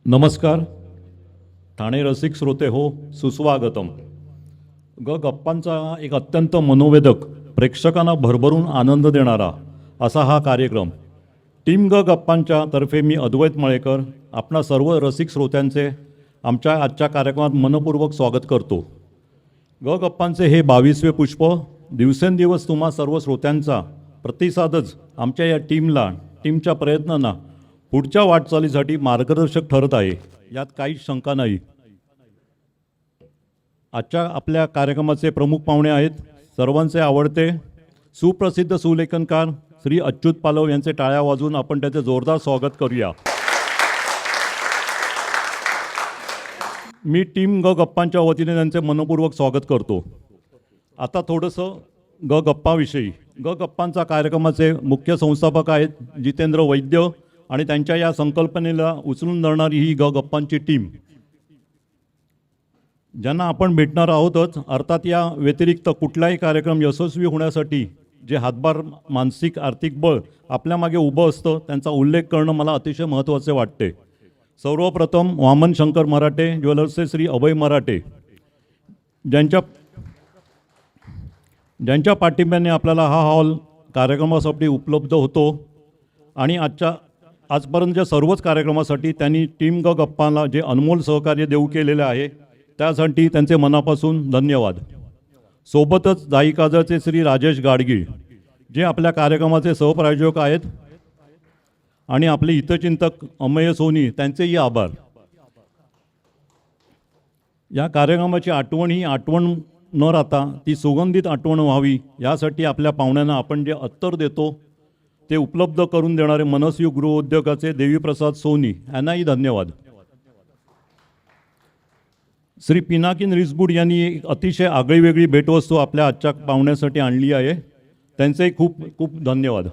नमस्कार. ठाणे रसिक श्रोते हो, सुस्वागतम. गप्पांचा एक अत्यंत मनोवेधक, प्रेक्षकांना भरभरून आनंद देणारा असा हा कार्यक्रम. टीम गप्पांच्या तर्फे मी अद्वैत मळेकर आपणा सर्व रसिक श्रोत्यांचे आमच्या आजच्या कार्यक्रमात मनपूर्वक स्वागत करतो. गप्पांचे हे 22वे पुष्प. दिवसेंदिवस तुम्हा सर्व श्रोत्यांचा प्रतिसादच आमच्या या टीमच्या प्रयत्नांना पुढच्या वाटचालीसाठी मार्गदर्शक ठरत आहे, यात काहीच शंका नाही. आजच्या आपल्या कार्यक्रमाचे प्रमुख पाहुणे आहेत सर्वांचे आवडते सुप्रसिद्ध सुलेखनकार श्री अच्युत पालव यांचे टाळ्या वाजवून आपण त्याचे जोरदार स्वागत करूया. मी टीम गप्पांच्या वतीने त्यांचे मनपूर्वक स्वागत करतो. आता थोडंसं गप्पाविषयी. गप्पांचा कार्यक्रमाचे मुख्य संस्थापक आहेत जितेंद्र वैद्य आणि त्यांच्या या संकल्पनेला उचलून धरणारी ही गप्पांची टीम, ज्यांना आपण भेटणार आहोतच. अर्थात या व्यतिरिक्त कुठलाही कार्यक्रम यशस्वी होण्यासाठी जे हातभार, मानसिक आर्थिक बळ आपल्यामागे उभं असतं, त्यांचा उल्लेख करणं मला अतिशय महत्त्वाचे वाटते. सर्वप्रथम वामन शंकर मराठे ज्वेलर्सचे श्री अभय मराठे, ज्यांच्या पाठिंब्याने आपल्याला हा हॉल कार्यक्रमासाठी उपलब्ध होतो आणि आजपर्यंतच्या सर्वच कार्यक्रमासाठी त्यांनी टीम गप्पाला जे अनमोल सहकार्य देऊ केलेले आहे त्यासाठी त्यांचे मनापासून धन्यवाद. सोबतच जाई काजळचे श्री राजेश गाडगीळ, जे आपल्या कार्यक्रमाचे सहप्रायोजक आहेत, आणि आपले हितचिंतक अमेय सोनी, त्यांचेही आभार. या कार्यक्रमाची आठवण न राहता ती सुगंधित आठवण व्हावी यासाठी आपल्या पाहुण्यांना आपण जे अत्तर देतो ते उपलब्ध करून देणारे मनस्वी गृहोद्योगाचे देवीप्रसाद सोनी यांनाही धन्यवाद. श्री पिनाकिन रिसबूड यांनी एक अतिशय आगळीवेगळी भेटवस्तू आपल्या आजच्या पाहुण्यासाठी आणली आहे, त्यांचेही खूप खूप धन्यवाद.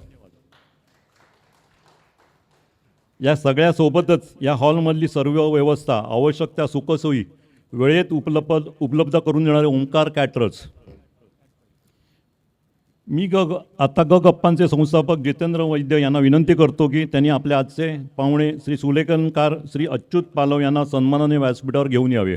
या सगळ्यासोबतच या हॉलमधली सर्व व्यवस्था, आवश्यक त्या सुखसोयी वेळेत उपलब्ध करून देणारे ओंकार कॅटरर्स. मी आता गप्पांचे संस्थापक जितेंद्र वैद्य यांना विनंती करतो की त्यांनी आपल्या आजचे पाहुणे श्री सुलेखनकार श्री अच्युत पालव यांना सन्मानाने व्यासपीठावर घेऊन यावे.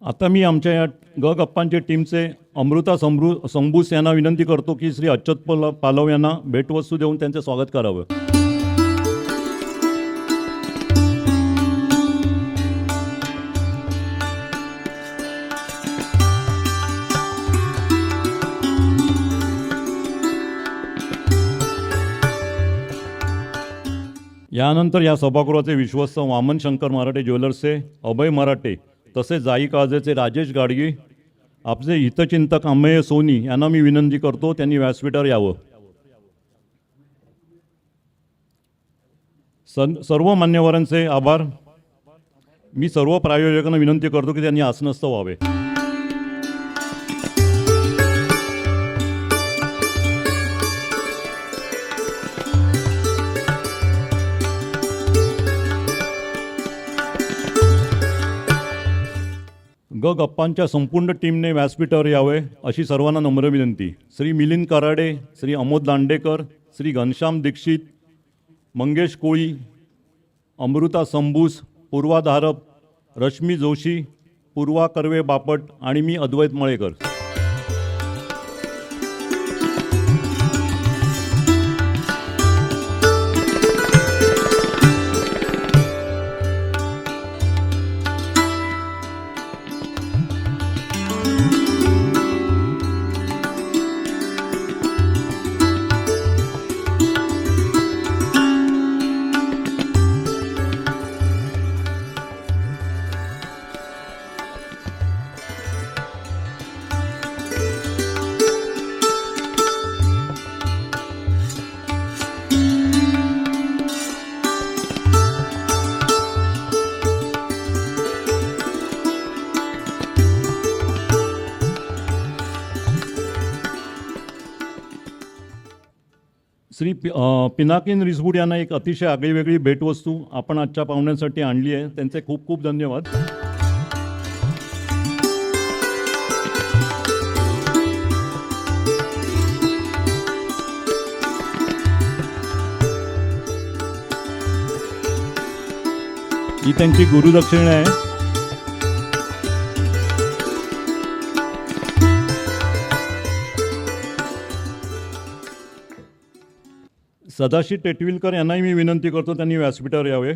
आता मी आमच्या या गप्पांच्या टीमचे अमृता संभूस यांना विनंती करतो की श्री अच्युत पालव यांना भेटवस्तू देऊन त्यांचे स्वागत करावं. यानंतर या सभागृहाचे विश्वस्त वामन शंकर मराठे ज्वेलर्सचे अभय मराठे, तसेच जाई काळजेचे राजेश गाडगी, आपले हितचिंतक अमेय सोनी यांना मी विनंती करतो त्यांनी व्यासपीठावर यावं. सर्व मान्यवरांचे आभार. मी सर्व प्रायोजकांना विनंती करतो की त्यांनी आसनस्थ व्हावे. गप्पांच्या संपूर्ण टीमने व्यासपीठावर यावे अशी सर्वांना नम्र विनंती. श्री मिलिंद कराडे, श्री अमोद दांडेकर, श्री घनश्याम दीक्षित, मंगेश कोळी, अमृता संभूस, पूर्वा धारप, रश्मी जोशी, पूर्वा कर्वे बापट आणि मी अद्वैत मळेकर. पिनाकिन रिसबूड यांना एक अतिशय आगळीवेगळी भेटवस्तू आपण आजच्या पाहुण्यांसाठी आणली आहे. त्यांचे खूप खूप धन्यवाद. ही त्यांची गुरुदक्षिणा आहे. सदाशिव टेटविलकर यांनाही मी विनंती करतो त्यांनी व्यासपीठावर यावे.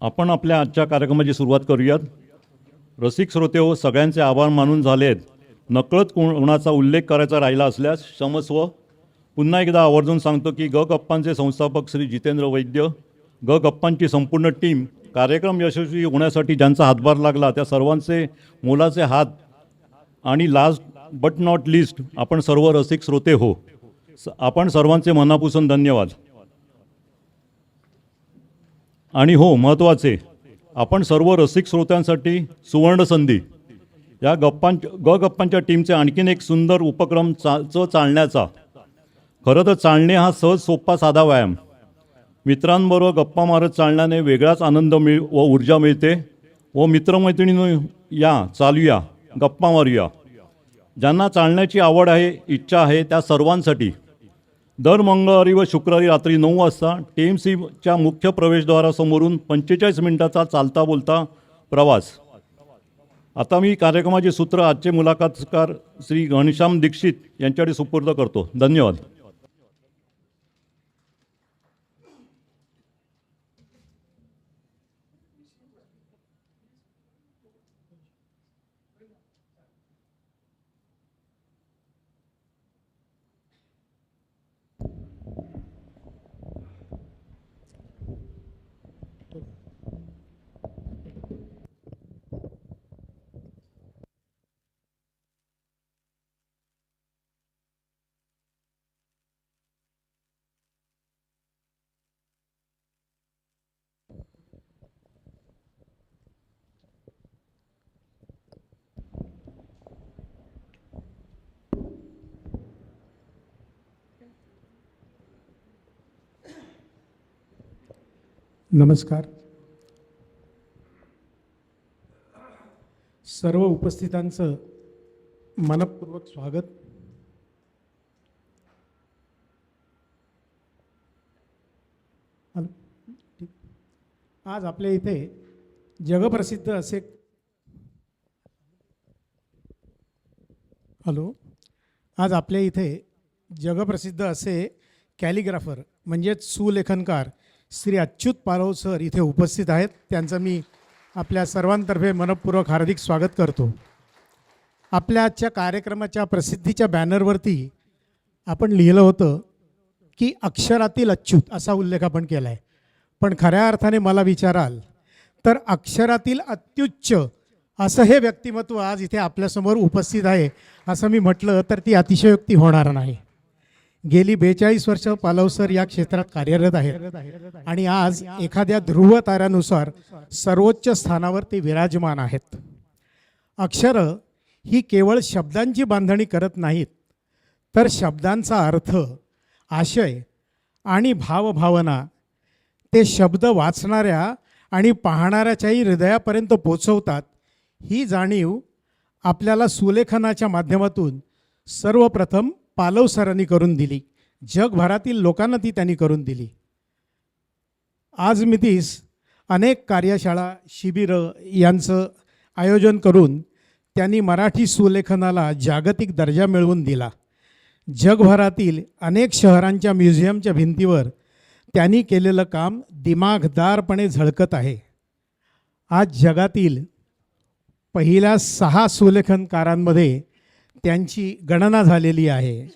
आपण आपल्या आजच्या कार्यक्रमाची सुरुवात करूयात. रसिक श्रोते हो, सगळ्यांचे आभार मानून झाले आहेत. नकळत कोणाचा उल्लेख करायचा राहिला असल्यास क्षमस्व. पुन्हा एकदा आवर्जून सांगतो की गप्पांचे संस्थापक श्री जितेंद्र वैद्य, गप्पांची संपूर्ण टीम, कार्यक्रम यशस्वी होण्यासाठी ज्यांचा हातभार लागला त्या सर्वांचे मोलाचे हात आणि लास्ट बट नॉट लिस्ट आपण सर्व रसिक श्रोते हो, आपण सर्वांचे मनापासून धन्यवाद. आणि हो, महत्त्वाचे, आपण सर्व रसिक श्रोत्यांसाठी सुवर्ण संधी. या गप्पांच्या टीमचे आणखीन एक सुंदर उपक्रम चालण्याचा. खरं तर चालणे हा सहज सोपा साधा व्यायाम. मित्रांबरोबर गप्पा मारत चालण्याने वेगळाच आनंद व ऊर्जा मिळते. व मित्रमैत्रिणींनो, या चालूया, गप्पा मारूया. ज्यांना चालण्याची आवड आहे, इच्छा आहे, त्या सर्वांसाठी दर मंगळवारी व शुक्रवारी रात्री 9 वाजता TMCच्या मुख्य प्रवेशद्वारासमोरून 45 मिनिटाचा चालता बोलता प्रवास. आता मी कार्यक्रमाचे सूत्र आजचे मुलाखतकार श्री घनश्याम दीक्षित यांच्याकडे सुपूर्द करतो. धन्यवाद. नमस्कार. सर्व उपस्थितांचं मनपूर्वक स्वागत. आज आपल्या इथे जगप्रसिद्ध असे आज आपल्या इथे जगप्रसिद्ध असे कॅलिग्राफर म्हणजेच सुलेखनकार श्री अच्युत पालव सर इथे उपस्थित आहेत. त्यांचं मी आपल्या सर्वांतर्फे मनपूर्वक हार्दिक स्वागत करतो. आपल्या आजच्या कार्यक्रमाच्या प्रसिद्धीच्या बॅनरवरती आपण लिहिलं होतं की अक्षरातील अच्युत असा उल्लेख आपण केला आहे. पण खऱ्या अर्थाने मला विचाराल तर अक्षरातील अत्युच्च असं हे व्यक्तिमत्व आज इथे आपल्यासमोर उपस्थित आहे असं मी म्हटलं तर ती अतिशयोक्ती होणार नाही. गेली 42 वर्ष पालव सर या क्षेत्रात कार्यरत आहेत आणि आज एखाद्या ध्रुव ताऱ्यानुसार सर्वोच्च स्थानावर ते विराजमान आहेत. अक्षरं ही केवळ शब्दांची बांधणी करत नाहीत, तर शब्दांचा अर्थ, आशय आणि भावभावना ते शब्द वाचणाऱ्या आणि पाहणाऱ्याच्याही हृदयापर्यंत पोचवतात. ही जाणीव आपल्याला सुलेखनाच्या माध्यमातून सर्वप्रथम पालव सरांनी करून दिली. जगभरातील लोकांना ती त्यांनी करून दिली. आज मितीस अनेक कार्यशाळा शिबिरं यांचं आयोजन करून त्यांनी मराठी सुलेखनाला जागतिक दर्जा मिळवून दिला. जगभरातील अनेक शहरांच्या म्युझियमच्या भिंतीवर त्यांनी केलेलं काम दिमागदारपणे झळकत आहे. आज जगातील पहिल्या 6 सुलेखनकारांमध्ये त्यांची गणना झालेली आहे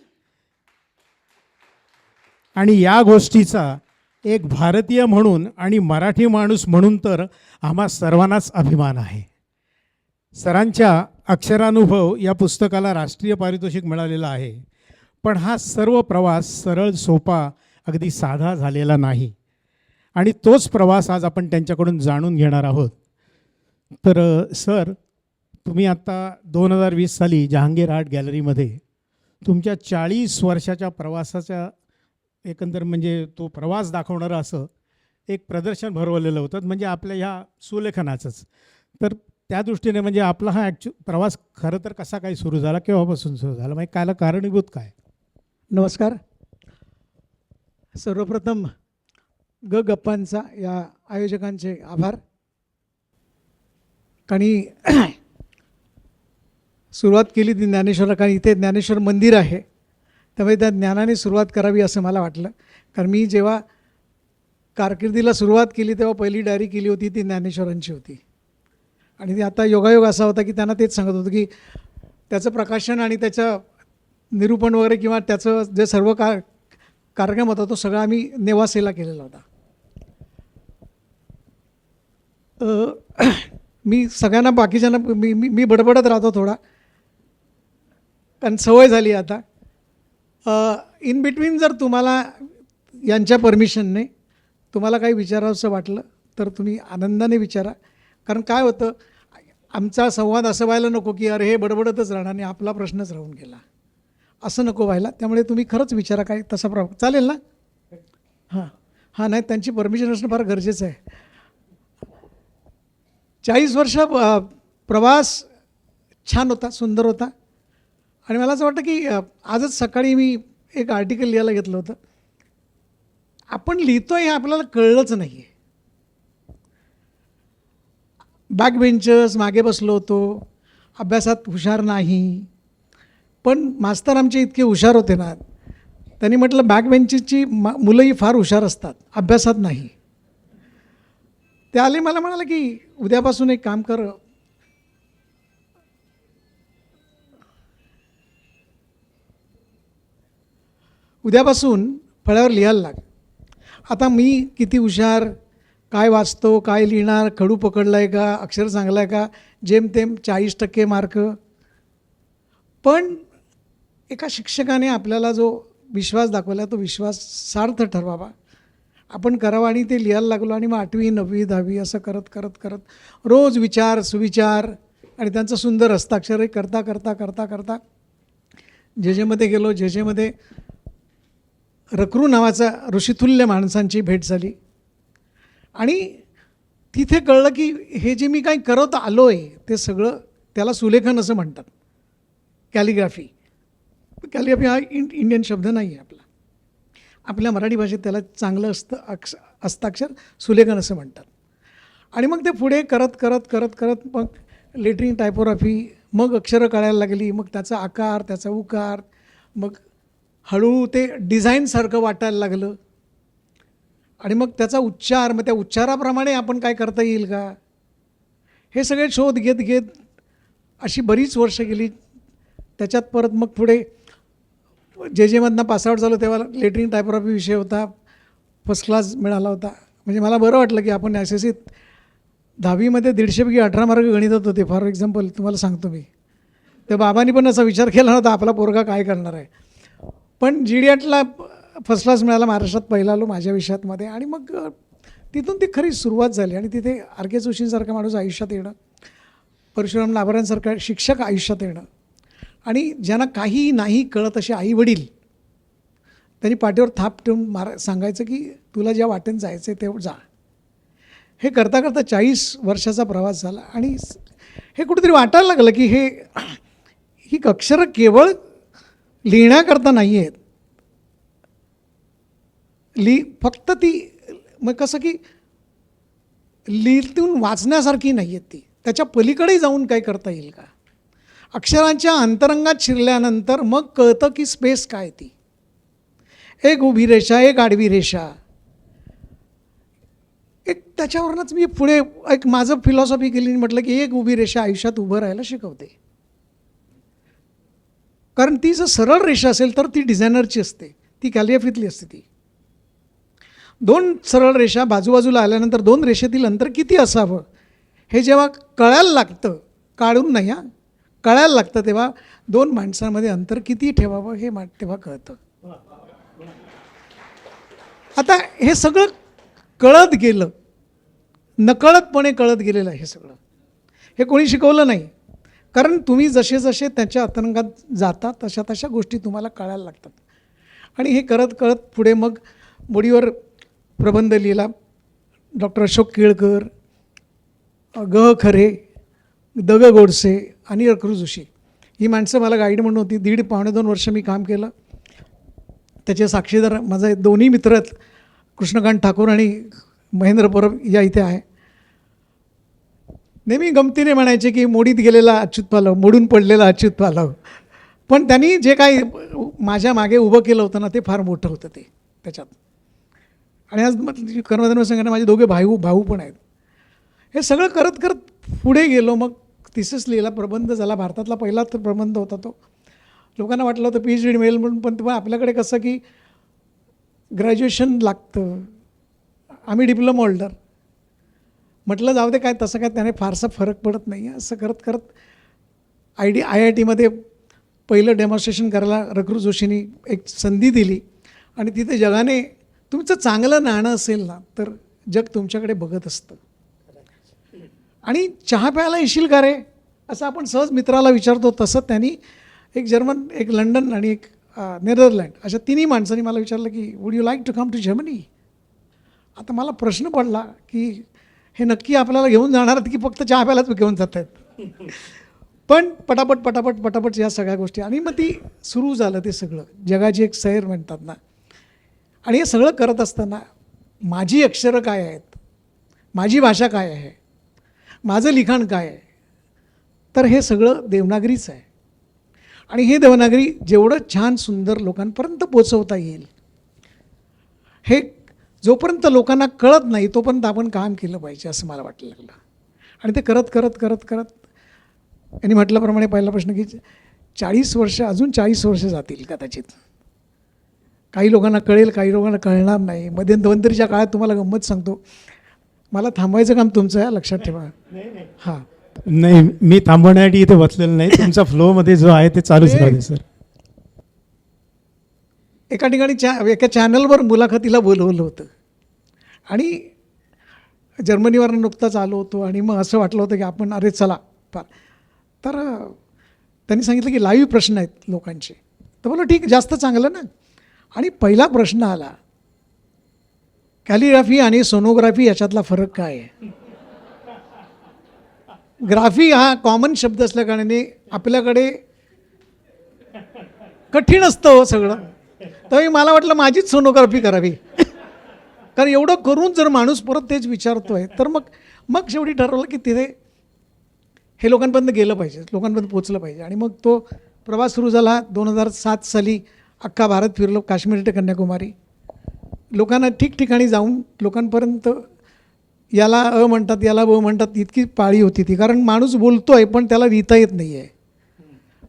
आणि या गोष्टीचा एक भारतीय म्हणून आणि मराठी माणूस म्हणून तर आम्हा सर्वांनाच अभिमान आहे. सरांच्या अक्षरानुभव या पुस्तकाला राष्ट्रीय पारितोषिक मिळालेलं आहे. पण हा सर्व प्रवास सरळ सोपा अगदी साधा झालेला नाही आणि तोच प्रवास आज आपण त्यांच्याकडून जाणून घेणार आहोत. तर सर, तुम्ही आत्ता 2020 साली जहांगीर आर्ट गॅलरीमध्ये तुमच्या 40 वर्षाच्या प्रवासाच्या एकंदर म्हणजे तो प्रवास दाखवणारं असं एक प्रदर्शन भरवलेलं होतं, म्हणजे आपल्या ह्या सुलेखनाचंच. तर त्या दृष्टीने म्हणजे आपला हा प्रवास खरं तर कसा काय सुरू झाला, केव्हापासून सुरू झाला, म्हणजे कायला कारणीभूत काय? नमस्कार. सर्वप्रथम गप्पांचा या आयोजकांचे आभार. आणि सुरुवात केली ती ज्ञानेश्वरा, कारण इथे ज्ञानेश्वर मंदिर आहे, त्यामुळे त्या ज्ञानाने सुरुवात करावी असं मला वाटलं. कारण मी जेव्हा कारकिर्दीला सुरुवात केली तेव्हा पहिली डायरी केली होती ती ज्ञानेश्वरांची होती. आणि ती आता योगायोग असा होता की त्यांना तेच सांगत होतं की त्याचं प्रकाशन आणि त्याचं निरूपण वगैरे किंवा त्याचं जे सर्व कार्यक्रम होता तो सगळा आम्ही नेवासेला केलेला होता. मी सगळ्यांना बाकीच्यांना मी बडबडत राहतो थोडा, कारण सवय झाली आता. इन बिटवीन जर तुम्हाला यांच्या परमिशनने तुम्हाला काही विचारावंसं वाटलं तर तुम्ही आनंदाने विचारा. कारण काय होतं, आमचा संवाद असं व्हायला नको की अरे हे बडबडतच राहणार आणि आपला प्रश्नच राहून गेला, असं नको व्हायला. त्यामुळे तुम्ही खरंच विचारा, काय तसा चालेल ना? हां, नाही, त्यांची परमिशन असणं फार गरजेचं आहे. 40 वर्ष प्रवास छान होता, सुंदर होता. आणि मला असं वाटतं की आजच सकाळी मी एक आर्टिकल लिहायला घेतलं होतं. आपण लिहितो हे आपल्याला कळलंच नाही आहे. बॅक बेंचर्स, मागे बसलो होतो, अभ्यासात हुशार नाही. पण मास्तर आमचे इतके हुशार होते ना, त्यांनी म्हटलं बॅक बेंचची मुलंही फार हुशार असतात, अभ्यासात नाही. ते आले, मला म्हणाले की उद्यापासून एक काम कर, उद्यापासून फळ्यावर लिहायला लाग. आता मी किती हुशार, काय वाचतो, काय लिहिणार, खडू पकडला आहे का, अक्षर चांगलं आहे का, जेमतेम 40% मार्क. पण एका शिक्षकाने आपल्याला जो विश्वास दाखवला तो विश्वास सार्थ ठरवावा, आपण करावा. आणि ते लिहायला लागलो. आणि मग 8वी 9वी 10वी असं करत करत करत रोज विचार सुविचार आणि त्यांचं सुंदर हस्ताक्षर करता करता करता करता जेजेमध्ये गेलो. जेजेमध्ये रकरू नावाचा ऋषितुल्य माणसांची भेट झाली. आणि तिथे कळलं की हे जे मी काही करत आलो आहे ते सगळं त्याला सुलेखन असं म्हणतात. कॅलिग्राफी हा इंडियन शब्द नाही आहे आपला. आपल्या मराठी भाषेत त्याला चांगलं हस्ताक्षर सुलेखन असं म्हणतात. आणि मग ते पुढे करत करत करत करत मग लेटरिंग टायपोग्राफी, मग अक्षरं कळायला लागली, मग त्याचा आकार, त्याचा उकार, मग हळूहळू ते डिझाईनसारखं वाटायला लागलं. आणि मग त्याचा उच्चार, मग त्या उच्चाराप्रमाणे आपण काय करता येईल का, हे सगळे शोध घेत घेत अशी बरीच वर्ष गेली. त्याच्यात परत मग पुढे जेमधनं पासआउट झालो तेव्हा लेटरिंग टायपोग्राफी विषय होता, फर्स्ट क्लास मिळाला होता. म्हणजे मला बरं वाटलं की आपण SSCत 10वीमध्ये 150 पैकी 18 मार्क गणितात होते. फॉर एक्झाम्पल तुम्हाला सांगतो मी, त्या बाबांनी पण असा विचार केला नव्हता आपला पोरगा काय करणार आहे. पण GD8ला फर्स्ट क्लास मिळाला, महाराष्ट्रात पहिला आलो माझ्या विषयातमध्ये. आणि मग तिथून ती खरी सुरुवात झाली. आणि तिथे RK जोशींसारखा माणूस आयुष्यात येणं, परशुराम लाभारांसारखा शिक्षक आयुष्यात येणं, आणि ज्यांना काही नाही कळत असे आईवडील, त्यांनी पाठीवर थाप ठेवून सांगायचं की तुला ज्या वाटेने जायचं आहे तेवढं जा. हे करता करता 40 वर्षाचा प्रवास झाला. आणि हे कुठेतरी वाटायला लागलं की ही अक्षरं केवळ लिहिण्याकरता नाही आहेत. फक्त ती मग कसं की लिहितून वाचण्यासारखी नाही आहेत ती. त्याच्या पलीकडे जाऊन काय करता येईल का? अक्षरांच्या अंतरंगात शिरल्यानंतर मग कळतं की स्पेस काय ती. एक उभी रेषा, एक आडवी रेषा, एक त्याच्यावरूनच मी पुढे एक माझं फिलॉसॉफी केली, म्हटलं की एक उभी रेषा आयुष्यात उभं राहायला शिकवते. कारण ती जर सरळ रेषा असेल तर ती डिझायनरची असते, ती कॅलिग्राफीतली असते. ती दोन सरळ रेषा बाजूबाजूला आल्यानंतर दोन रेषेतील अंतर किती असावं हे जेव्हा कळायला लागतं, काढून नाही हां, कळायला लागतं, तेव्हा दोन माणसांमध्ये अंतर किती ठेवावं हे तेव्हा कळतं. आता हे सगळं कळत गेलं, नकळतपणे कळत गेलेलं आहे हे सगळं. हे कोणी शिकवलं नाही, कारण तुम्ही जसे जसे त्याच्या अंतरंगात जाता तशा तशा गोष्टी तुम्हाला कळायला लागतात. आणि हे करत करत पुढे मग मोडीवर प्रबंध लिहिला. डॉक्टर अशोक केळकर, ग खरे, द ग गोडसे आणि अक्रू जोशी ही माणसं मला गाईड म्हणून होती. 1.5-2 वर्ष मी काम केलं. त्याचे साक्षीदार माझे दोन्ही मित्र आहेत, कृष्णकांत ठाकूर आणि महेंद्र परब या इथे आहे. नेहमी गमतीने म्हणायचे की मोडीत गेलेला अच्युत पालव, मोडून पडलेला अच्युत पालव. पण त्यांनी जे काही माझ्या मागे उभं केलं होतं ना, ते फार मोठं होतं ते त्याच्यात. आणि आज कर्मधर्म संघटना माझे दोघे भाऊ पण आहेत. हे सगळं करत करत पुढे गेलो. मग थिसिस लिहिला, प्रबंध झाला. भारतातला पहिला तर प्रबंध होता तो. लोकांना वाटलं होतं PhD मिळेल म्हणून, पण आपल्याकडे कसं की ग्रॅज्युएशन लागतं, आम्ही डिप्लोमा होल्डर. म्हटलं जाऊ दे, काय तसं काय त्याने फारसा फरक पडत नाही. असं करत करत IITमध्ये पहिलं डेमॉन्स्ट्रेशन करायला रघु जोशींनी एक संधी दिली. आणि तिथे जगाने, तुमचं चांगलं नाणं असेल ना तर जग तुमच्याकडे बघत असतं. आणि चहा प्यायला येशील का रे असं आपण सहज मित्राला विचारतो, तसं त्यांनी एक जर्मन, एक लंडन आणि एक नेदरलँड अशा तिन्ही माणसांनी मला विचारलं की would you like to come to Germany. आता मला प्रश्न पडला की हे नक्की आपल्याला घेऊन जाणार आहेत की फक्त चहा प्यायलाच घेऊन जात आहेत. पण पटापट पटापट पटापट या सगळ्या गोष्टी, आणि मग ती सुरू झालं ते सगळं, जगाची एक सैर म्हणतात ना. आणि हे सगळं करत असताना माझी अक्षरं काय आहेत, माझी भाषा काय आहे, माझं लिखाण काय आहे, तर हे सगळं देवनागरीच आहे. आणि हे देवनागरी जेवढं छान सुंदर लोकांपर्यंत पोचवता येईल, हे जोपर्यंत लोकांना कळत नाही तोपर्यंत आपण काम केलं पाहिजे असं मला वाटलं लागलं. आणि ते करत करत करत करत यांनी म्हटल्याप्रमाणे पहिला प्रश्न की 40 वर्ष, अजून 40 वर्ष जातील कदाचित. काही लोकांना कळेल, काही लोकांना कळणार नाही. मध्यंतरीच्या काळात तुम्हाला गंमत सांगतो, मला थांबवायचं काम तुमचं आहे, लक्षात ठेवा. हां, नाही, मी थांबवण्यासाठी इथे बसलेलं नाही. तुमचा फ्लोमध्ये जो आहे ते चालूच राहते सर. एका ठिकाणी एका चॅनलवर मुलाखतीला बोलवलं होतं आणि जर्मनीवर नुकताच आलो होतो. आणि मग असं वाटलं होतं की आपण अरे चला तर त्यांनी सांगितलं की लाईव्ह प्रश्न आहेत लोकांचे. तर बोला ठीक, जास्त चांगलं ना. आणि पहिला प्रश्न आला, कॅलिग्राफी आणि सोनोग्राफी याच्यातला फरक काय आहे. ग्राफी हा कॉमन शब्द असल्या कारणाने आपल्याकडे कठीण असतं हो सगळं. तर मला वाटलं माझीच सोनोग्राफी करावी. कारण एवढं करून जर माणूस परत तेच विचारतोय तर मग शेवटी ठरवलं की तिथे हे लोकांपर्यंत गेलं पाहिजे, लोकांपर्यंत पोचलं पाहिजे. आणि मग तो प्रवास सुरू झाला. 2007 साली अख्खा भारत फिरलो, काश्मीर ते कन्याकुमारी. लोकांना ठिकठिकाणी जाऊन लोकांपर्यंत याला अ म्हणतात, याला ब म्हणतात, इतकी पाळी होती ती. कारण माणूस बोलतो आहे पण त्याला लिहिता येत नाही आहे.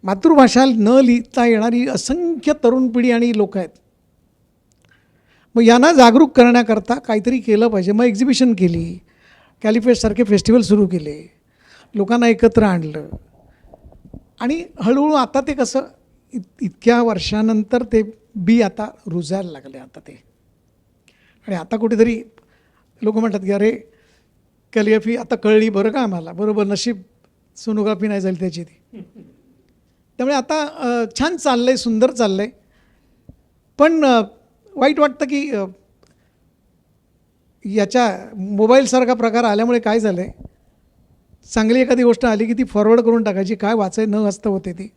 मातृभाषा न लिहिता येणारी असंख्य तरुण पिढी आणि लोक आहेत. मग यांना जागरूक करण्याकरता काहीतरी केलं पाहिजे. मग एक्झिबिशन केली, कॅलिफेस्टसारखे फेस्टिवल सुरू केले, लोकांना एकत्र आणलं. आणि हळूहळू आता ते कसं इतक्या वर्षानंतर ते बी आता रुजायला लागले आता ते. आणि आता कुठेतरी लोक म्हणतात की अरे कॅलिग्राफी आता कळली बरं का आम्हाला, बरोबर, नशीब सोनोग्राफी नाही झाली त्याची ती. त्यामुळे आता छान चाललं आहे, सुंदर चाललं आहे. पण वाईट वाटतं की याच्या मोबाईलसारखा प्रकार आल्यामुळे काय झालं आहे, चांगली एखादी गोष्ट आली की ती फॉरवर्ड करून टाकायची, काय वाचाय न वाचता होते ती.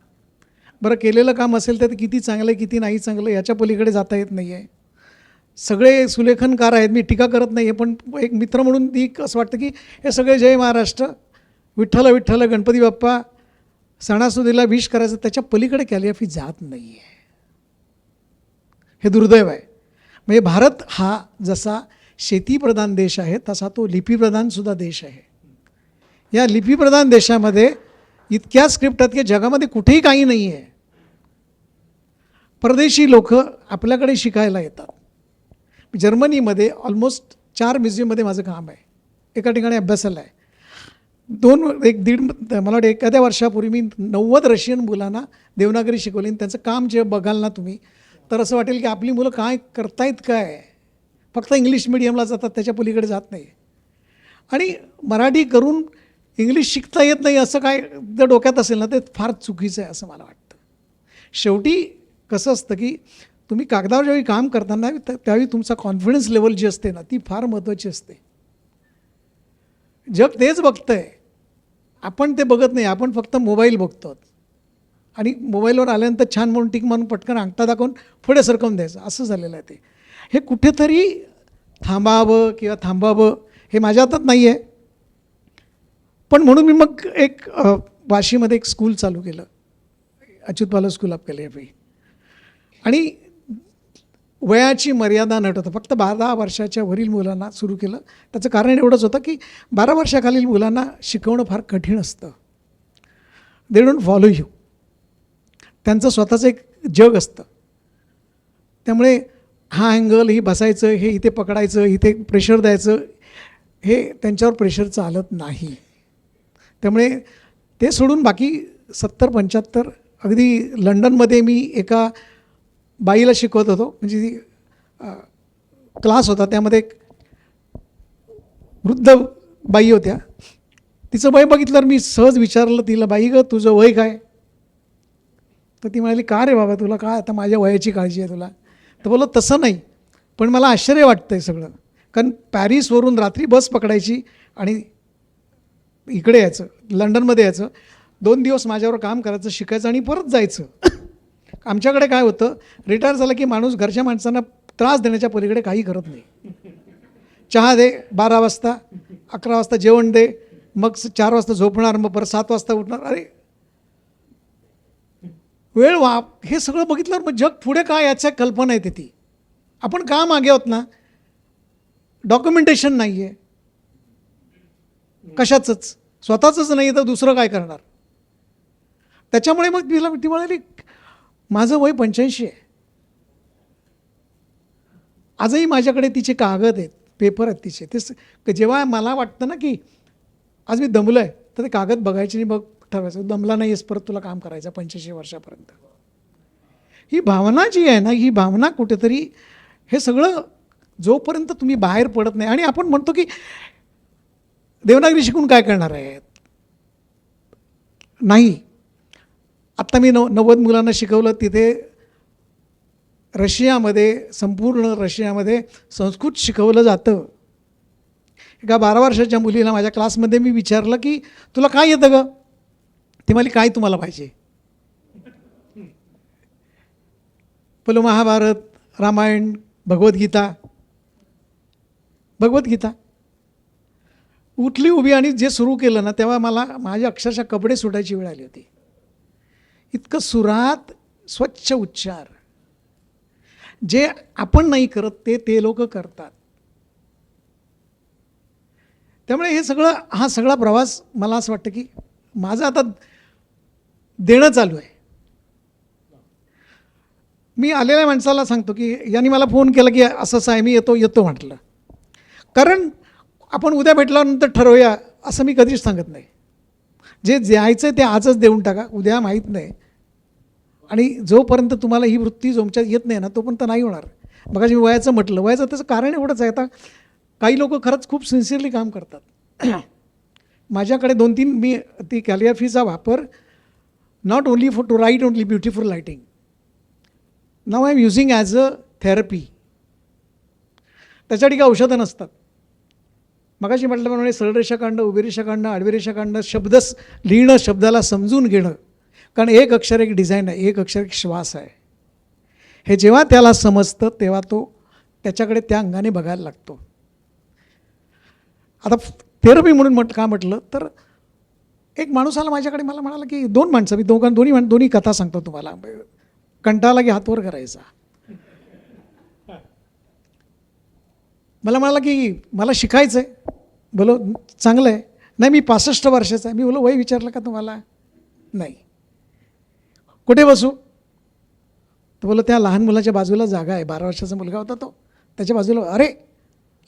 बरं केलेलं काम असेल तर किती चांगलं आहे किती नाही चांगलं याच्या पलीकडे जाता येत नाही आहे. सगळे सुलेखनकार आहेत, मी टीका करत नाही आहे, पण एक मित्र म्हणून ती असं वाटतं की हे सगळे जय महाराष्ट्र, विठ्ठल विठ्ठल, गणपती बाप्पा, सणासुदीला विश करायचं, त्याच्या पलीकडे कॅलिग्राफी जात नाही आहे. हे दुर्दैव आहे. म्हणजे भारत हा जसा शेतीप्रधान देश आहे तसा तो लिपीप्रधानसुद्धा देश आहे. या लिपीप्रधान देशामध्ये इतक्या स्क्रिप्ट आहेत की जगामध्ये कुठेही काही नाही आहे. परदेशी लोक आपल्याकडे शिकायला येतात. जर्मनीमध्ये ऑलमोस्ट 4 म्युझियममध्ये माझं काम आहे, एका ठिकाणी अभ्यासाला आहे. 1.5 मला वाटतं एखाद्या वर्षापूर्वी मी 90 रशियन मुलांना देवनागरी शिकवली. आणि त्यांचं काम जे बघाल ना तुम्ही तर असं वाटेल की आपली मुलं काय करतायत, काय फक्त इंग्लिश मिडियमला जातात, त्याच्या पलीकडे जात नाही. आणि मराठी करून इंग्लिश शिकता येत नाही असं काय जर डोक्यात असेल ना ते फार चुकीचं आहे असं मला वाटतं. शेवटी कसं असतं की तुम्ही कागदावर ज्यावेळी काम करताना त्यावेळी तुमचा कॉन्फिडन्स लेवल जी असते ना ती फार महत्त्वाची असते. जग तेच बघतं आहे, आपण ते बघत नाही. आपण फक्त मोबाईल बघतो आणि मोबाईलवर आल्यानंतर छान म्हणून टिक मारून पटकन अंगठा दाखवून पुढे सरकवून द्यायचं, असं झालेलं आहे ते. हे कुठेतरी थांबावं किंवा थांबावं हे माझ्या हातात नाही आहे. पण म्हणून मी मग एक वाशीमध्ये एक स्कूल चालू केलं, अच्युत पालव स्कूल ऑफ कॅलिग्राफी. आणि वयाची मर्यादा न ठेवता फक्त 12 वर्षाच्या वरील मुलांना सुरू केलं. त्याचं कारण एवढंच होतं की 12 वर्षाखालील मुलांना शिकवणं फार कठीण असतं. They don't follow you. त्यांचं स्वतःचं एक जग असतं. त्यामुळे हा अँगल, ही बसायचं, हे इथे पकडायचं, इथे प्रेशर द्यायचं, हे त्यांच्यावर प्रेशर चालत नाही. त्यामुळे ते सोडून बाकी 70-75 अगदी लंडनमध्ये मी एका बाईला शिकवत होतो. म्हणजे ती क्लास होता, त्यामध्ये एक वृद्ध बाई होत्या. तिचं वय बघितल्यावर मी सहज विचारलं तिला, बाई गं तुझं वय काय? तर ती म्हणाली, का रे बाबा तुला काय आता माझ्या वयाची काळजी आहे तुला? तर बोललो तसं नाही, पण मला आश्चर्य वाटतं आहे सगळं. कारण पॅरिसवरून रात्री बस पकडायची आणि इकडे यायचं, लंडनमध्ये यायचं, 2 दिवस माझ्यावर काम करायचं, शिकायचं आणि परत जायचं. आमच्याकडे काय होतं, रिटायर झालं की माणूस घरच्या माणसांना त्रास देण्याच्या पलीकडे काही करत नाही. चहा दे 12 वाजता, 11 वाजता जेवण दे, मग 4 वाजता झोपणार, मग परत 7 वाजता उठणार. अरे वेळ हे सगळं बघितल्यावर मग जग पुढे काय याच्या कल्पना येते ती. आपण का मागे आहोत ना, डॉक्युमेंटेशन नाही आहे कशाचंच, स्वतःचंच नाही तर दुसरं काय करणार. त्याच्यामुळे मग ती म्हणाली माझं वय 85 आहे. आजही माझ्याकडे तिचे कागद आहेत, पेपर आहेत तिचे. ते जेव्हा मला वाटतं ना की आज मी दमलो आहे तर ते कागद बघायचे आणि बघ ठरवायचं, दमला नाही आहेस परत तुला काम करायचं 85 वर्षापर्यंत. ही भावना जी आहे ना, ही भावना कुठेतरी हे सगळं जोपर्यंत तुम्ही बाहेर पडत नाही. आणि आपण म्हणतो की देवनागरी शिकून काय करणार आहेत, नाही. आत्ता मी 90 मुलांना शिकवलं. तिथे रशियामध्ये, संपूर्ण रशियामध्ये संस्कृत शिकवलं जातं. एका 12 वर्षाच्या मुलीला माझ्या क्लासमध्ये मी विचारलं की तुला काय येतं गं? ती म्हणाली काय तुम्हाला पाहिजे? बोलो महाभारत, रामायण, भगवद्गीता. उठली उभी आणि जे सुरू केलं ना तेव्हा मला माझ्या अक्षरशः कपडे सुटायची वेळ आली होती. इतकं सुरात स्वच्छ उच्चार, जे आपण नाही करत ते लोक करतात. त्यामुळे हे सगळं, हा सगळा प्रवास मला असं वाटतं की माझं आता देणं चालू आहे. मी आलेल्या माणसाला सांगतो की यांनी मला फोन केला की असं आहे, मी येतो म्हटलं. कारण आपण उद्या भेटल्यानंतर ठरवूया असं मी कधीच सांगत नाही. जे द्यायचं ते आजच देऊन टाका, उद्या माहीत नाही. आणि जोपर्यंत तुम्हाला ही वृत्ती जोमच्यात येत नाही ना तोपर्यंत नाही होणार. बघा मी वयाचं म्हटलं, वयाचं त्याचं कारण एवढंच आहे. आता काही लोक खरंच खूप सिन्सिअरली काम करतात. माझ्याकडे 2-3 मी ती कॅलिग्राफीचा वापर not only for to write only beautiful writing, now I am using as a therapy. त्याच्यासाठी काही औषधं नसतात. मगाशी म्हटल्याप्रमाणे सरळ रेषा काढणं, उभी रेषा काढणं, आडवी रेषा काढणं, शब्द लिहिणं, शब्दाला समजून घेणं. कारण एक अक्षर एक डिझाईन आहे, एक अक्षर एक श्वास आहे. हे जेव्हा त्याला समजतं तेव्हा तो त्याच्याकडे त्या अंगाने बघायला लागतो. आता थेरपी म्हणून का म्हटलं तर एक माणूस आला माझ्याकडे, मला म्हणाला की दोन माणसं, मी दोन्ही कथा सांगतो तुम्हाला, कंटाळला की हात वर करायचा. मला म्हणाला की मला शिकायचं आहे. बोलो चांगलं आहे. नाही मी 65 वर्षाचा आहे. मी बोलो वय विचारलं का तुम्हाला? नाही. कुठे बसू? तर बोलो त्या लहान मुलाच्या बाजूला जागा आहे. 12 वर्षाचा मुलगा होता तो, त्याच्या बाजूला. अरे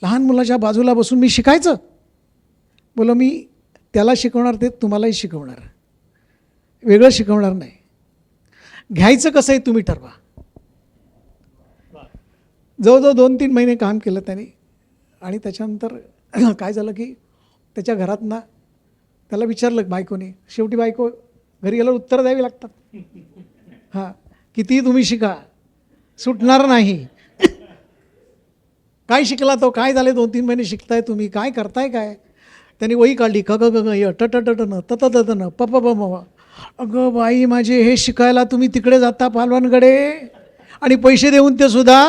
लहान मुलाच्या बाजूला बसून मी शिकायचं? बोलो मी त्याला शिकवणार ते तुम्हालाही शिकवणार, वेगळं शिकवणार नाही. घ्यायचं कसं आहे तुम्ही ठरवा. जवळजवळ 2-3 महिने काम केलं त्याने आणि त्याच्यानंतर काय झालं की त्याच्या घरात ना त्याला विचारलं बायकोने, शेवटी बायको घरी गेल्यावर उत्तर द्यावी लागतात. हां, कितीही तुम्ही शिका सुटणार नाही. काय शिकला तो? काय झाले 2-3 महिने शिकताय तुम्ही? काय करताय काय? त्यांनी वही काढली, क ग ग य ट ट ट न त त त न प प प म. अगं बाई माझे, हे शिकायला तुम्ही तिकडे जाता पालवानकडे आणि पैसे देऊन ते सुद्धा.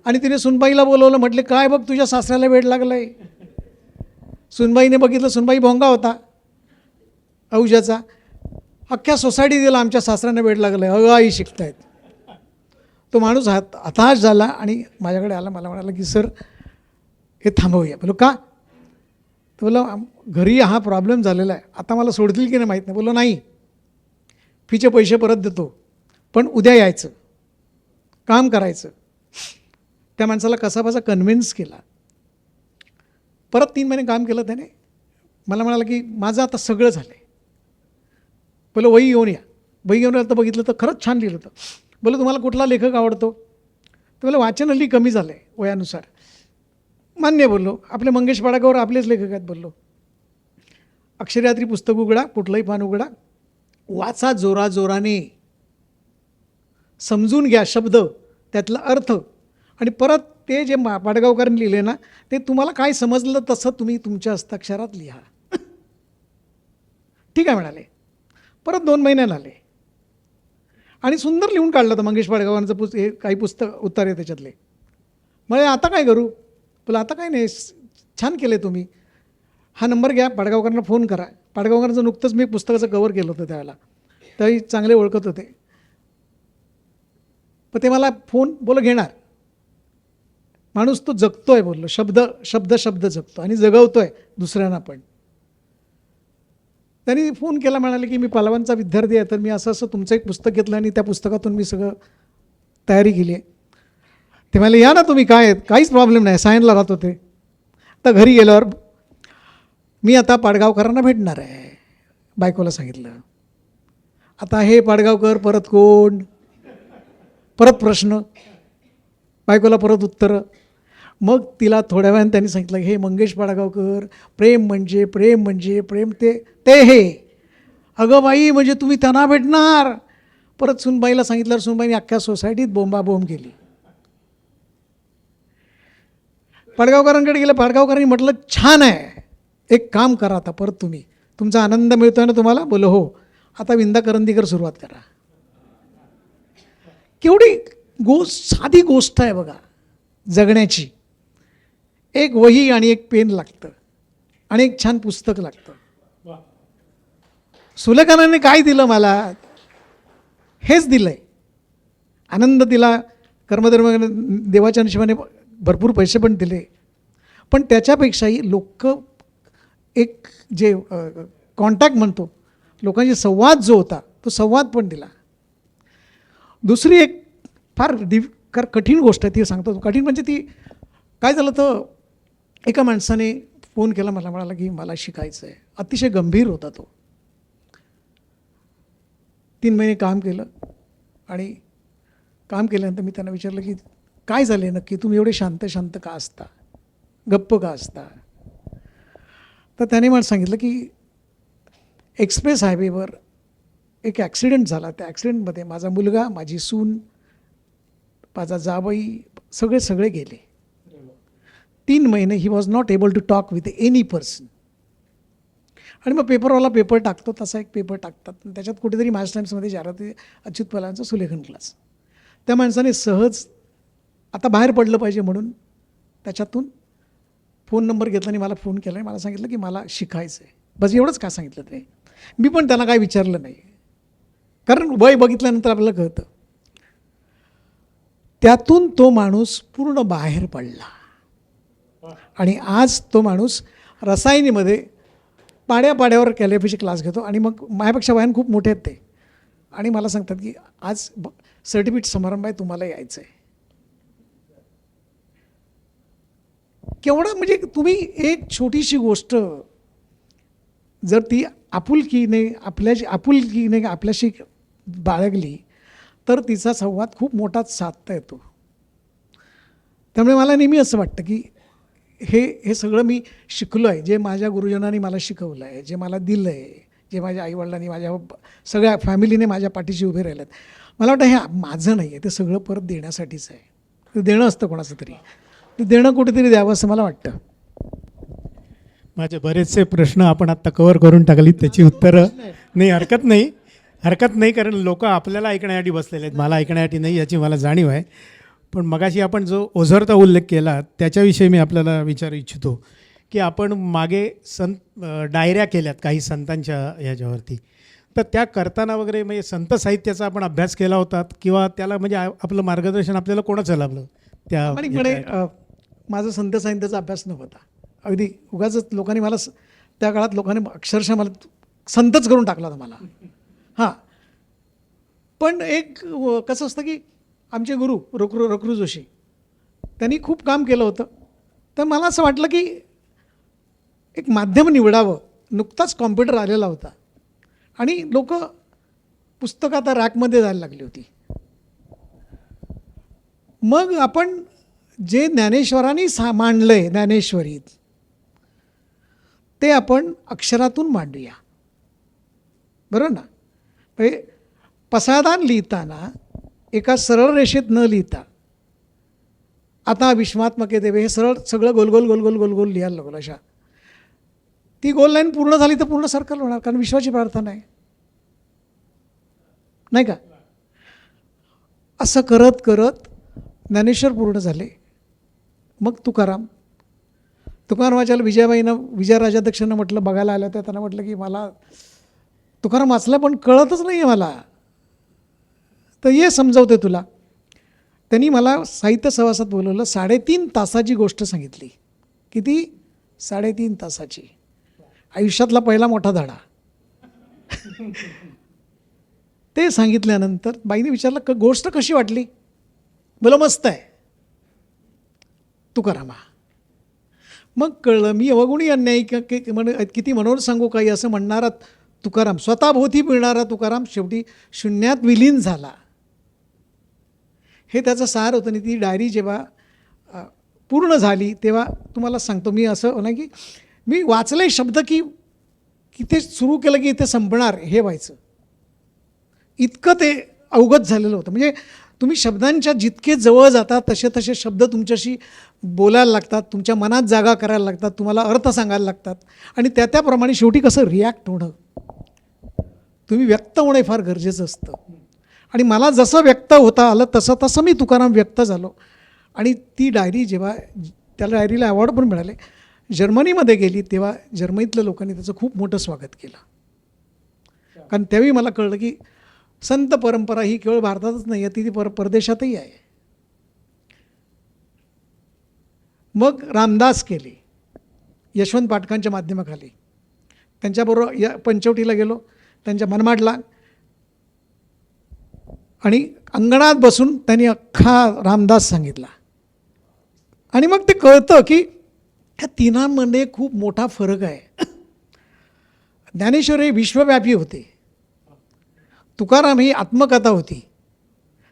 आणि तिने सुनबाईला बोलवलं, म्हटले काय बघ तुझ्या सासऱ्याला वेड लागलाय. सुनबाईने बघितलं, सुनबाई भोंगा होता औजाचा. अख्ख्या सोसायटी दिला आमच्या सासऱ्यांना वेड लागलं आहे, अगं आई शिकतायत. तो माणूस हताश झाला आणि माझ्याकडे आला. मला म्हणाला की सर हे थांबवूया. बोलो का? तर बोला घरी हा प्रॉब्लेम झालेला आहे, आता मला सोडतील की नाही माहीत नाही. बोलो नाही, फीचे पैसे परत देतो, पण उद्या यायचं, काम करायचं. त्या माणसाला कसाबसा कन्व्हिन्स केला. परत 3 महिने काम केलं त्याने. मला म्हणाला की माझं आता सगळं झालं आहे. बोलो वही घेऊन या. वही घेऊन तर बघितलं तर खरंच छान लिहिलं होतं. बोलो तुम्हाला कुठला लेखक आवडतो? तर बोला वाचन हल्ली कमी झालं आहे वयानुसार. मान्य बोललो, आपले मंगेश पाडगावर आपलेच लेखक आहेत. बोललो अक्षरयात्री पुस्तक उघडा, कुठलंही पान उघडा, वाचा जोराजोराने, समजून घ्या शब्द, त्यातला अर्थ, आणि परत ते जे पाडगावकरांनी लिहिले ना ते तुम्हाला काय समजलं तसं तुम्ही तुमच्या हस्ताक्षरात लिहा. ठीक आहे म्हणाले. परत 2 महिन्यानं आले आणि सुंदर लिहून काढलं होतं मंगेश पाडगावांचं हे काही पुस्तक उत्तर आहे त्याच्यातले. म्हणजे आता काय करू? बोला आता काय नाही, छान केलं आहे तुम्ही. हा नंबर घ्या, पाडगावकरांना फोन करा. पाडगावकरांचं नुकतंच मी पुस्तकाचं कवर केलं होतं त्यावेळेला, त्याही चांगले ओळखत होते. पण ते मला फोन बोला घेणार. माणूस तो जगतो आहे, बोललो शब्द शब्द शब्द जगतो आणि जगवतो आहे दुसऱ्यांना पण. त्यांनी फोन केला, म्हणाले की मी पालवांचा विद्यार्थी आहे, तर मी असं असं तुमचं एक पुस्तक घेतलं आणि त्या पुस्तकातून मी सगळं तयारी केली आहे. ते म्हणाले या ना तुम्ही, काय काहीच प्रॉब्लेम नाही. सायनला राहत होते. तर घरी गेल्यावर मी आता पाडगावकरांना भेटणार आहे, बायकोला सांगितलं. आता हे पाडगावकर परत कोण, परत प्रश्न, बायकोला परत उत्तरं. मग तिला थोड्या वेळाने त्यांनी सांगितलं हे मंगेश पाडगावकर, प्रेम म्हणजे प्रेम म्हणजे प्रेम ते हे. अगं बाई म्हणजे तुम्ही त्यांना भेटणार. परत सुनबाईला सांगितल्यावर सुनबाईने अख्ख्या सोसायटीत बोंबाबोंब केली. पाडगावकरांकडे गेलं. पाडगावकरांनी म्हटलं छान आहे, एक काम करा आता परत तुम्ही, तुमचा आनंद मिळतोय ना तुम्हाला? बोलो हो. आता विंदा करंदीकर सुरुवात करा. केवढी साधी गोष्ट आहे बघा जगण्याची. एक वही आणि एक पेन लागतं आणि एक छान पुस्तक लागतं. सुलेखनाने काय दिलं मला? हेच दिलंय. आनंद दिला, कर्मधर्म देवाच्या नशिबाने भरपूर पैसे पण दिले, पण त्याच्यापेक्षाही लोक एक जे कॉन्टॅक्ट म्हणतो, लोकांशी संवाद जो होता तो संवाद पण दिला. दुसरी एक फार कठीण गोष्ट आहे ती सांगतो. कठीण म्हणजे ती काय झालं तर एका माणसाने फोन केला, मला म्हणाला की मला शिकायचं आहे. अतिशय गंभीर होता तो. 3 महिने काम केलं आणि काम केल्यानंतर मी त्यांना विचारलं की काय झालं आहे नक्की, तुम्ही एवढे शांत शांत का असता, गप्प का असता? तर त्याने मला सांगितलं की एक्सप्रेस हायवेवर एक ॲक्सिडेंट झाला. त्या ॲक्सिडेंटमध्ये माझा मुलगा, माझी सून, माझा जावई सगळे गेले. 3 महिने he was not able to talk with any person. आणि मग पेपरवाला पेपर टाकतो तसा एक पेपर टाकतात, त्याच्यात कुठेतरी महाराष्ट्र टाइम्समध्ये जाहिरात, अच्युत पलांचा सुलेखन क्लास. त्या माणसाने सहज आता बाहेर पडलं पाहिजे म्हणून त्याच्यातून फोन नंबर घेतला आणि मला फोन केला आणि मला सांगितलं की मला शिकायचं आहे. बस एवढंच का सांगितलं ते. मी पण त्यांना काय विचारलं नाही, कारण वय बघितल्यानंतर आपल्याला कळतं. त्यातून तो माणूस पूर्ण बाहेर पडला आणि आज तो माणूस रसायनीमध्ये पाड्यावर कॅलिग्राफीचे क्लास घेतो आणि मग माझ्यापेक्षा वयाने खूप मोठे आहेत ते आणि मला सांगतात की आज सर्टिफिकेट समारंभ आहे, तुम्हाला यायचं आहे. केवढं म्हणजे तुम्ही एक छोटीशी गोष्ट जर ती आपुलकीने आपल्याशी बाळगली तर तिचा संवाद खूप मोठाच साधता येतो. त्यामुळे मला नेहमी असं वाटतं की हे सगळं मी शिकलो आहे, जे माझ्या गुरुजनांनी मला शिकवलं आहे, जे मला दिलं आहे, जे माझ्या आईवडिलांनी, माझ्या सगळ्या फॅमिलीने माझ्या पाठीशी उभे राहिलेत. मला वाटतं हे माझं नाही आहे, ते सगळं परत देण्यासाठीच आहे. ते देणं असतं कोणाचं तरी, ते देणं कुठेतरी द्यावं असं मला वाटतं. माझे बरेचसे प्रश्न आपण आत्ता कव्हर करून टाकली, त्याची उत्तरं नाही. हरकत नाही, कारण लोक आपल्याला ऐकण्यासाठी बसलेले आहेत, मला ऐकण्यासाठी नाही, याची मला जाणीव आहे. पण मगाशी आपण जो ओझरता उल्लेख केला त्याच्याविषयी मी आपल्याला विचारू इच्छितो की आपण मागे डायऱ्या केल्यात काही संतांच्या ह्याच्यावरती, तर त्या करताना वगैरे म्हणजे संत साहित्याचा आपण अभ्यास केला होता किंवा त्याला म्हणजे आपलं मार्गदर्शन आपल्याला कोणाचं लाभलं त्या? प्रामाणिकपणे माझं संत साहित्याचा अभ्यास नव्हता. अगदी उगाच लोकांनी मला त्या काळात लोकांनी अक्षरशः मला संतच करून टाकला होता मला. हां, पण एक कसं असतं की आमचे गुरु रघु जोशी त्यांनी खूप काम केलं होतं. तर मला असं वाटलं की एक माध्यम निवडावं. नुकताच कॉम्प्युटर आलेला होता आणि लोक पुस्तकं आता रॅकमध्ये जायला लागली होती. मग आपण जे ज्ञानेश्वरांनी मांडलं आहे ज्ञानेश्वरीत, ते आपण अक्षरातून मांडूया, बरोबर ना? म्हणजे पसायदान लिहिताना एका सरळ रेषेत न लिहिता आता विश्वात्मके देवे हे सगळं गोल लिहायला लागलं. अशा ती गोल लाईन पूर्ण झाली तर पूर्ण सर्कल होणार, कारण विश्वाची प्रार्थना आहे, नाही का? असं करत करत ज्ञानेश्वर पूर्ण झाले. मग तुकारामाच्याला विजयराजाध्यक्षांना म्हटलं, बघायला आलं तर त्यांना म्हटलं की मला तुकाराम वाचला पण कळतच नाही आहे मला, तर ये समजावते तुला. त्यांनी मला साहित्य सहवासात बोलवलं. 3.5 तासाची गोष्ट सांगितली. किती? 3.5 तासाची. आयुष्यातला पहिला मोठा धडा. ते सांगितल्यानंतर बाईने विचारलं गोष्ट कशी वाटली? बोला मस्त आहे तुकारामा. मग कळलं मी अवगुणी अन्यायी किती मनोर सांगू काही असं म्हणणारा तुकाराम, स्वतःभोवती पिळणारा तुकाराम शेवटी शून्यात विलीन झाला. हे त्याचं सार होतं. आणि ती डायरी जेव्हा पूर्ण झाली तेव्हा तुम्हाला सांगतो मी, असं नाही की मी वाचले शब्द की ते सुरू केलं की इथे संपणार हे व्हायचं, इतकं ते अवगत झालेलं होतं. म्हणजे तुम्ही शब्दांच्या जितके जवळ जातात तसे तसे शब्द तुमच्याशी बोलायला लागतात, तुमच्या मनात जागा करायला लागतात, तुम्हाला अर्थ सांगायला लागतात आणि त्याप्रमाणे शेवटी कसं रिॲक्ट होणं, तुम्ही व्यक्त होणे फार गरजेचं असतं. आणि मला जसं व्यक्त होता आलं तसं मी तुकाराम व्यक्त झालो. आणि ती डायरी जेव्हा त्याला डायरीला अवॉर्ड पण मिळाले, जर्मनीमध्ये गेली तेव्हा जर्मनीतल्या लोकांनी त्याचं खूप मोठं स्वागत केलं. कारण त्यावेळी मला कळलं की संत परंपरा ही केवळ भारतातच नाही आहे, ती परदेशातही आहे. मग रामदास केले यशवंत पाठकांच्या माध्यमाखाली. त्यांच्याबरोबर पंचवटीला गेलो, त्यांच्या मनमाडला, आणि अंगणात बसून त्यांनी अख्खा रामदास सांगितला. आणि मग ते कळतं की ह्या तिन्हांमध्ये खूप मोठा फरक आहे. ज्ञानेश्वर हे विश्वव्यापी होते, तुकाराम ही आत्मकथा होती.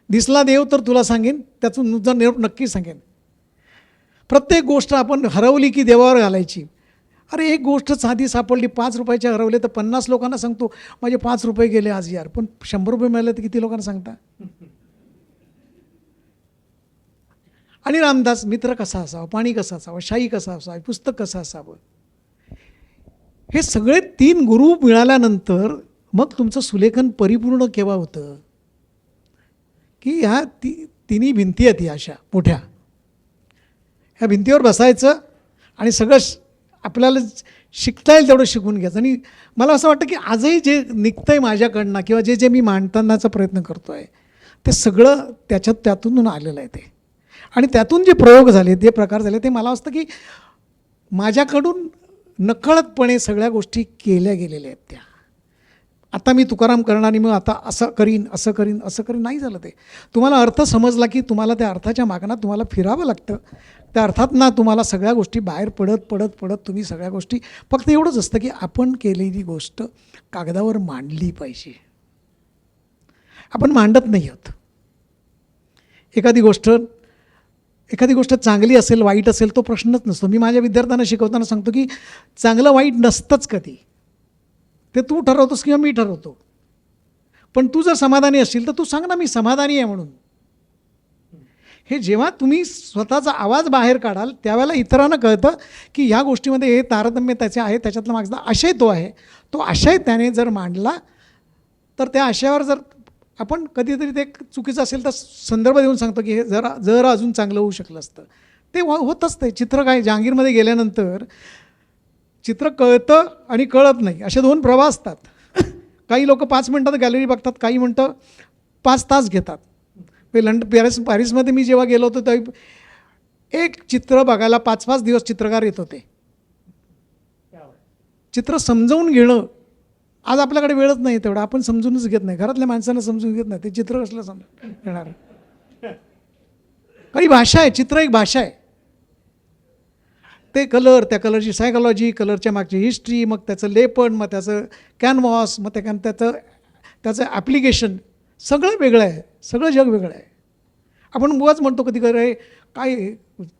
दिसला देव तर तुला सांगेन, त्यातून नुसतं निरोप नक्की सांगेन. प्रत्येक गोष्ट आपण हरवली की देवावर घालायची. अरे एक गोष्ट साधी सापडली, 5 रुपयाचे हरवले तर 50 लोकांना सांगतो माझे 5 रुपये गेले आज यार, पण 100 रुपये मिळाले तर किती लोकांना सांगता? आणि रामदास मित्र कसा असावा, पाणी कसं असावं, शाही कसा असावं, पुस्तक कसं असावं, हे सगळे 3 गुरु मिळाल्यानंतर मग तुमचं सुलेखन परिपूर्ण केव्हा होतं की ह्या तिन्ही भिंती आहेत या अशा मोठ्या. ह्या भिंतीवर बसायचं आणि सगळं आपल्याला शिकता येईल तेवढं शिकून घ्यायचं. आणि मला असं वाटतं की आजही जे निघतं आहे माझ्याकडनं किंवा जे जे मी मांडतानाचा प्रयत्न करतो आहे ते सगळं त्यातून आलेलं आहे ते. आणि त्यातून जे प्रयोग झाले, जे प्रकार झाले, ते मला असतं की माझ्याकडून नकळतपणे सगळ्या गोष्टी केल्या गेलेल्या आहेत त्या. आता मी तुकाराम करणारी मग आता असं करीन असं करीन असं करीन नाही झालं ते. तुम्हाला अर्थ समजला की तुम्हाला त्या अर्थाच्या मागणं तुम्हाला फिरावं लागतं. त्या अर्थात ना तुम्हाला सगळ्या गोष्टी बाहेर पडत पडत पडत तुम्ही सगळ्या गोष्टी, फक्त एवढंच असतं की आपण केलेली गोष्ट कागदावर मांडली पाहिजे. आपण मांडत नाही आहोत. एखादी गोष्ट चांगली असेल वाईट असेल तो प्रश्नच नसतो. मी माझ्या विद्यार्थ्यांना शिकवताना सांगतो की चांगलं वाईट नसतंच कधी. ते तू ठरवतोस किंवा मी ठरवतो. पण तू जर समाधानी असशील तर तू सांग ना मी समाधानी आहे म्हणून. हे जेव्हा तुम्ही स्वतःचा आवाज बाहेर काढाल त्यावेळेला इतरांना कळतं की ह्या गोष्टीमध्ये हे तारतम्य त्याचे आहे, त्याच्यातला मागचा आशय तो आहे. तो आशय त्याने जर मांडला तर त्या आशयावर जर आपण कधीतरी ते चुकीचं असेल तर संदर्भ देऊन सांगतो की हे जरा अजून चांगलं होऊ शकलं असतं. ते होत असतं. चित्र काय, जहांगीरमध्ये गेल्यानंतर चित्र कळतं आणि कळत नाही असे दोन प्रवाह असतात. काही लोक 5 मिनटात गॅलरी बघतात, काही मिनटं 5 तास घेतात. पॅरिसमध्ये मी जेव्हा गेलो होतो तेव्हा एक चित्र बघायला 5-5 दिवस चित्रकार येत होते. चित्र समजावून घेणं, आज आपल्याकडे वेळच नाही तेवढा, आपण समजूनच घेत नाही. घरातल्या माणसांना समजून घेत नाही. ते चित्र कसलं समजून घेणार. काही भाषा आहे, चित्र एक भाषा आहे. ते कलर, त्या कलरची सायकॉलॉजी, कलरच्या मागची हिस्ट्री, मग त्याचं लेपन, मग त्याचं कॅनव्हास, मग त्याचं ॲप्लिकेशन सगळं वेगळं आहे. सगळं जग वेगळं आहे. आपण बुवाच म्हणतो कधी कधी काय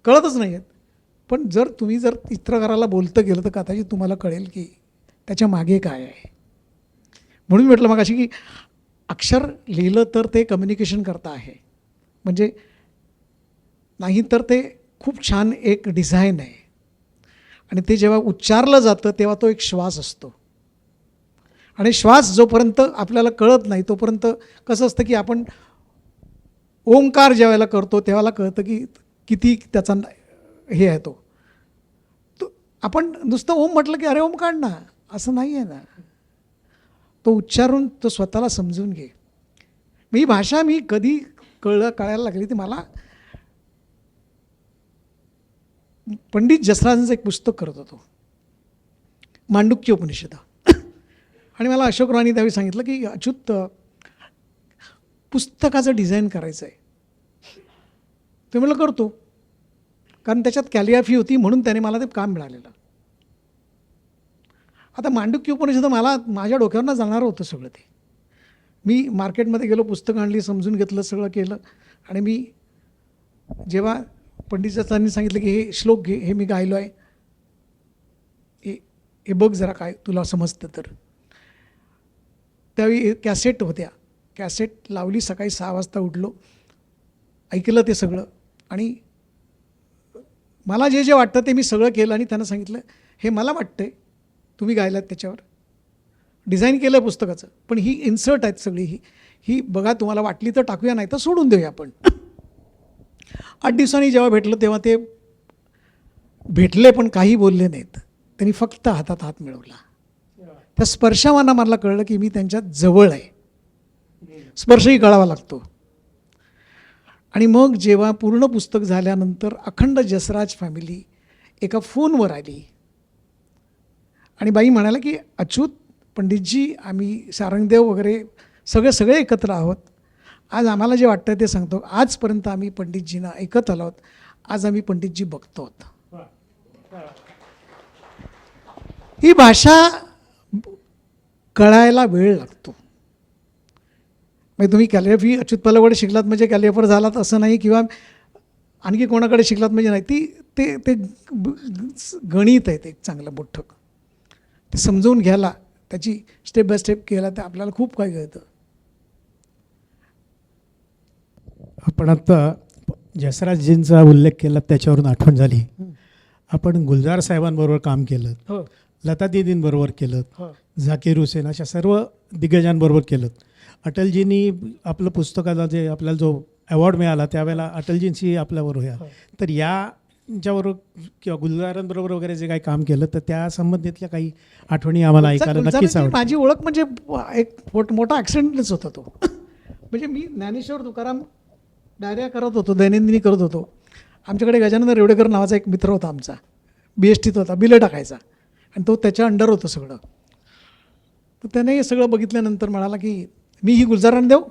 कळतच नाही आहेत. पण तुम्ही जर चित्रकाराला बोलतं गेलं तर कदाचित तुम्हाला कळेल की त्याच्या मागे काय आहे. म्हणून म्हटलं मग अशी की अक्षर लिहिलं तर ते कम्युनिकेशन करता आहे, म्हणजे नाही तर ते खूप छान एक डिझाईन आहे. आणि ते जेव्हा उच्चारलं जातं तेव्हा तो एक श्वास असतो. आणि श्वास जोपर्यंत आपल्याला कळत नाही तोपर्यंत कसं असतं की आपण ओंकार ज्यावेळेला करतो त्यावेळेला कळतं की किती त्याचा हे आहे तो आपण नुसतं ओम म्हटलं की अरे ओम काढ ना, असं नाही आहे ना. तो उच्चारून तो स्वतःला समजून घे. ही भाषा मी कधी कळायला लागली ती मला पंडित जसराजांचं एक पुस्तक करत होतो, मांडुक्य उपनिषद. आणि मला अशोकरावांनी त्यावेळी सांगितलं की अच्युत पुस्तकाचं डिझाईन करायचं आहे. ते म्हटलं करतो, कारण त्याच्यात कॅलिग्राफी होती म्हणून त्याने मला ते काम मिळालेलं. आता मांडुक्य उपनिषद मला माझ्या डोक्यावरनं जाणारं होतं सगळं. ते मी मार्केटमध्ये गेलो, पुस्तकं आणली, समजून घेतलं, सगळं केलं. आणि मी जेव्हा पंडितजांनी सांगितलं की हे श्लोक घे, हे मी गायलो आहे, हे बघ जरा काय तुला समजतं तर. त्यावेळी कॅसेट होत्या, कॅसेट लावली, सकाळी 6 वाजता उठलो, ऐकलं ते सगळं. आणि मला जे जे वाटतं ते मी सगळं केलं. आणि त्यांना सांगितलं हे मला वाटतं आहे, तुम्ही गायलात त्याच्यावर डिझाईन केलं आहे पुस्तकाचं, पण ही इन्सर्ट आहेत सगळी, ही बघा तुम्हाला वाटली तर टाकूया, नाही तर सोडून देऊया आपण. 8 दिवसांनी जेव्हा भेटलं तेव्हा ते भेटले पण काही बोलले नाहीत. त्यांनी फक्त हातात हात मिळवला. त्या स्पर्शावांना मला कळलं की मी त्यांच्या जवळ आहे. स्पर्शही कळावा लागतो. आणि मग जेव्हा पूर्ण पुस्तक झाल्यानंतर अखंड जसराज फॅमिली एका फोनवर आली आणि बाई म्हणाला की अच्युत पंडितजी, आम्ही सारंगदेव वगैरे सगळे एकत्र आहोत. आज आम्हाला जे वाटतं ते सांगतो. आजपर्यंत आम्ही पंडितजींना ऐकत आलो आहोत, आज आम्ही पंडितजी बघतो आहोत. ही भाषा कळायला वेळ लागतो. म्हणजे तुम्ही कॅलिग्राफी अच्युत पल्लवकडे शिकलात म्हणजे कॅलिग्राफर झालात असं नाही, किंवा आणखी कोणाकडे शिकलात म्हणजे नाही. ते गणित आहे, ते एक चांगलं मोठं. ते समजून घ्यायला, त्याची स्टेप बाय स्टेप केला तर आपल्याला खूप काही कळतं. आपण आत्ता जसराजजींचा उल्लेख केला त्याच्यावरून आठवण झाली. आपण गुलजार साहेबांबरोबर काम केलं, हो लता दीदींबरोबर केलं, हो झाकीर हुसेन अशा सर्व दिग्गजांबरोबर केलं. अटलजींनी आपलं पुस्तकाला जे आपल्याला जो अवॉर्ड मिळाला त्यावेळेला अटलजींची आपल्याबरोबर ह्या तर याच्याबरोबर किंवा गुलजारांबरोबर वगैरे जे काही काम केलं तर त्या संबंधितल्या काही आठवणी आम्हाला ऐकायला नक्कीच गुलजारांची आवडेल. माझी ओळख म्हणजे एक मोठा ॲक्सिडेंटच होता तो. म्हणजे मी ज्ञानेश्वर तुकाराम डायऱ्या करत होतो, दैनंदिनी करत होतो. आमच्याकडे गजानन रेवडेकर नावाचा एक मित्र होता आमचा, BSTत होता, बिलं टाकायचा, आणि तो त्याच्या अंडर होतं सगळं. तर त्याने हे सगळं बघितल्यानंतर म्हणाला की मी ही गुलजारांना देऊ.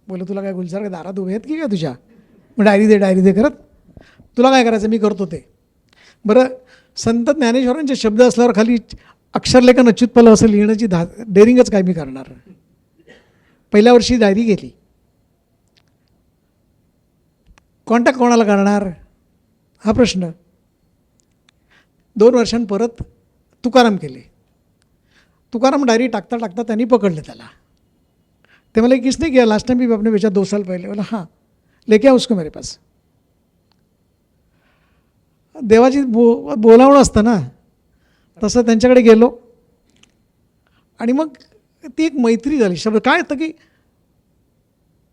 बोललो तुला काय गुलजार काय दारात उभे आहेत की काय तुझ्या? मग डायरी दे करत, तुला काय करायचं मी करतो ते. बरं, संत ज्ञानेश्वरांचे शब्द असल्यावर खाली अक्षरलेखन अच्युत पल्लव असं लिहिण्याची डेअरिंगच काय मी करणार. पहिल्या वर्षी डायरी गेली. कॉन्टॅक्ट कोणाला करणार हा प्रश्न. 2 वर्षांनी परत तुकाराम केले. तुकाराम डायरी टाकता टाकता त्यांनी पकडलं त्याला. ते मला किसने किया लास्ट टाइम भी आपने बेचा 2 साल पहले. बोला हाँ लेके आओ उसको मेरे पास. देवाची बोलावणं असतं ना, तसं त्यांच्याकडे गेलो आणि मग ती एक मैत्री झाली. शब्द काय होतं की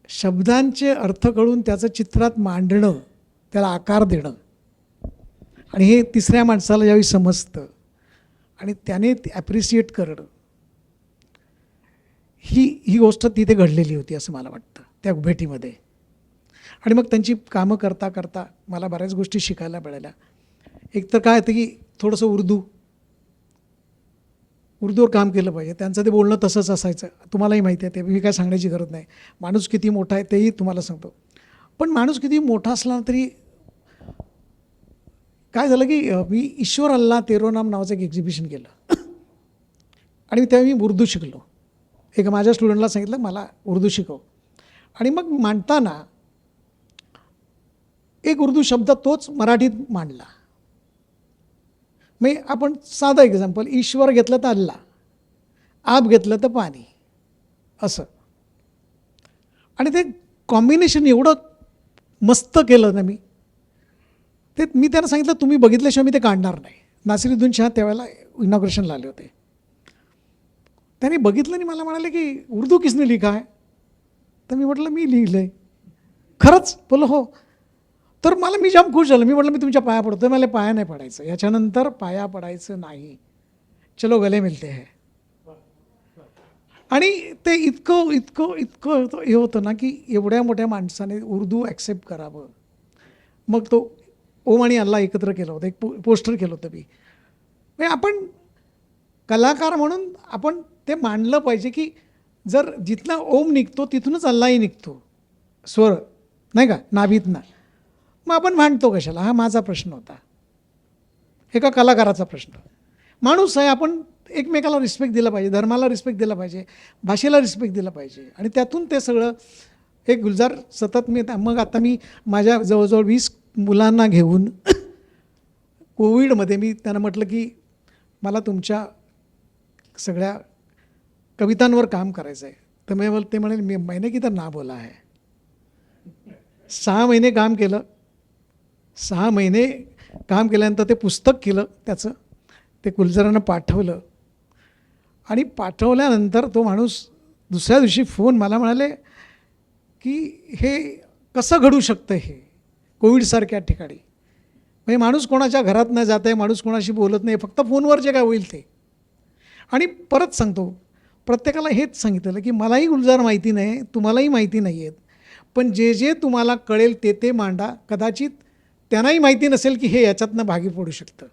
शब्दांचे अर्थ कळून त्याचं चित्रात मांडणं, त्याला आकार देणं, आणि हे तिसऱ्या माणसाला ज्यावेळी समजतं आणि त्याने ते ॲप्रिशिएट करणं, ही गोष्ट तिथे घडलेली होती असं मला वाटतं त्या भेटीमध्ये. आणि मग त्यांची कामं करता करता मला बऱ्याच गोष्टी शिकायला मिळाल्या. एक तर काय होतं की थोडंसं उर्दूवर काम केलं पाहिजे. त्यांचं ते बोलणं तसंच असायचं, तुम्हालाही माहिती आहे, ते मी काय सांगण्याची गरज नाही. माणूस किती मोठा आहे तेही तुम्हाला सांगतो. पण माणूस किती मोठा असला तरी काय झालं की मी ईश्वर अल्लाह तेरो नाम नावाचं एक एक्झिबिशन केलं आणि तेव्हा मी उर्दू शिकलो. एक माझ्या स्टुडंटला सांगितलं मला उर्दू शिकव, आणि मग मांडताना एक उर्दू शब्द तोच मराठीत मांडला. मग आपण साधं एक्झाम्पल, ईश्वर घेतलं तर अल्लाह, आप घेतलं तर पाणी, असं. आणि ते कॉम्बिनेशन एवढं मस्त केलं ना मी त्यांना सांगितलं तुम्ही बघितल्याशिवाय मी ते काढणार नाही. नासिरुद्दीन शाह त्यावेळेला इनॉग्रेशनला आले होते. त्यांनी बघितलं आणि मला म्हणाले की उर्दू किसने लिखा है. तर मी म्हटलं मी लिहिलं आहे. खरंच? बोललो हो. तर मी जाम खुश झालो. मी म्हटलं मी तुमच्या पाया पडतो. मला पाया नाही पडायचं, याच्यानंतर पाया पडायचं नाही, चलो गले मिलते है. आणि ते इतकं हे होतं ना की एवढ्या मोठ्या माणसाने उर्दू ॲक्सेप्ट करावं. मग तो ओम आणि अल्लाह एकत्र केलं होतं, एक पोस्टर केलं होतं मी. म्हणजे आपण कलाकार म्हणून आपण ते मांडलं पाहिजे की जर जिथनं ओम निघतो तिथूनच अल्लाही निघतो, स्वर नाही का, नाभीतनं. मग आपण मांडतो कशाला, हा माझा प्रश्न होता, एका कलाकाराचा प्रश्न. माणूस आहे, आपण एकमेकाला रिस्पेक्ट दिला पाहिजे, धर्माला रिस्पेक्ट दिला पाहिजे, भाषेला रिस्पेक्ट दिला पाहिजे. आणि त्यातून ते सगळं एक गुलजार सतत मग आता मी माझ्या जवळजवळ 20 मुलांना घेऊन कोविडमध्ये मी त्यांना म्हटलं की मला तुमच्या सगळ्या कवितांवर काम करायचं आहे. तर ते म्हणाले मी महिने की तर ना बोला आहे. 6 महिने काम केलं. 6 महिने काम केल्यानंतर ते पुस्तक केलं त्याचं, ते गुलजारांना पाठवलं. आणि पाठवल्यानंतर तो माणूस दुसऱ्या दिवशी फोन मला म्हणाले की हे कसं घडू शकतं हे कोविडसारख्या ठिकाणी. म्हणजे माणूस कोणाच्या घरात न जात आहे, माणूस कोणाशी बोलत नाही, फक्त फोनवर जे काय होईल ते. आणि परत सांगतो, प्रत्येकाला हेच सांगितलेलं की मलाही गुलजार माहिती नाही, तुम्हालाही माहिती नाही आहेत, पण जे जे तुम्हाला कळेल ते मांडा. कदाचित त्यांनाही माहिती नसेल की हे याच्यातनं भागी पडू शकतं.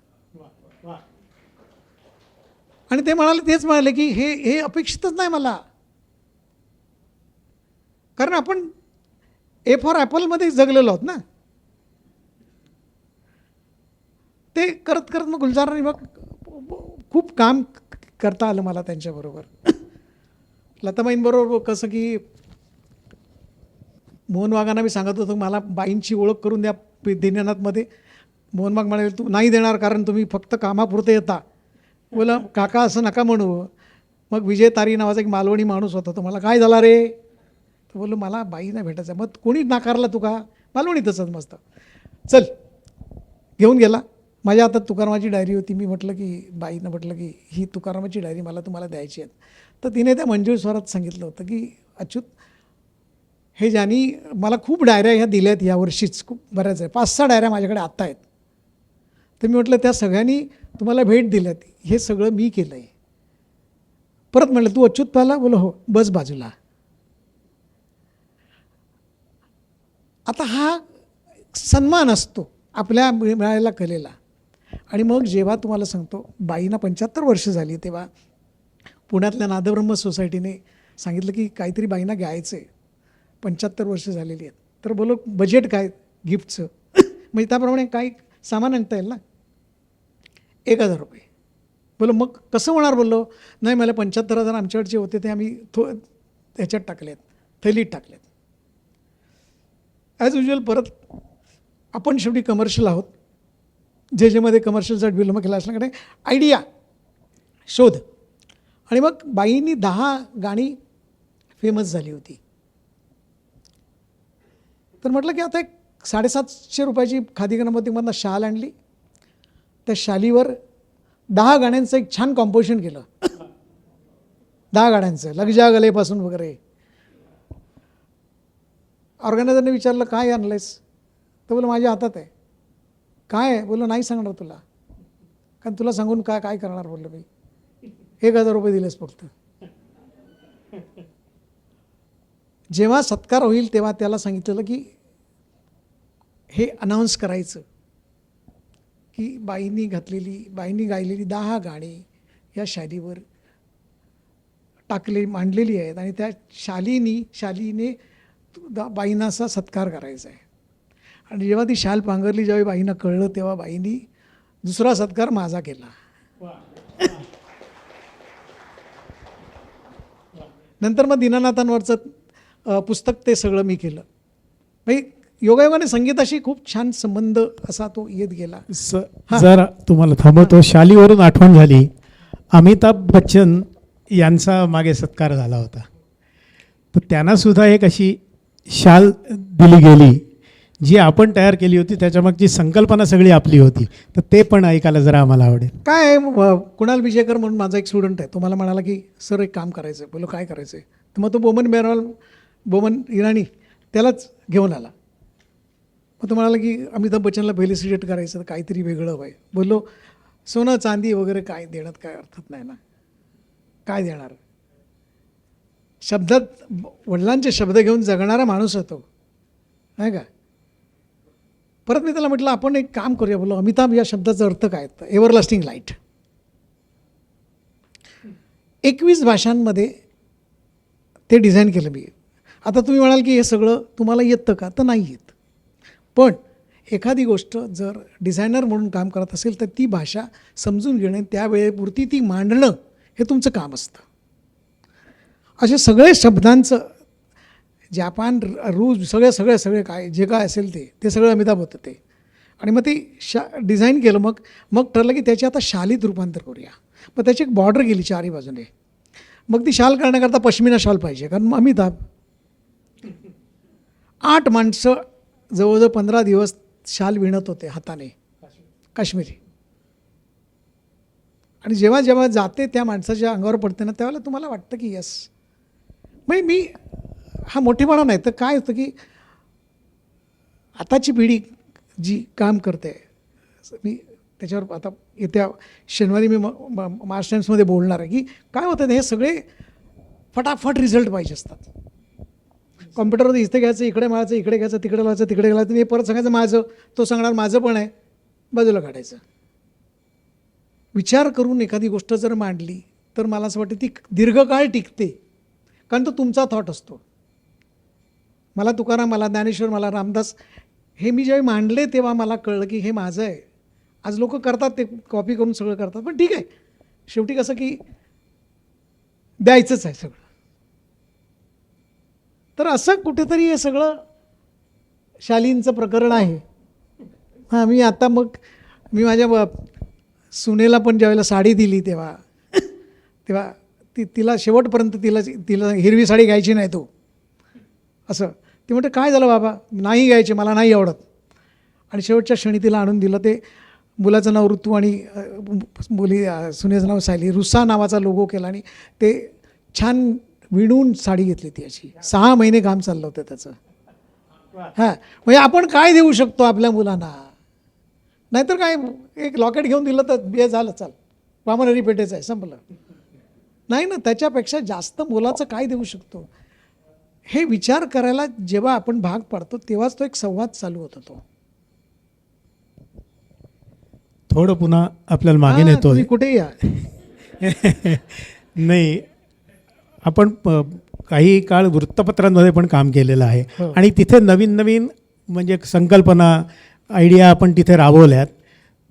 आणि ते तेच म्हणाले की हे अपेक्षितच नाही मला, कारण आपण ए फॉर ॲपलमध्ये जगलेलो आहोत ना. ते करत करत मग गुलजारांनी मग खूप काम करता आलं मला त्यांच्याबरोबर. लताबाईंबरोबर कसं की मोहन वाघांना मी सांगत होतो मला बाईंची ओळख करून द्या दीनानाथमध्ये. मोहन वाघ म्हणाले तू नाही देणार कारण तुम्ही फक्त कामापुरते येता. बोला काका असं नका म्हणू. मग विजय तारी नावाचा एक मालवणी माणूस होता, तो मला काय झाला रे, तर बोललो मला बाई नाही भेटायचं. मग कोणी नाकारला तुका, मालवणीतच मस्त, चल घेऊन गेला. माझ्या हातात तुकारामाची डायरी होती. मी म्हटलं की बाईनं म्हटलं की ही तुकारामाची डायरी तुम्हाला द्यायची आहे. तर तिने त्या मंजूळ स्वरात सांगितलं होतं की अच्युत हे ज्यांनी मला खूप डायऱ्या ह्या दिल्यात यावर्षीच, खूप बऱ्याच आहे, 5-6 डायऱ्या माझ्याकडे आत्ता आहेत. तर मी म्हटलं त्या सगळ्यांनी तुम्हाला भेट दिल्यात, हे सगळं मी केलं आहे. परत म्हटलं तू अच्युत पाहिला? बोलो हो. बस बाजूला. आता हा सन्मान असतो आपल्या मिळालेला कलेला. आणि मग जेव्हा तुम्हाला सांगतो बाईंना 75 वर्ष झाली, तेव्हा पुण्यातल्या नादब्रह्म सोसायटीने सांगितलं की काहीतरी बाईंना घ्यायचं आहे, 75 वर्ष झालेली आहेत. तर बोलो बजेट काय गिफ्टचं? म्हणजे त्याप्रमाणे काही सामान आणता येईल ना, 1,000 रुपये. बोलो मग कसं होणार? बोललो नाही, मला 75,000 आमच्याकडचे होते ते आम्ही ह्याच्यात टाकलेत, थैलीत टाकलेत. ॲज युजल परत आपण शेवटी कमर्शियल आहोत, जे कमर्शियलचा विलंब केला असल्याकडे आयडिया शोध. आणि मग बाईंनी 10 गाणी फेमस झाली होती. तर म्हटलं की आता एक 750 रुपयाची खादी गणपतीमधनं शाल आणली, त्या शालीवर 10 गाण्यांचं एक छान कॉम्पोजिशन केलं. 10 गाण्यांचं, लग जा गलेपासून वगैरे. ऑर्गनायझरने विचारलं काय आणलं आहेस? तर बोलं माझ्या हातात आहे. काय आहे? बोललो नाही सांगणार तुला, कारण तुला सांगून काय करणार? बोललो मी 1,000 रुपये दिलेस फक्त. जेव्हा सत्कार होईल तेव्हा त्याला सांगितलेलं की हे अनाऊन्स करायचं की बाईंनी गायलेली 10 गाणी या शालीवर मांडलेली आहेत आणि त्या शालीने बाईंना असा सत्कार करायचा आहे. आणि जेव्हा ती शाल पांघरली, ज्यावेळी बाईंना कळलं, तेव्हा बाईंनी दुसरा सत्कार माझा केला. नंतर मग दीनानाथांवरचं पुस्तक ते सगळं मी केलं. म्हणजे योगायोगाने संगीताशी खूप छान संबंध असा तो येत गेला. जर तुम्हाला थांबवतो, शालीवरून आठवण झाली, अमिताभ बच्चन यांचा मागे सत्कार झाला होता. तर त्यांनासुद्धा एक अशी शाल दिली गेली जी आपण तयार केली होती, त्याच्यामागची संकल्पना सगळी आपली होती. तर ते पण ऐकायला जरा आम्हाला आवडेल. काय आहे, कुणाल विजयकर म्हणून माझा एक स्टुडंट आहे, तो मला म्हणाला की सर एक काम करायचं आहे. बोलो काय करायचं आहे? तर मग तो बोमन इराणी त्यालाच घेऊन आला. मग तो म्हणाला की अमिताभ बच्चनला फेलिसिटेट करायचं, तर काहीतरी वेगळं व्हाय. बोललो सोनं चांदी वगैरे काय देण्यात काय अर्थच नाही ना, काय देणार? शब्दात वडिलांचे शब्द घेऊन जगणारा माणूस होतो, आहे का? परत मी त्याला म्हटलं आपण एक काम करूया. बोलो अमिताभ या शब्दाचा अर्थ काय? एव्हरलास्टिंग लाईट. 21 भाषांमध्ये ते डिझाईन केलं मी. आता तुम्ही म्हणाल की हे सगळं तुम्हाला येतं का? तर नाही येत. पण एखादी गोष्ट जर डिझायनर म्हणून काम करत असेल तर ती भाषा समजून घेणे, त्यावेळेपुरती ती मांडणं, हे तुमचं काम असतं. असे सगळे शब्दांचं जापान रूज सगळे काय जे काय असेल ते सगळं अमिताभ होतं ते. आणि मग ते डिझाईन केलं. मग ठरलं की त्याची आता शालीत रूपांतर करूया. मग त्याची एक बॉर्डर गेली चारही बाजूने. मग ती शाल करण्याकरता पश्मिना शाल पाहिजे, कारण मग अमिताभ 8 माणसं जवळजवळ 15 दिवस शाल विणत होते हाताने, काश्मीरी. आणि जेव्हा जाते त्या माणसाच्या अंगावर पडते ना, त्यावेळेला तुम्हाला वाटतं की यस. म्हणजे मी हा मोठेपणा नाही, तर काय होतं की आताची पिढी जी काम करते, मी त्याच्यावर आता येत्या शनिवारी मी मार्च टाइम्समध्ये बोलणार आहे की काय होतं हे सगळे फटाफट रिझल्ट पाहिजे असतात. कॉम्प्युटरवर इथे घ्यायचं, इकडे मारायचं, इकडे घ्यायचं, तिकडे लावायचं, तिकडे घालायचं, मी परत सांगायचं माझं, तो सांगणार माझं पण आहे, बाजूला काढायचं. विचार करून एखादी गोष्ट जर मांडली तर मला असं वाटतं ती दीर्घकाळ टिकते, कारण तो तुमचा थॉट असतो. मला तुकाराम, मला ज्ञानेश्वर, मला रामदास हे मी ज्यावेळी मांडले तेव्हा मला कळलं की हे माझं आहे. आज लोक करतात ते कॉपी करून सगळं करतात, पण ठीक आहे, शेवटी कसं की द्यायचंच आहे सगळं. तर असं कुठेतरी हे सगळं शालींचं प्रकरण आहे. हां, मी माझ्या सुनेला पण ज्यावेळेला साडी दिली तेव्हा तिला शेवटपर्यंत तिला हिरवी साडी घ्यायची नाही तो असं. ती म्हणते काय झालं बाबा, नाही घ्यायची, मला नाही आवडत. आणि शेवटच्या क्षणी तिला आणून दिलं. ते मुलाचं नाव ऋतू आणि सुनेचं नाव सायली, रुसा नावाचा लोगो केला आणि ते छान विणून साडी घेतली ती अशी 6 महिने काम चाललं होतं त्याचं. हां, म्हणजे आपण काय देऊ शकतो आपल्या मुलांना? नाहीतर काय, एक लॉकेट घेऊन दिलं तर बे झालं, चाल वामनहरी पेठेचं आहे, संपलं. नाही ना, त्याच्यापेक्षा जास्त मोलाचं काय देऊ शकतो हे विचार करायला जेव्हा आपण भाग पडतो तेव्हाच तो एक संवाद चालू होतो. तो थोडं पुन्हा आपल्याला मागे हां, नेतोय. तुम्ही कुठेही या. नाही, आपण काही काळ वृत्तपत्रांमध्ये पण काम केलेलं आहे हो. आणि तिथे नवीन नवीन म्हणजे संकल्पना, आयडिया आपण तिथे राबवल्यात.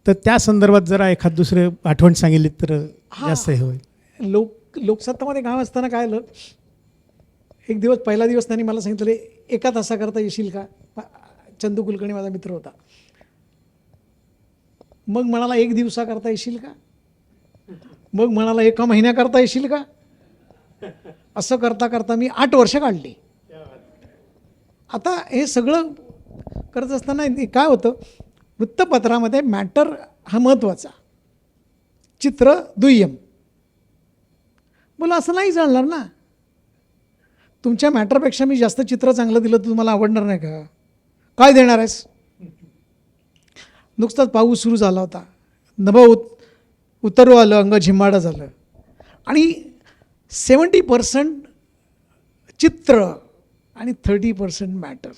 तर त्या संदर्भात जरा एखाद दुसरे आठवण सांगितली तर जास्त हे होईल. लोकसत्तामध्ये काम असताना काय आलं, एक दिवस पहिला दिवस त्यांनी मला सांगितलं 1 तासाकरता येशील का? चंदू कुलकर्णी माझा मित्र होता. मग म्हणाला 1 दिवसाकरता येशील का? मग म्हणाला 1 महिन्याकरता येशील का? असं करता करता मी 8 वर्ष काढली. आता हे सगळं करत असताना काय होतं, वृत्तपत्रामध्ये मॅटर हा महत्त्वाचा, चित्र दुय्यम. बोला असं नाही चालणार ना. तुमच्या मॅटरपेक्षा मी जास्त चित्र चांगलं दिलं तर तुम्हाला आवडणार नाही का? काय देणार आहेस? नुकताच पाऊस सुरू झाला होता, नभं उतरू आलं, अंग झिम्माडं झालं आणि 70% चित्र आणि 30% मॅटर.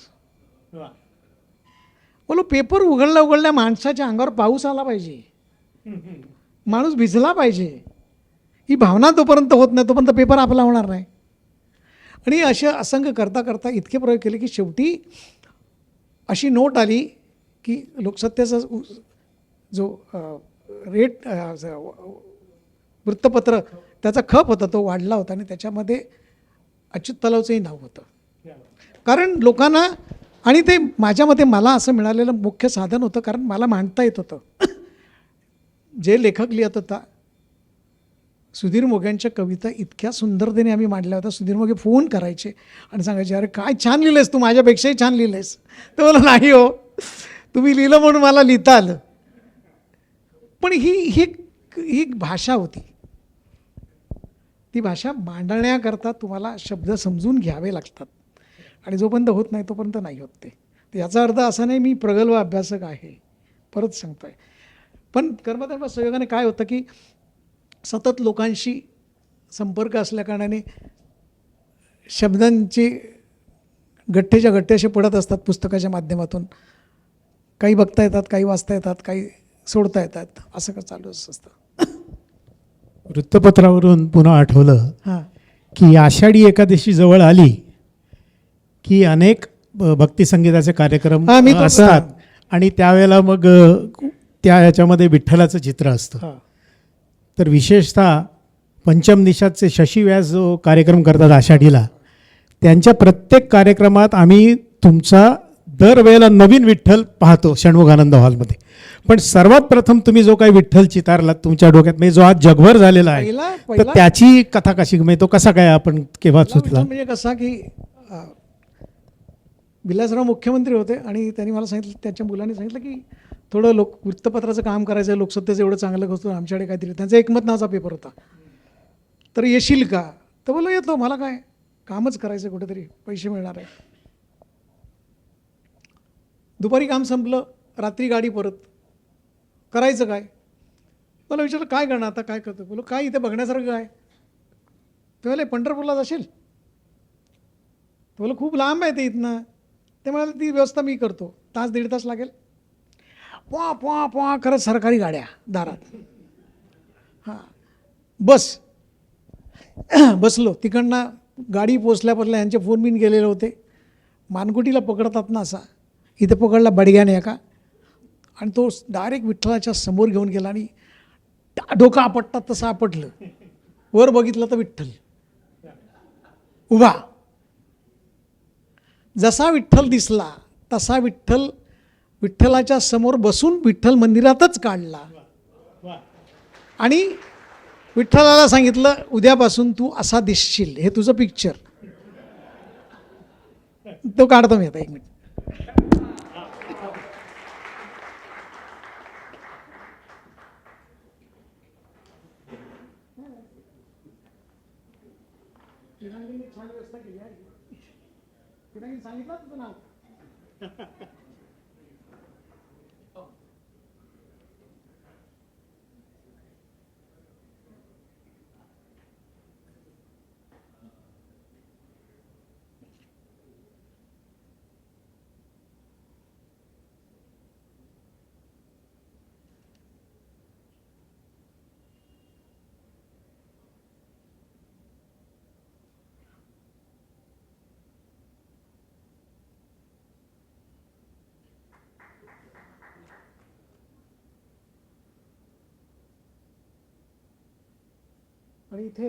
बोलो पेपर उघडल्या माणसाच्या अंगावर पाऊस आला पाहिजे, माणूस भिजला पाहिजे. ही भावना जोपर्यंत होत नाही तोपर्यंत पेपर आपला होणार नाही. आणि अशा असंख्य करता करता इतके प्रयोग केले की शेवटी अशी नोट आली की लोकसत्तेचा जो रेट वृत्तपत्र त्याचा खप होता तो वाढला होता आणि त्याच्यामध्ये अच्युत तलावचंही नाव होतं. कारण लोकांना, आणि ते माझ्या मते मला असं मिळालेलं मुख्य साधन होतं, कारण मला मांडता येत होतं. जे लेखक लिहित होता, सुधीर मोघ्यांच्या कविता इतक्या सुंदरतेने आम्ही मांडल्या होत्या. सुधीर मोघे फोन करायचे आणि सांगायचे, अरे काय छान लिहिलंयस तू, माझ्यापेक्षाही छान लिहिलंयस. तर मला नाही हो, तुम्ही लिहिलं म्हणून मला लिहिता आलं. पण ही भाषा होती. ती भाषा मांडण्याकरता तुम्हाला शब्द समजून घ्यावे लागतात आणि जोपर्यंत होत नाही तोपर्यंत नाही होत ते. याचा अर्थ असा नाही मी प्रगल्भ अभ्यासक आहे, परत सांगतोय. पण कर्मधर्म संयोगाने काय होतं की सतत लोकांशी संपर्क असल्याकारणाने शब्दांचे गठ्ठेच्या गठ्ठे असे पडत असतात पुस्तकाच्या माध्यमातून. काही बघता येतात, काही वाचता येतात, काही सोडता येतात, असं का चालू असतं. वृत्तपत्रावरून पुन्हा आठवलं हां की आषाढी एकादशी जवळ आली की अनेक भक्तिसंगीताचे कार्यक्रम हां, मी तो- असतात आणि त्यावेळेला मग त्या याच्यामध्ये विठ्ठलाचं चित्र असतं. हां तर विशेषतः पंचम निषादचे शशी व्यास जो कार्यक्रम करतात आषाढीला, त्यांच्या प्रत्येक कार्यक्रमात आम्ही तुमचा दरवेळेला नवीन विठ्ठल पाहतो षण्मुखानंद हॉलमध्ये. पण सर्वात प्रथम तुम्ही जो काही विठ्ठल चितारलात तुमच्या डोक्यात, म्हणजे जो आज जगभर झालेला आहे, तर पहिला त्याची कथा कशी, म्हणजे तो कसा काय आपण केव्हा सुचला? म्हणजे कसा की विलासराव मुख्यमंत्री होते आणि त्यांनी मला सांगितलं, त्याच्या मुलांनी सांगितलं की थोडं वृत्तपत्राचं काम करायचं आहे, लोकसत्तेचं एवढं चांगलं करतो, आमच्याकडे काहीतरी. त्यांचा एकमत नावाचा पेपर होता, तर येशील का? तर बोललो येतो, मला काय कामच करायचं, कुठेतरी पैसे मिळणार आहे. दुपारी काम संपलं, रात्री गाडी परत, करायचं काय? मला विचारलं काय करणार आता, काय करतो? बोलो काय इथे बघण्यासारखं काय? ते म्हणाले पंढरपूरला जाशील? बोलो खूप लांब आहे ते इथनं. ते म्हणाले ती व्यवस्था मी करतो, 1-1.5 तास लागेल. पॉ पॉ पॉ करत सरकारी गाड्या दारात. हां बस बसलो. तिकडनं गाडी पोचल्या यांचे फोन बिन गेलेले होते. मानकुटीला पकडतात ना असा, इथे पकडला बडग्याने एका, आणि तो डायरेक्ट विठ्ठलाच्या समोर घेऊन गेला आणि डोकं आपटतात तसं आपटलं. वर बघितलं तर विठ्ठल उभा. जसा विठ्ठल दिसला तसा विठ्ठलाच्या समोर बसून विठ्ठल मंदिरातच काढला आणि विठ्ठलाला सांगितलं, उद्यापासून तू असा दिसशील, हे तुझं पिक्चर. तो काढतो मी आता 1 मिनिट. पिनांगीने छान व्यवस्था केली आहे. पिनांगी सांगितलं तुझं नाव? आणि इथे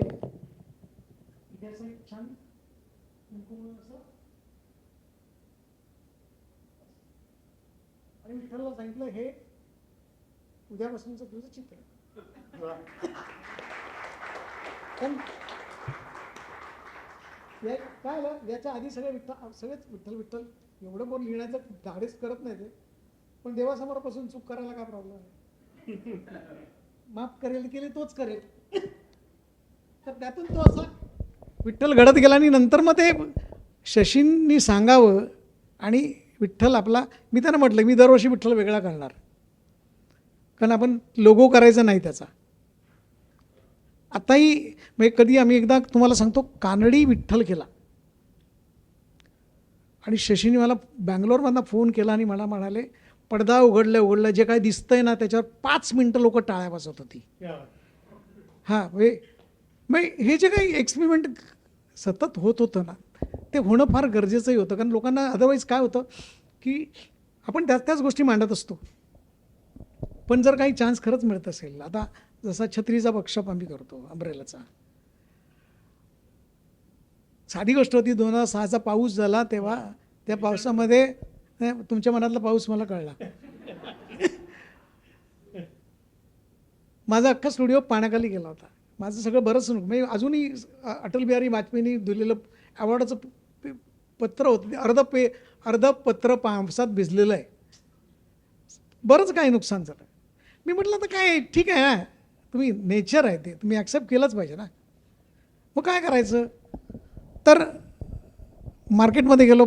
असं एक छान कुंकुम असं, आणि विठ्ठलला सांगितलं हे उद्यापासूनचं तुझं चित्र. पण काय आलं, याच्या आधी सगळेच विठ्ठल विठ्ठल एवढं कोण लिहिण्याचं धाडेच करत नाही ते, पण देवासमोरपासून चूक करायला काय प्रॉब्लेम आहे? माफ करेल केले तोच करेल. तर त्यातून तो असा विठ्ठल घडत गेला. आणि नंतर मग ते शशींनी सांगावं आणि विठ्ठल आपला, मी त्यांना म्हटलं मी दरवर्षी विठ्ठल वेगळा करणार, कारण आपण लोगो करायचा नाही त्याचा. आताही म्हणजे कधी आम्ही एकदा तुम्हाला सांगतो कानडी विठ्ठल केला आणि शशीने मला बँगलोरमधनं फोन केला आणि मला म्हणाले पडदा उघडलं जे काय दिसतंय ना त्याच्यावर 5 मिनटं लोक टाळ्या वाजवत होती. हां मग हे जे काही एक्सपेरिमेंट सतत होत होतं ना ते होणं फार गरजेचंही होतं, कारण लोकांना अदरवाईज काय होतं की आपण त्याच गोष्टी मांडत असतो, पण जर काही चान्स खरंच मिळत असेल, आता जसा छत्रीचा वर्कशॉप आम्ही करतो अम्ब्रेलाचा, साधी गोष्ट होती 2006चा पाऊस झाला तेव्हा त्या पावसामध्ये तुमच्या मनातला पाऊस मला कळला. माझा अख्खा स्टुडिओ पाण्याखाली गेला होता. माझं सगळं बरंच म्हणजे अजूनही अटल बिहारी वाजपेयींनी दिलेलं अवॉर्डाचं पत्र होतं, अर्ध पत्र पावसात भिजलेलं आहे. बरंच काही नुकसान झालं. मी म्हटलं तर काय ठीक आहे ना, तुम्ही नेचर आहे ते तुम्ही ॲक्सेप्ट केलंच पाहिजे ना. मग काय करायचं, तर मार्केटमध्ये गेलो,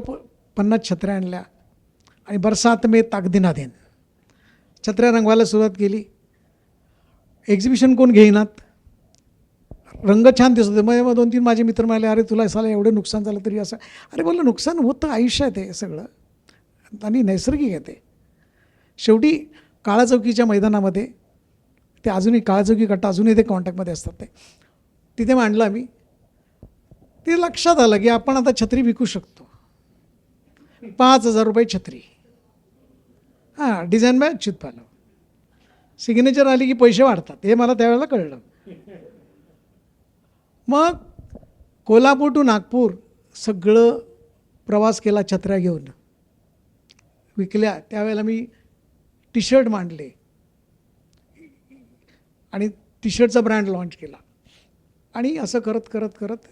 50 छत्र्या आणल्या आणि बरसात में ताकदीना दिन छत्र्या रंगवायला सुरुवात केली. एक्झिबिशन कोण घेईनात, रंग छान दिसत होते. मग 2-3 माझे मित्र म्हणाले अरे तुला साला एवढं नुकसान झालं तरी असं. अरे बोललं नुकसान होतं, आयुष्य आहे ते सगळं आणि नैसर्गिक आहे ते. शेवटी काळा चौकीच्या मैदानामध्ये ते अजूनही काळा चौकी कट्टा अजूनही ते कॉन्टॅक्टमध्ये असतात, ते तिथे मांडलं आम्ही. ते लक्षात आलं की आपण आता छत्री विकू शकतो. 5,000 रुपये छत्री, हां, डिझाईन बाय अच्युत पालव, सिग्नेचर आली की पैसे वाढतात, हे मला त्यावेळेला कळलं. मग कोल्हापूर टू नागपूर सगळं प्रवास केला छत्र्या घेऊन, विकल्या. त्यावेळेला मी टी शर्ट मांडले आणि टी शर्टचा ब्रँड लॉन्च केला. आणि असं करत करत करत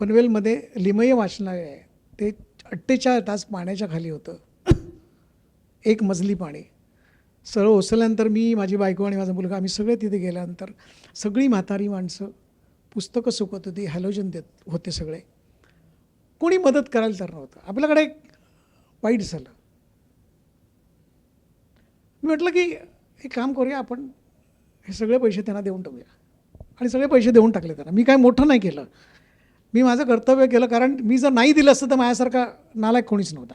पनवेलमध्ये लिमय वाचनालय आहे, ते 48 तास पाण्याच्या खाली होतं, 1 मजली पाणी. सरळ ओसल्यानंतर मी, माझी बायको आणि माझा मुलगा आम्ही सगळे तिथे गेल्यानंतर सगळी म्हातारी माणसं पुस्तकं सुकत होती, हॅलोजन देत होते सगळे, कोणी मदत करायला तर नव्हतं. आपल्याकडे वाईट झालं. मी म्हटलं की एक काम करूया, आपण हे सगळे पैसे त्यांना देऊन टाकूया. आणि सगळे पैसे देऊन टाकले त्यांना. मी काय मोठं नाही केलं, मी माझं कर्तव्य केलं, कारण मी जर नाही दिलं असतं तर माझ्यासारखा नालायक कोणीच नव्हता.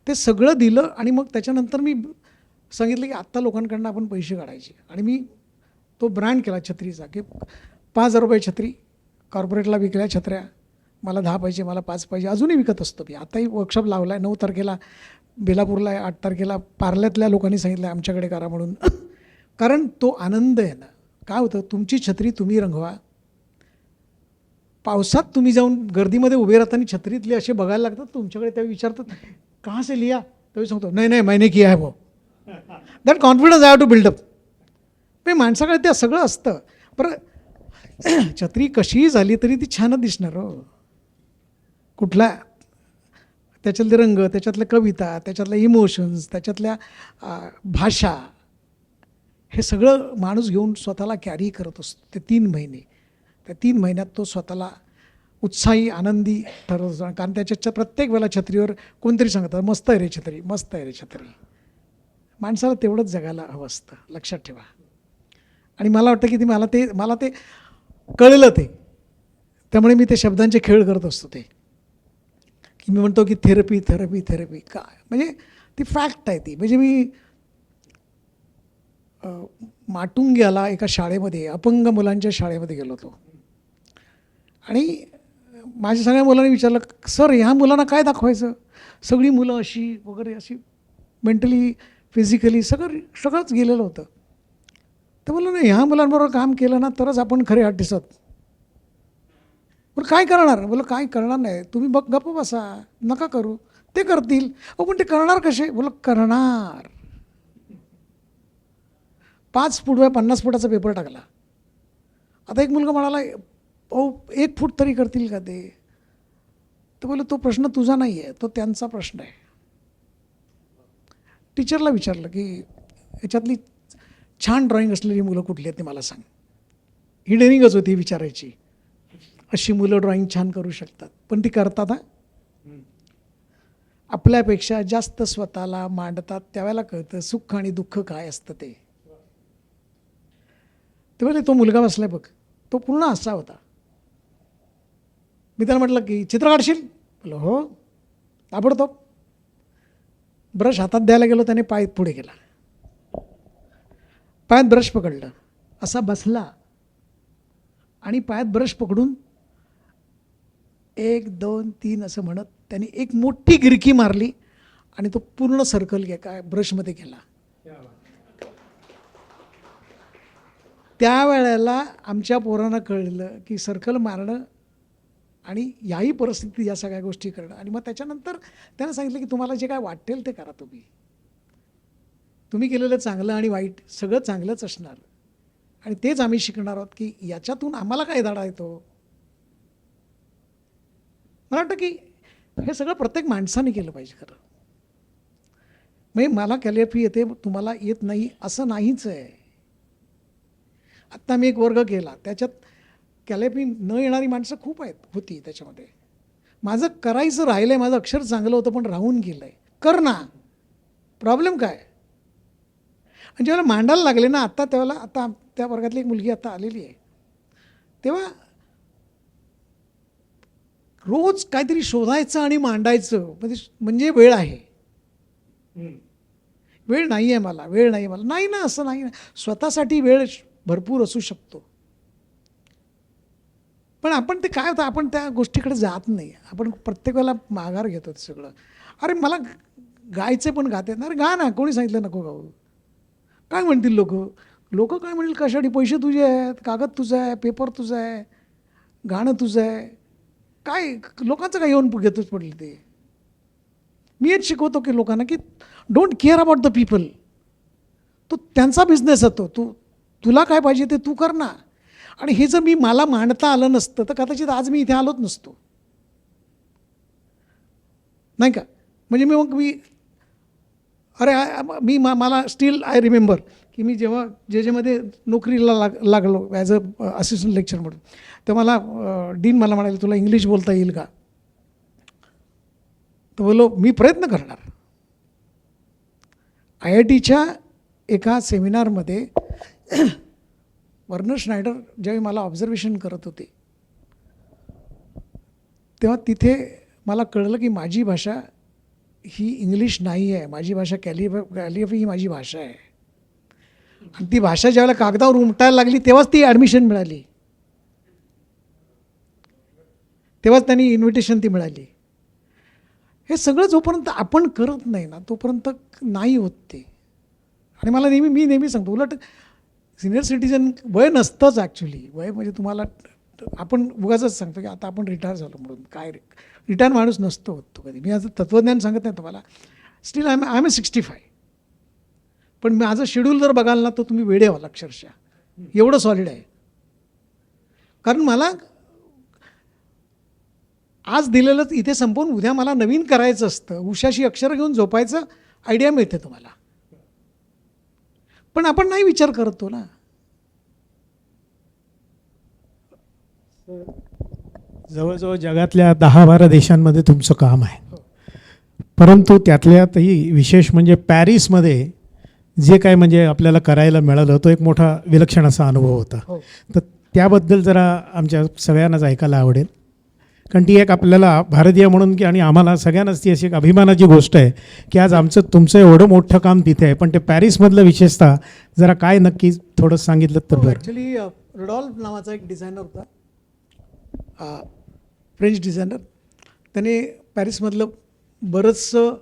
ते सगळं दिलं आणि मग त्याच्यानंतर मी सांगितलं की आत्ता लोकांकडनं आपण पैसे काढायचे. आणि मी तो ब्रँड केला छत्रीचा की 5,000 रुपये छत्री, कॉर्पोरेटला विकल्या छत्र्या, मला 10 पाहिजे, मला 5 पाहिजे, अजूनही विकत असतो मी. आताही वर्कशॉप लावला आहे 9 तारखेला बेलापूरला आहे, 8 तारखेला पार्ल्यातल्या लोकांनी सांगितलं आहे आमच्याकडे करा म्हणून. कारण तो आनंद आहे ना. काय होतं, तुमची छत्री तुम्ही रंगवा. पावसात तुम्ही जाऊन गर्दीमध्ये उभे राहताना छत्रीतले असे बघायला लागतात, तुमच्याकडे त्या विचारतात कहाँ से लिया, तरी सांगतो नाही नाही मैंने किया है वो. That confidence I have to build up. पण माणसाकडे ते सगळं असतं. बरं छत्री कशीही झाली तरी ती छानच दिसणार हो. कुठला त्याच्यातले रंग, त्याच्यातल्या कविता, त्याच्यातल्या इमोशन्स, त्याच्यातल्या भाषा, हे सगळं माणूस घेऊन स्वतःला कॅरी करत असतो ते 3 महिने. त्या 3 महिन्यात तो स्वतःला उत्साही आनंदी ठरवतो. कारण त्याच्या प्रत्येक वेळेला छत्रीवर कोणतरी सांगतं मस्त आहे रे छत्री, मस्त आहे रे छत्री. माणसाला तेवढंच जगायला हवं असतं, लक्षात ठेवा. आणि मला वाटतं की मला ते कळलं ते, त्यामुळे मी ते शब्दांचे खेळ करत असतो. ते की मी म्हणतो की थेरपी थेरपी थेरपी काय म्हणजे ती फॅक्ट आहे ती. म्हणजे मी माटुंग्याला एका शाळेमध्ये अपंग मुलांच्या शाळेमध्ये गेलो होतो आणि माझ्या सगळ्या मुलांनी विचारलं, सर ह्या मुलांना काय दाखवायचं, सगळी मुलं अशी वगैरे अशी मेंटली फिजिकली सगळंच गेलेलं होतं. तर बोललं नाही, ह्या मुलांबरोबर काम केलं ना तरच आपण खरे आर्टिस्ट आहोत. बोल काय करणार, बोलं काय करणार नाही, तुम्ही गप्प बसा, नका करू, ते करतील. पण ते करणार कसे, बोलं करणार. 5 फूट बाय 50 फुटाचा पेपर टाकला. आता एक मुलगा म्हणाला, अहो 1 फूट तरी करतील का ते. तर बोले तो प्रश्न तुझा नाही आहे, तो त्यांचा प्रश्न आहे. टीचरला विचारलं की याच्यातली छान ड्रॉईंग असलेली मुलं कुठली आहेत ते मला सांग. ही डेअरिंगच होती विचारायची. अशी मुलं ड्रॉईंग छान करू शकतात, पण ती करतात हा. आपल्यापेक्षा जास्त स्वतःला मांडतात, त्यावेळेला कळतं सुख आणि दुःख काय असतं ते. तेव्हा तो मुलगा बसलाय बघ, तो पूर्ण असा होता. मी त्याला म्हटलं की चित्र काढशील, बोलो हो. ताबडतोब ब्रश हातात द्यायला गेलो, त्याने पाय पुढे गेला, पायात ब्रश पकडलं, असा बसला आणि पायात ब्रश पकडून 1 2 3 असं म्हणत त्याने एक मोठी गिरकी मारली आणि तो पूर्ण सर्कल काय ब्रशमध्ये गेला. त्यावेळेला आमच्या पोरांना कळलं की सर्कल मारणं आणि याही परिस्थितीत या सगळ्या गोष्टी करणं. आणि मग त्याच्यानंतर त्यानं सांगितलं की तुम्हाला जे काय वाटेल ते करा, तुम्ही केलेलं चांगलं आणि वाईट सगळं चांगलंच असणार आणि तेच आम्ही शिकणार आहोत की याच्यातून आम्हाला काय धडा येतो. मला वाटतं की हे सगळं प्रत्येक माणसाने केलं पाहिजे खरं. म्हणजे मला कॅलिग्राफी येते, तुम्हाला येत नाही असं नाहीच आहे. आत्ता मी एक वर्ग केला, त्याच्यात कॅलिग्राफी न येणारी माणसं खूप होती त्याच्यामध्ये. माझं करायचं राहिलं आहे, माझं अक्षर चांगलं होतं पण राहून गेलं आहे. कर ना, प्रॉब्लेम काय. आणि जेव्हा मांडायला लागले ना त्यावेळेला आता त्या वर्गातली एक मुलगी आता आलेली आहे, तेव्हा रोज काहीतरी शोधायचं आणि मांडायचं म्हणजे वेळ आहे. वेळ नाही आहे मला, वेळ नाही मला, नाही ना, असं नाही ना. स्वतःसाठी वेळ भरपूर असू शकतो, पण आपण ते काय होतं, आपण त्या गोष्टीकडे जात नाही. आपण प्रत्येक वेळेला माघार घेतो ते सगळं. अरे मला गायचे पण गाते ना, अरे गा ना, कोणी सांगितलं नको गाऊ. काय म्हणतील लोक काय म्हणतील, कशासाठी, पैसे तुझे आहेत, कागद तुझं आहे, पेपर तुझं आहे, गाणं तुझं आहे, काय लोकांचं काय येऊन घेतच पडलं. ते मी हेच शिकवतो की लोकांना की don't care about the people. तो त्यांचा बिझनेस आहे, तुला काय पाहिजे ते तू कर ना. आणि हे जर मला मांडता आलं नसतं तर कदाचित आज मी इथे आलोच नसतो, नाही का. म्हणजे मला स्टील आय रिमेंबर की मी जेव्हा जेमध्ये नोकरीला लागलो ॲज अ असिस्टंट लेक्चर म्हणून, तर मला डीन मला म्हणाले तुला इंग्लिश बोलता येईल का. तर बोलो मी प्रयत्न करणार. IITच्या एका सेमिनारमध्ये वर्नर श्नायडर ज्यावेळी मला ऑब्झर्वेशन करत होते, तेव्हा तिथे मला कळलं की माझी भाषा ही इंग्लिश नाही आहे, माझी भाषा कॅलिग्राफी ही माझी भाषा आहे. आणि ती भाषा ज्यावेळेला कागदावर उमटायला लागली तेव्हाच ती ॲडमिशन मिळाली, तेव्हाच त्यांनी इन्व्हिटेशन ती मिळाली. हे सगळं जोपर्यंत आपण करत नाही ना तोपर्यंत नाही होत ते. आणि मी नेहमी सांगतो, उलट सिनियर सिटीजन वय नसतंच ॲक्च्युली. वय म्हणजे तुम्हाला आपण उगाचच सांगतो की आता आपण रिटायर झालो म्हणून, काय रिटायर माणूस नसतो होत तो कधी. मी आज तत्त्वज्ञान सांगत नाही तुम्हाला, स्टील आय एम 65. पण माझं शेड्यूल जर बघाल ना तर तुम्ही वेडे व्हाल अक्षरशः, एवढं सॉलिड आहे. कारण मला आज दिलेलंच इथे संपवून उद्या मला नवीन करायचं असतं. उशाशी अक्षरं घेऊन झोपायचं आयडिया मिळते तुम्हाला, पण आपण नाही विचार करतो ना. जवळजवळ जगातल्या 10-12 देशांमध्ये तुमचं काम आहे, परंतु त्यातल्यातही विशेष म्हणजे पॅरिसमध्ये जे काय म्हणजे आपल्याला करायला मिळालं तो एक मोठा विलक्षण असा अनुभव होता. हो. तर त्याबद्दल जरा आमच्या सगळ्यांनाच ऐकायला आवडेल, कारण ती एक आपल्याला भारतीय म्हणून की आणि आम्हाला सगळ्यांनाच ती अशी एक अभिमानाची गोष्ट आहे की आज तुमचं एवढं मोठं काम तिथे आहे, पण ते पॅरिसमधलं विशेषतः जरा काय नक्की थोडं सांगितलं तर बरं. ॲक्च्युली रुडॉल्फ नावाचा एक डिझायनर होता, फ्रेंच डिझायनर. त्याने पॅरिसमधलं बरंचसं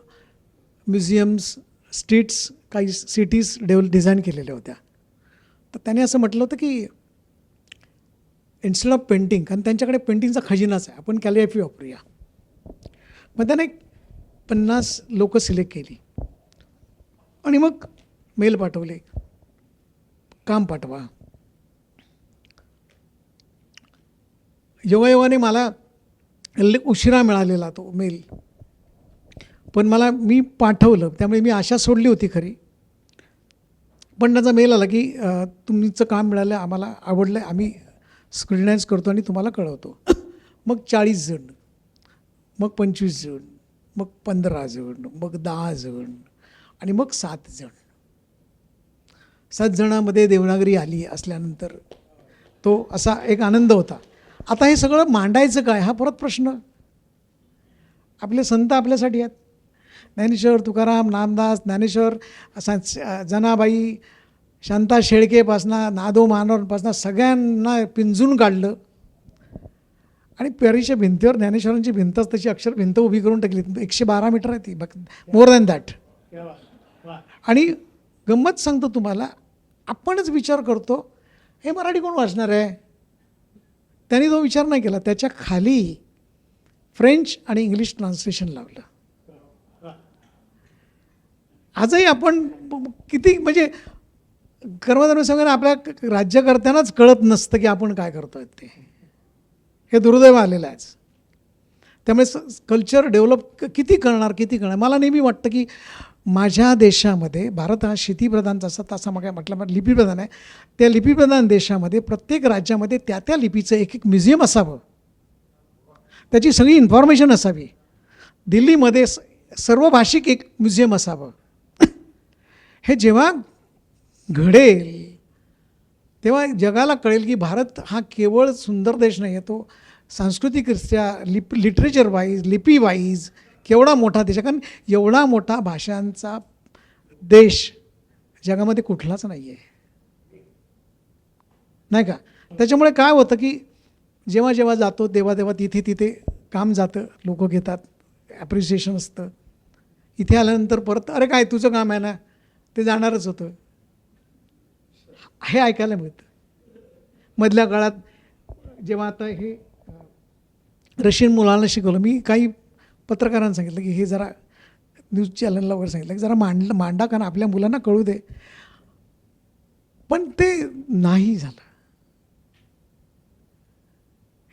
म्युझियम्स, स्ट्रीट्स, काही सिटीज डिझाईन केलेल्या होत्या. तर त्याने असं म्हटलं होतं की इन्स्टेड ऑफ पेंटिंग, कारण त्यांच्याकडे पेंटिंगचा खजिनाच आहे, आपण कॅलिग्राफी वापरूया. मग त्याने 50 लोकं सिलेक्ट केली आणि मग मेल पाठवले, काम पाठवा. योगायोगाने मला उशिरा मिळालेला तो मेल, पण मी पाठवलं, त्यामुळे मी आशा सोडली होती खरी. पण त्याचा मेल आला की तुमचं काम मिळालं, आम्हाला आवडलं, आम्ही स्क्रुटिनाइज करतो आणि तुम्हाला कळवतो. मग 40 जण, मग 25 जण, मग 15 जण, मग 10 जण आणि मग 7 जण. 7 जणांमध्ये देवनागरी आली असल्यानंतर तो असा एक आनंद होता. आता हे सगळं मांडायचं काय हा परत प्रश्न. आपले संत आपल्यासाठी आहेत, ज्ञानेश्वर, तुकाराम, नामदास, ज्ञानेश्वर, जनाबाई, शांता शेळकेपासनं, नादो मानवपासनं सगळ्यांना पिंजून काढलं आणि पॅरिसच्या भिंतीवर ज्ञानेश्वरांची भिंतच तशी अक्षर भिंत उभी करून टाकली. 112 मीटर आहे ती, मोर दॅन दॅट. आणि गंमत सांगतो तुम्हाला, आपणच विचार करतो हे मराठी कोण वाचणार आहे, त्यांनी तो विचार नाही केला. त्याच्या खाली फ्रेंच आणि इंग्लिश ट्रान्सलेशन लावलं. आजही आपण किती म्हणजे कर्मधर्म संघाने आपल्या राज्यकर्त्यांनाच कळत नसतं की आपण काय करतो आहे ते. हे दुर्दैव आलेलं आहे. त्यामुळे कल्चर डेव्हलप किती करणार. मला नेहमी वाटतं की माझ्या देशामध्ये, भारत हा शेतीप्रधान जसा तसा मग म्हटलं लिपीप्रधान आहे, त्या लिपीप्रधान देशामध्ये प्रत्येक राज्यामध्ये त्या लिपीचं एक म्युझियम असावं, त्याची सगळी इन्फॉर्मेशन असावी. दिल्लीमध्ये सर्व भाषिक एक म्युझियम असावं. हे जेव्हा घडेल तेव्हा जगाला कळेल की भारत हा केवळ सुंदर देश नाही आहे, तो सांस्कृतिकरित्या लिटरेचर वाईज, लिपी वाईज केवढा मोठा देश आहे. कारण एवढा मोठा भाषांचा देश जगामध्ये कुठलाच नाही आहे, नाही का. त्याच्यामुळे काय होतं की जेव्हा जातो तेव्हा तिथे काम जातं, लोक घेतात, ॲप्रिसिएशन असतं. इथे आल्यानंतर परत अरे काय तुझं काम आहे ना, ते जाणारच होतं, हे ऐकायला मिळतं. मधल्या काळात जेव्हा आता हे रशियन मुलांना शिकवलं, मी काही पत्रकारांना सांगितलं की हे जरा न्यूज चॅनलला वगैरे सांगितलं की जरा मांडा कारण आपल्या मुलांना कळू दे, पण ते नाही झालं.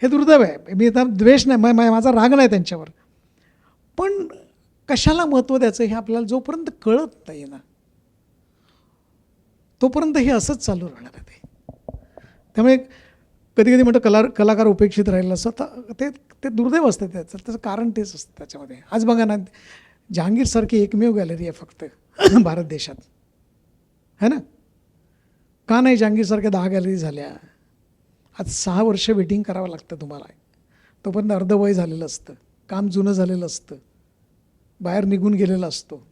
हे दुर्दैव आहे. मी आता द्वेष नाही, माझा राग नाही त्यांच्यावर, पण कशाला महत्त्व द्यायचं हे आपल्याला जोपर्यंत कळत नाही ना तोपर्यंत हे असंच चालू राहणार आहे. त्यामुळे कधी म्हणतं कलाकार उपेक्षित राहिलं असं, तर ते दुर्दैव असतं. त्याचं कारण तेच असतं त्याच्यामध्ये. आज बघा ना, जहांगीरसारखी एकमेव गॅलरी आहे फक्त भारत देशात, है ना. का नाही जहांगीरसारख्या 10 गॅलरी झाल्या. आज 6 वर्ष वेटिंग करावं लागतं तुम्हाला, तोपर्यंत अर्धवय झालेलं असतं, काम जुनं झालेलं असतं, बाहेर निघून गेलेलं असतो.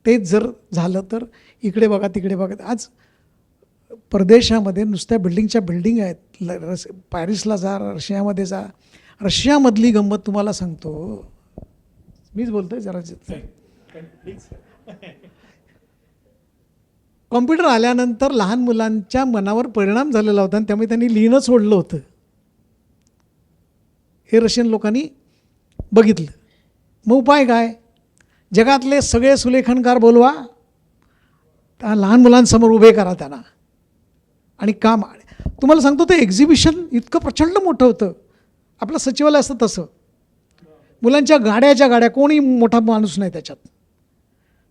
तेच जर झालं तर इकडे बघा तिकडे बघा. आज परदेशामध्ये नुसत्या बिल्डिंगच्या बिल्डिंग आहेत. पॅरिसला जा, रशियामध्ये जा. रशियामधली गंमत तुम्हाला सांगतो, मीच बोलतोय जरा. कॉम्प्युटर आल्यानंतर लहान मुलांच्या मनावर परिणाम झालेला होता आणि त्यामुळे त्यांनी लिहिणं सोडलं होतं. हे रशियन लोकांनी बघितलं. मग उपाय काय, जगातले सगळे सुलेखनकार बोलवा, त्या लहान मुलांसमोर उभे करा त्यांना आणि काम. तुम्हाला सांगतो ते एक्झिबिशन इतकं प्रचंड मोठं होतं, आपलं सचिवालय असतं तसं. मुलांच्या गाड्या, कोणी मोठा माणूस नाही त्याच्यात.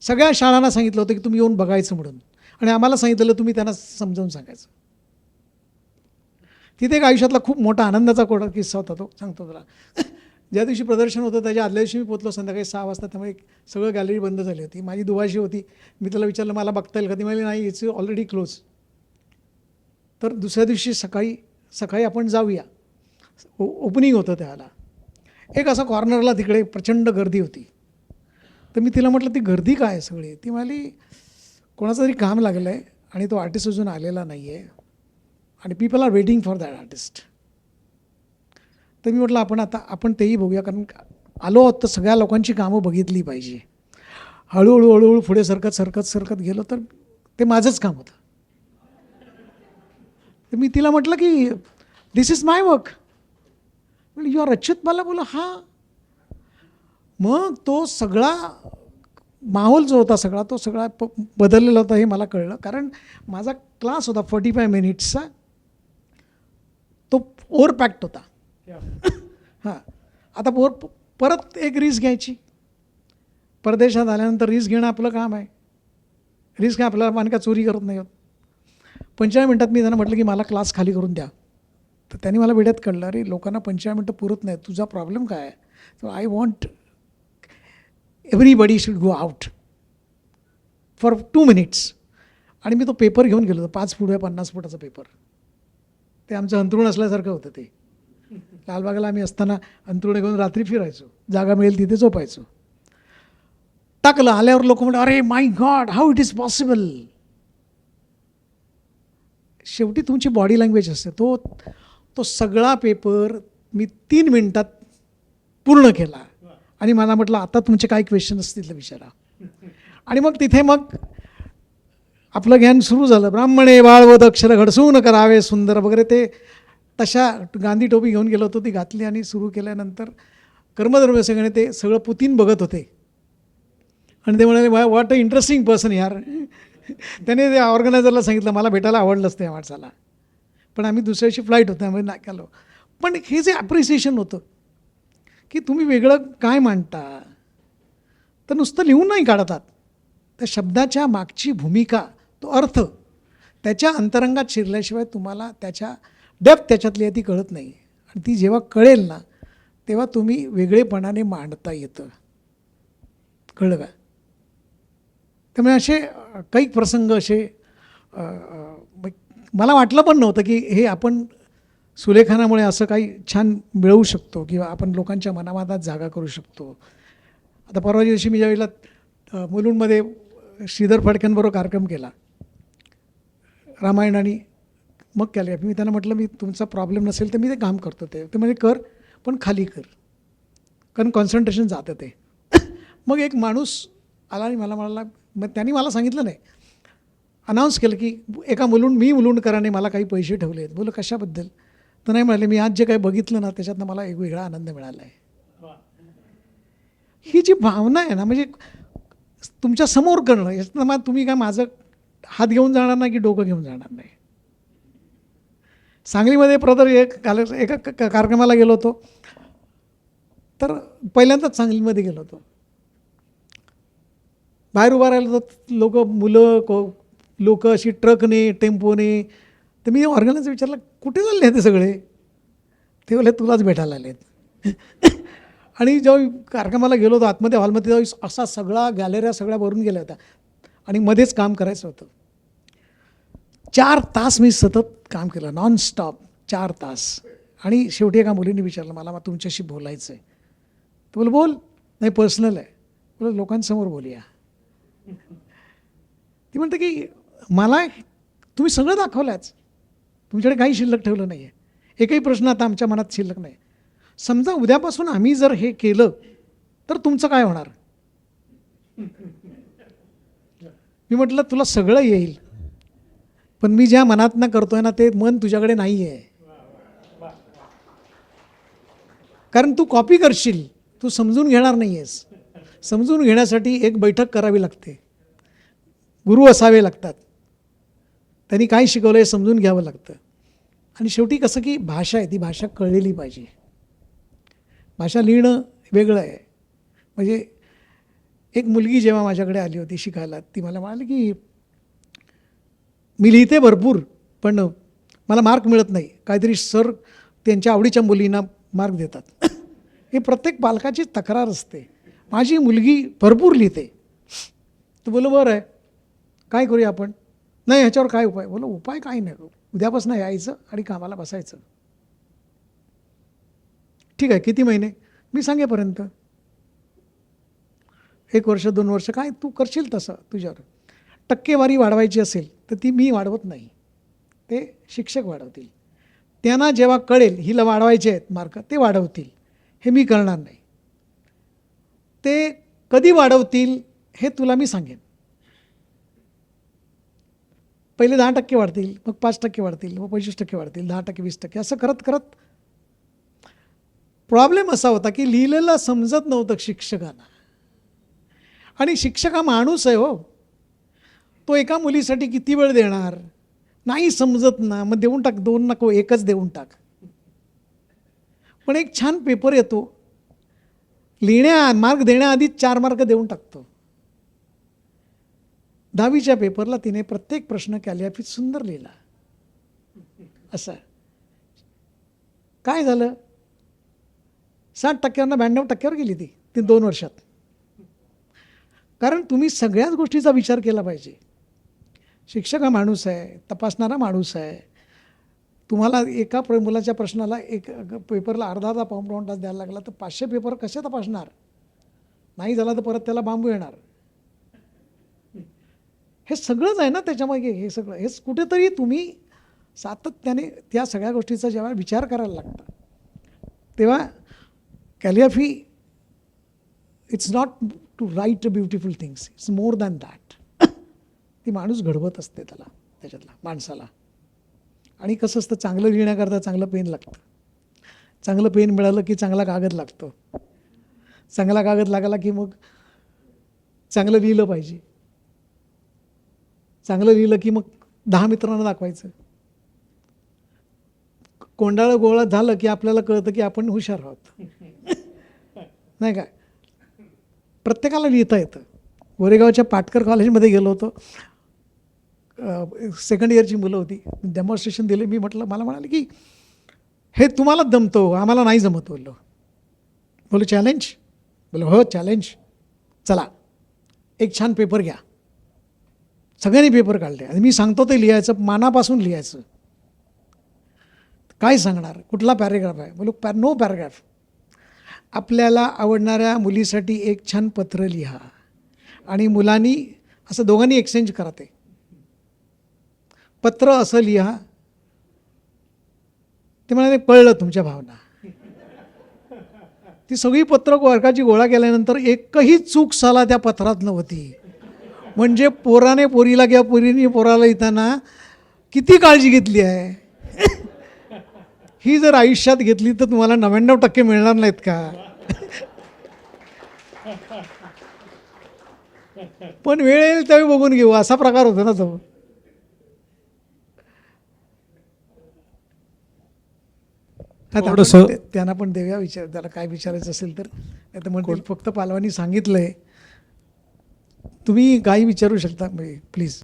सगळ्या शाळांना सांगितलं होतं की तुम्ही येऊन बघायचं म्हणून, आणि आम्हाला सांगितलं तुम्ही त्यांना समजावून सांगायचं. तिथे एक आयुष्यातला खूप मोठा आनंदाचा किस्सा होता, तो सांगतो तुला. ज्या दिवशी प्रदर्शन होतं त्याच्या आदल्या दिवशी मी पोचलो संध्याकाळी 6 वाजता, त्यामुळे सगळं गॅलरी बंद झाली होती. माझी दुभाषी होती, मी त्याला विचारलं मला बघता येईल का, ती म्हणाली नाही, इट्स ऑलरेडी क्लोज. तर दुसऱ्या दिवशी सकाळी आपण जाऊया. ओपनिंग होतं त्याला. एक असा कॉर्नरला तिकडे प्रचंड गर्दी होती. तर मी तिला म्हटलं ती गर्दी काय आहे सगळी. ती म्हणाली कोणाचं तरी काम लागलं आहे आणि तो आर्टिस्ट अजून आलेला नाही आहे आणि people are waiting for that artist. तर मी म्हटलं आपण तेही बघूया, कारण आलो आहोत तर सगळ्या लोकांची कामं बघितली पाहिजे. हळूहळू पुढे सरकत गेलो तर ते माझंच काम होतं. तर मी तिला म्हटलं की दिस इज माय वर्क. म्हणजे यू आर अच्युत. मला बोला हां. मग तो सगळा माहोल जो होता तो सगळा बदललेला होता हे मला कळलं, कारण माझा क्लास होता 45 मिनिट्सचा, तो ओव्हर पॅक्ड होता. हां. आता परत एक रिस्क घ्यायची. परदेशात आल्यानंतर रिस्क घेणं आपलं काम आहे. रिस्क काय आपल्याला मान का चोरी करत नाही होत. 45 मिनटात मी त्यांना म्हटलं की मला क्लास खाली करून द्या. तर त्यांनी मला वेड्यात कळलं, अरे लोकांना 45 मिनटं पुरत नाही, तुझा प्रॉब्लेम काय आहे. So I want everybody should go out for 2 minutes. आणि मी तो पेपर घेऊन गेलो होतो, 5 फूट या 50 फुटाचा पेपर. ते आमचं अंथरूण असल्यासारखं होतं ते. लालबागला आम्ही असताना अंथरूण घेऊन रात्री फिरायचो, जागा मिळेल तिथे झोपायचो. टाकलं. आल्यावर लोक म्हणतात अरे my god how it is possible. शेवटी तुमची बॉडी लँग्वेज असते. तो सगळा पेपर मी 3 मिनटात पूर्ण केला आणि मला म्हटलं आता तुमचे काय क्वेश्चन असतील तर विचारा. आणि मग तिथे आपलं ज्ञान सुरू झालं. ब्राह्मणे बाळवत अक्षर घडसून करावे सुंदर वगैरे, ते तशा गांधी टोपी घेऊन गेलो होतो, ती घातली आणि सुरू केल्यानंतर कर्मधर्म सगळे ते सगळं पुतीन बघत होते आणि ते म्हणाले व्हॉट अ इंटरेस्टिंग पर्सन यार. त्याने ते ऑर्गनायझरला सांगितलं मला भेटायला आवडलंच त्या माणसाला, पण आम्ही दुसऱ्याशी फ्लाईट होतो त्यामुळे नाही आलो. पण हे जे ॲप्रिसिएशन होतं की तुम्ही वेगळं काय मांडता, तर नुसतं लिहून नाही काढतात. त्या शब्दाच्या मागची भूमिका, तो अर्थ त्याच्या अंतरंगात शिरल्याशिवाय तुम्हाला त्याच्या डेप्थ त्याच्यातली आहे ती कळत नाही. आणि ती जेव्हा कळेल ना तेव्हा तुम्ही वेगळेपणाने मांडता येतं. कळलं का. त्यामुळे असे काही प्रसंग असे मला वाटलं पण नव्हतं की हे आपण सुलेखनामुळे असं काही छान मिळवू शकतो किंवा आपण लोकांच्या मनामनात जागा करू शकतो. आता परवा दिवशी मी ज्यावेळेला मुलुंडमध्ये श्रीधर फडक्यांबरोबर कार्यक्रम केला रामायण आणि मग केले, मी त्यांना म्हटलं मी तुमचा प्रॉब्लेम नसेल तर मी ते काम करतो. ते म्हणजे कर पण खाली कर, कारण कॉन्सन्ट्रेशन जातं ते. मग एक माणूस आला आणि मला म्हणाला, मग त्यांनी मला सांगितलं नाही, अनाऊन्स केलं की मी मुलुंडकरांनी मला काही पैसे ठेवले आहेत. बोलं कशाबद्दल. तर नाही म्हणाले, मी आज जे काही बघितलं ना त्याच्यातनं मला एक वेगळा आनंद मिळाला आहे. ही जी भावना आहे ना, म्हणजे तुमच्या समोर करणं, याच्यातनं मग तुम्ही काय माझं हात घेऊन जाणार नाही की डोकं घेऊन जाणार नाही. सांगलीमध्ये एका कार्यक्रमाला गेलो होतो, तर पहिल्यांदाच सांगलीमध्ये गेलो होतो. बाहेर उभा राहिलो तर लोक अशी ट्रकने टेम्पोने. तर मी ऑर्गनायझर विचारलं कुठे चालले ते सगळे. ते बोलले तुलाच भेटायला आलेत. आणि जेव्हा कार्यक्रमाला गेलो होतो आतमध्ये हॉलमध्ये, तेव्हा असा सगळा गॅलऱ्या सगळ्या भरून गेल्या होत्या आणि मध्येच काम करायचं होतं. 4 तास मी सतत काम केलं, नॉनस्टॉप 4 तास. आणि शेवटी एका मुलीने विचारलं मला तुमच्याशी बोलायचं आहे. तर बोल बोल. नाही पर्सनल आहे. बोल लोकांसमोर बोलूया. ती म्हणते की मला तुम्ही सगळं दाखवलंच, तुमच्याकडे काही शिल्लक ठेवलं नाही आहे. एकही प्रश्न आता आमच्या मनात शिल्लक नाही. समजा उद्यापासून आम्ही जर हे केलं तर तुमचं काय होणार. मी म्हटलं तुला सगळं येईल, पण मी ज्या मनातनं करतोय ना ते मन तुझ्याकडे नाही आहे. कारण तू कॉपी करशील, तू समजून घेणार नाही आहेस. समजून घेण्यासाठी एक बैठक करावी लागते, गुरु असावे लागतात, त्यांनी काय शिकवलं हे समजून घ्यावं लागतं. आणि शेवटी कसं की भाषा आहे, ती भाषा कळलेली पाहिजे. भाषा लिहिणं वेगळं आहे. म्हणजे एक मुलगी जेव्हा माझ्याकडे आली होती शिकायला, ती मला म्हणाली की मी लिहिते भरपूर, पण मला मार्क मिळत नाही, काहीतरी सर त्यांच्या आवडीच्या मुलींना मार्क देतात. हे प्रत्येक पालकाची तक्रार असते. माझी मुलगी भरपूर लिहिते. तर बोलो बरं आहे, काय करूया आपण? नाही ह्याच्यावर काय उपाय? बोलो उपाय काय नाही, उद्यापासून यायचं आणि कामाला बसायचं. ठीक आहे, किती महिने? मी सांगेपर्यंत. 1 वर्ष 2 वर्ष काय तू करशील तसं तुझ्यावर. टक्केवारी वाढवायची असेल तर ती मी वाढवत नाही, ते शिक्षक वाढवतील. त्यांना जेव्हा कळेल हिला वाढवायचे आहेत मार्क, ते वाढवतील, हे मी करणार नाही. ते कधी वाढवतील हे तुला मी सांगेन. पहिले 10% वाढतील, मग 5% वाढतील, मग 25% वाढतील, 10%, 20%, असं करत करत. प्रॉब्लेम असा होता की लिहिलेलं समजत नव्हतं शिक्षकांना. आणि शिक्षक हा माणूस आहे हो, तो एका मुलीसाठी किती वेळ देणार? नाही समजत ना, मग देऊन टाक, 2 नको 1च देऊन टाक. पण एक छान पेपर येतो, मार्क देण्याआधीच 4 मार्क देऊन टाकतो. 10वीच्या पेपरला तिने प्रत्येक प्रश्न कॅलिग्राफीत सुंदर लिहिला. असं काय झालं? 60% 92% गेली ती 2 वर्षात. कारण तुम्ही सगळ्याच गोष्टीचा विचार केला पाहिजे. शिक्षक हा माणूस आहे, तपासणारा माणूस आहे. तुम्हाला एका मुलाच्या प्रश्नाला एक पेपरला अर्धा पाऊण तास द्यायला लागला तर 500 पेपर कसे तपासणार? नाही झाला तर परत त्याला बांबू येणार. हे सगळंच आहे ना त्याच्यामागे. हे सगळं हेच कुठेतरी तुम्ही सातत्याने त्या सगळ्या गोष्टीचा जेव्हा विचार करायला लागता तेव्हा calligraphy it's not to write beautiful things, it's more than that. ती माणूस घडवत असते त्याच्यातला माणसाला. आणि कसं असतं, चांगलं लिहिण्याकरता चांगलं पेन लागतं. चांगलं पेन मिळालं की चांगला कागद लागतो. चांगला कागद लागला की मग चांगलं लिहिलं पाहिजे. चांगलं लिहिलं की मग 10 मित्रांना दाखवायचं. कोंडाळं गोळा झालं की आपल्याला कळतं की आपण हुशार आहोत. नाही काय? प्रत्येकाला लिहिता येतं. गोरेगावच्या पाटकर कॉलेजमध्ये गेलो होतो. 2nd इयरची मुलं होती. डेमॉन्स्ट्रेशन दिले. मी म्हटलं, मला म्हणाले की हे तुम्हाला जमतो, आम्हाला नाही जमत. बोलो चॅलेंज? बोलो हो चॅलेंज. चला एक छान पेपर घ्या. सगळ्यांनी पेपर काढले आणि मी सांगतो ते लिहायचं, मानापासून लिहायचं. काय सांगणार? कुठला पॅरेग्राफ आहे? बोलो नो पॅरेग्राफ. आपल्याला आवडणाऱ्या मुलीसाठी एक छान पत्र लिहा आणि मुलांनी असं दोघांनी एक्सचेंज करा. ते पत्र असं लिहा. ते म्हणाले कळलं तुमच्या भावना. ती सगळी पत्र वर्गाची गोळा केल्यानंतर एकही चूक साला त्या पत्रात नव्हती. म्हणजे पोराने पोरीला किंवा पोरीने पोराला लिहिताना किती काळजी घेतली आहे. ही जर आयुष्यात घेतली तर तुम्हाला 99% मिळणार नाहीत का? पण वेळ येईल त्यावेळी बघून घेऊ, असा प्रकार होता ना तो. त्यांना पण देऊया विचार, त्याला काय विचारायचं असेल तर. नाही तर म्हणतील फक्त पालवांनी सांगितलंय. तुम्ही काही विचारू शकता प्लीज.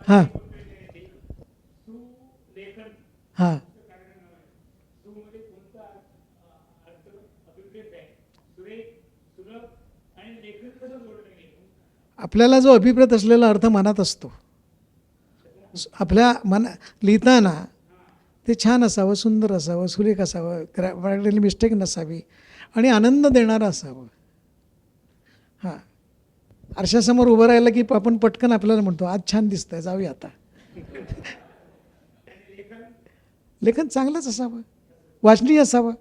हां हां आपल्याला जो अभिप्रेत असलेला अर्थ मनात असतो. आपल्या लिहिताना ते छान असावं, सुंदर असावं, सुरेख असावं, ग्रॅमॅटिकल मिस्टेक नसावी आणि आनंद देणारं असावं. हां, आरशासमोर उभं राहिलं की आपण पटकन आपल्याला म्हणतो आज छान दिसतंय, जाऊया आता. लेखन चांगलंच असावं, वाचनीय असावं.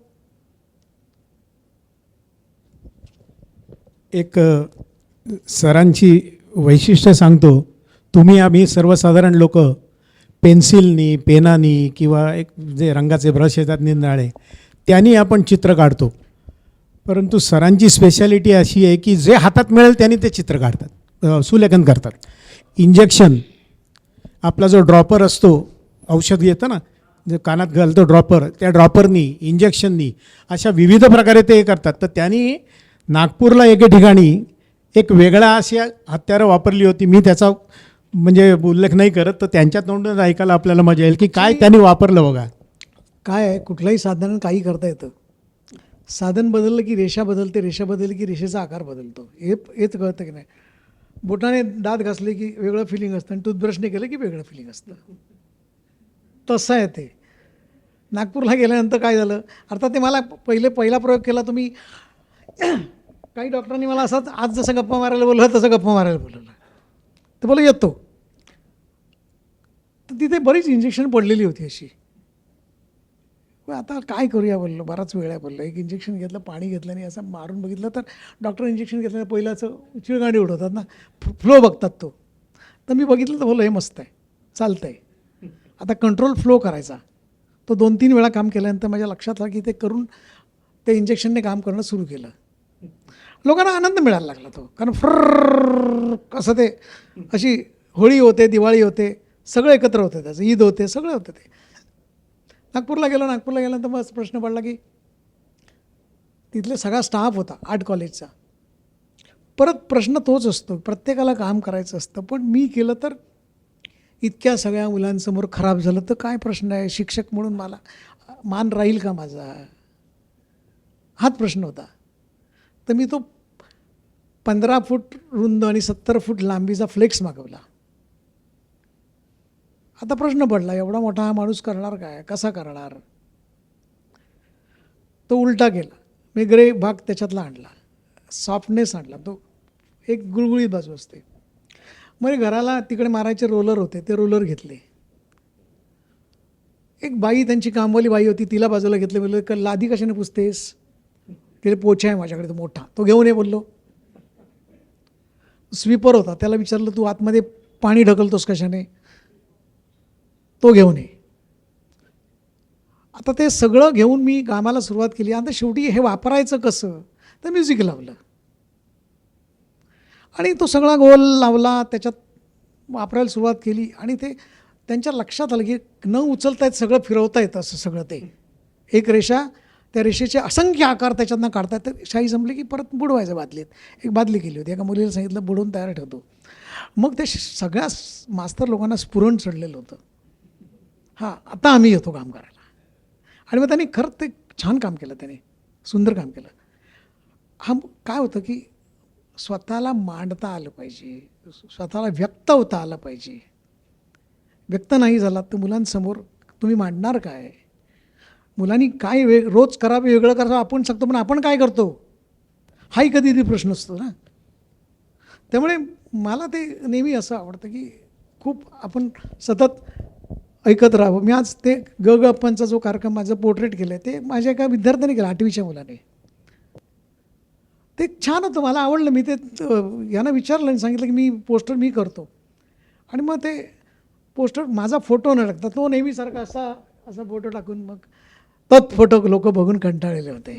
एक सरांची वैशिष्ट्य सांगतो. आम्ही सर्वसाधारण लोक पेन्सिलनी, पेनानी किंवा एक जे रंगाचे ब्रश येतात निंदाळे, त्यांनी आपण चित्र काढतो. परंतु सरांची स्पेशालिटी अशी आहे की जे हातात मिळेल त्यांनी ते चित्र काढतात, सुलेखन करतात. इंजेक्शन, आपला जो ड्रॉपर असतो, औषध येतं ना जे कानात घालतो ड्रॉपर, त्या ड्रॉपरनी, इंजेक्शननी, अशा विविध प्रकारे ते करतात. तर त्यांनी नागपूरला एके ठिकाणी एक वेगळा अशी हत्यारं वापरली होती. मी त्याचा म्हणजे उल्लेख नाही करत, तर त्यांच्या तोंडून ऐकायला आपल्याला मजा येईल की काय त्यांनी वापरलं बघा. काय आहे, कुठल्याही साधनानं काही करता येतं. साधन बदललं की रेषा बदलते, रेषा बदलली की रेषेचा आकार बदलतो. हेच कळतं की नाही. बोटाने दात घासले की वेगळं फिलिंग असतं आणि टूथब्रशने केलं की वेगळं फिलिंग असतं. तसं आहे ते. नागपूरला गेल्यानंतर काय झालं, अर्थात ते मला पहिला प्रयोग केला तुम्ही काही डॉक्टरांनी मला असंच आज जसं गप्पा मारायला बोलवलं तसं गप्पा मारायला बोलवलं. तर बोला येतो. तर तिथे बरीच इंजेक्शन पडलेली होती अशी. मग आता काय करूया बोललो, बराच वेळ आहे बोललो. एक इंजेक्शन घेतलं, पाणी घेतलं आणि असं मारून बघितलं तर डॉक्टर इंजेक्शन घेतलं पहिलं असं चिळगांडी उडवतात ना, फ्लो बघतात तो. तर मी बघितलं तर बोललो हे मस्त आहे, चालतं आहे. आता कंट्रोल फ्लो करायचा. तो 2-3 वेळा काम केल्यानंतर माझ्या लक्षात आलं की ते करून ते इंजेक्शनने काम करणं सुरू केलं. लोकांना आनंद मिळायला लागला तो, कारण फ्रर कसं ते अशी होळी होते, दिवाळी होते, सगळं एकत्र होतं त्याचं, ईद होते, सगळं होतं ते. नागपूरला गेल्यानंतर मग प्रश्न पडला की तिथले सगळा स्टाफ होता आर्ट कॉलेजचा. परत प्रश्न तोच असतो, प्रत्येकाला काम करायचं असतं, पण मी केलं तर इतक्या सगळ्या मुलांसमोर खराब झालं तर काय प्रश्न आहे, शिक्षक म्हणून मला मान राहील का माझा, हाच प्रश्न होता. तर मी तो 15 फूट रुंद आणि 70 फूट लांबीचा फ्लेक्स मागवला. आता प्रश्न पडला, एवढा मोठा हा माणूस करणार काय, कसा करणार. तो उलटा केला, मी ग्रे भाग त्याच्यातला आणला, सॉफ्टनेस आणला, तो एक गुळगुळीत बाजू असते. मग घराला तिकडे मारायचे रोलर होते, ते रोलर घेतले. एक बाई, त्यांची कामवाली बाई होती, तिला बाजूला घेतले. बोलले लादी कशाने पुसतेस, तिथे पोछा आहे माझ्याकडे तो मोठा, तो घेऊन ये बोललो. स्वीपर होता, त्याला विचारलं तू आतमध्ये पाणी ढकलतोस कशाने, तो घेऊन ये. आता ते सगळं घेऊन मी कामाला सुरुवात केली. आता शेवटी हे वापरायचं कसं, तर म्युझिक लावलं आणि तो सगळा गोल लावला, त्याच्यात वापरायला सुरुवात केली. आणि ते त्यांच्या लक्षात आलं की न उचलता येत सगळं फिरवता येतं असं सगळं. ते एक रेषा, त्या रेषेचे असंख्य आकार त्याच्यातनं काढतात. तर शाई संपली की परत बुडवायचं बादलीत. एक बादली केली होती, एका मुलीला सांगितलं बुडवून तयार ठेवतो. मग ते सगळ्या मास्तर लोकांना स्फुरण चढलेलं होतं, हां आता आम्ही येतो काम करायला. आणि मग त्यांनी खरंच ते छान काम केलं, त्याने सुंदर काम केलं. हा काय होतं की स्वतःला मांडता आलं पाहिजे, स्वतःला व्यक्त होता आलं पाहिजे. व्यक्त नाही झाला तर मुलांसमोर तुम्ही मांडणार काय. मुलांनी काय रोज करावं, वेगळं करावं आपण सांगतो, पण आपण काय करतो हाही कधीतरी प्रश्न असतो ना. त्यामुळे मला ते नेहमी असं आवडतं की खूप आपण सतत ऐकत राहावं. मी आज ते गप्पांचा जो कार्यक्रम माझं पोर्ट्रेट केलं आहे, ते माझ्या एका विद्यार्थ्याने केलं, 8वीच्या मुलाने. ते छान होतं, मला आवडलं. मी ते यांना विचारलं आणि सांगितलं की मी पोस्टर मी करतो. आणि मग ते पोस्टर माझा फोटो न टाकता तो नेहमीसारखा असा फोटो टाकून, मग तोच फोटो लोक बघून कंटाळलेले होते.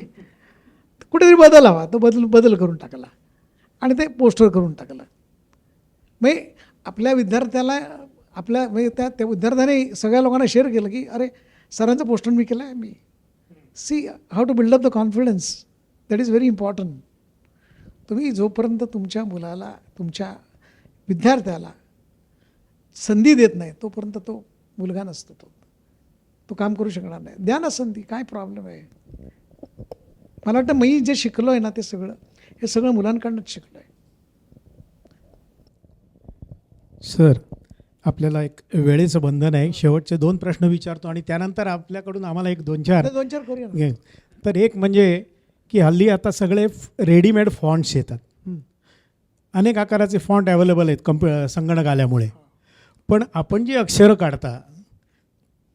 कुठेतरी बदल हवा, तो बदल करून टाकला आणि ते पोस्टर करून टाकलं. मग आपल्या विद्यार्थ्याला म्हणजे त्या विद्यार्थ्याने सगळ्या लोकांना शेअर केलं की अरे सरांचं पोस्टर मी केलं आहे. मी see how to build up the confidence, that is very important. तुम्ही जोपर्यंत तुमच्या मुलाला, तुमच्या विद्यार्थ्याला संधी देत नाही तोपर्यंत तो मुलगा नसतो, तो काम करू शकणार नाही. द्या ना संधी, काय प्रॉब्लेम आहे. मला वाटतं मी जे शिकलो आहे ना ते हे सगळं मुलांकडूनच शिकलो आहे. सर, आपल्याला एक वेळेचं बंधन आहे, शेवटचे 2 प्रश्न विचारतो आणि त्यानंतर आपल्याकडून आम्हाला एक 2-4 करूया ना. तर एक म्हणजे की हल्ली आता सगळे रेडीमेड फॉन्ट्स येतात, अनेक आकाराचे फॉन्ट अवेलेबल आहेत संगणक आल्यामुळे. पण आपण जी अक्षरं काढता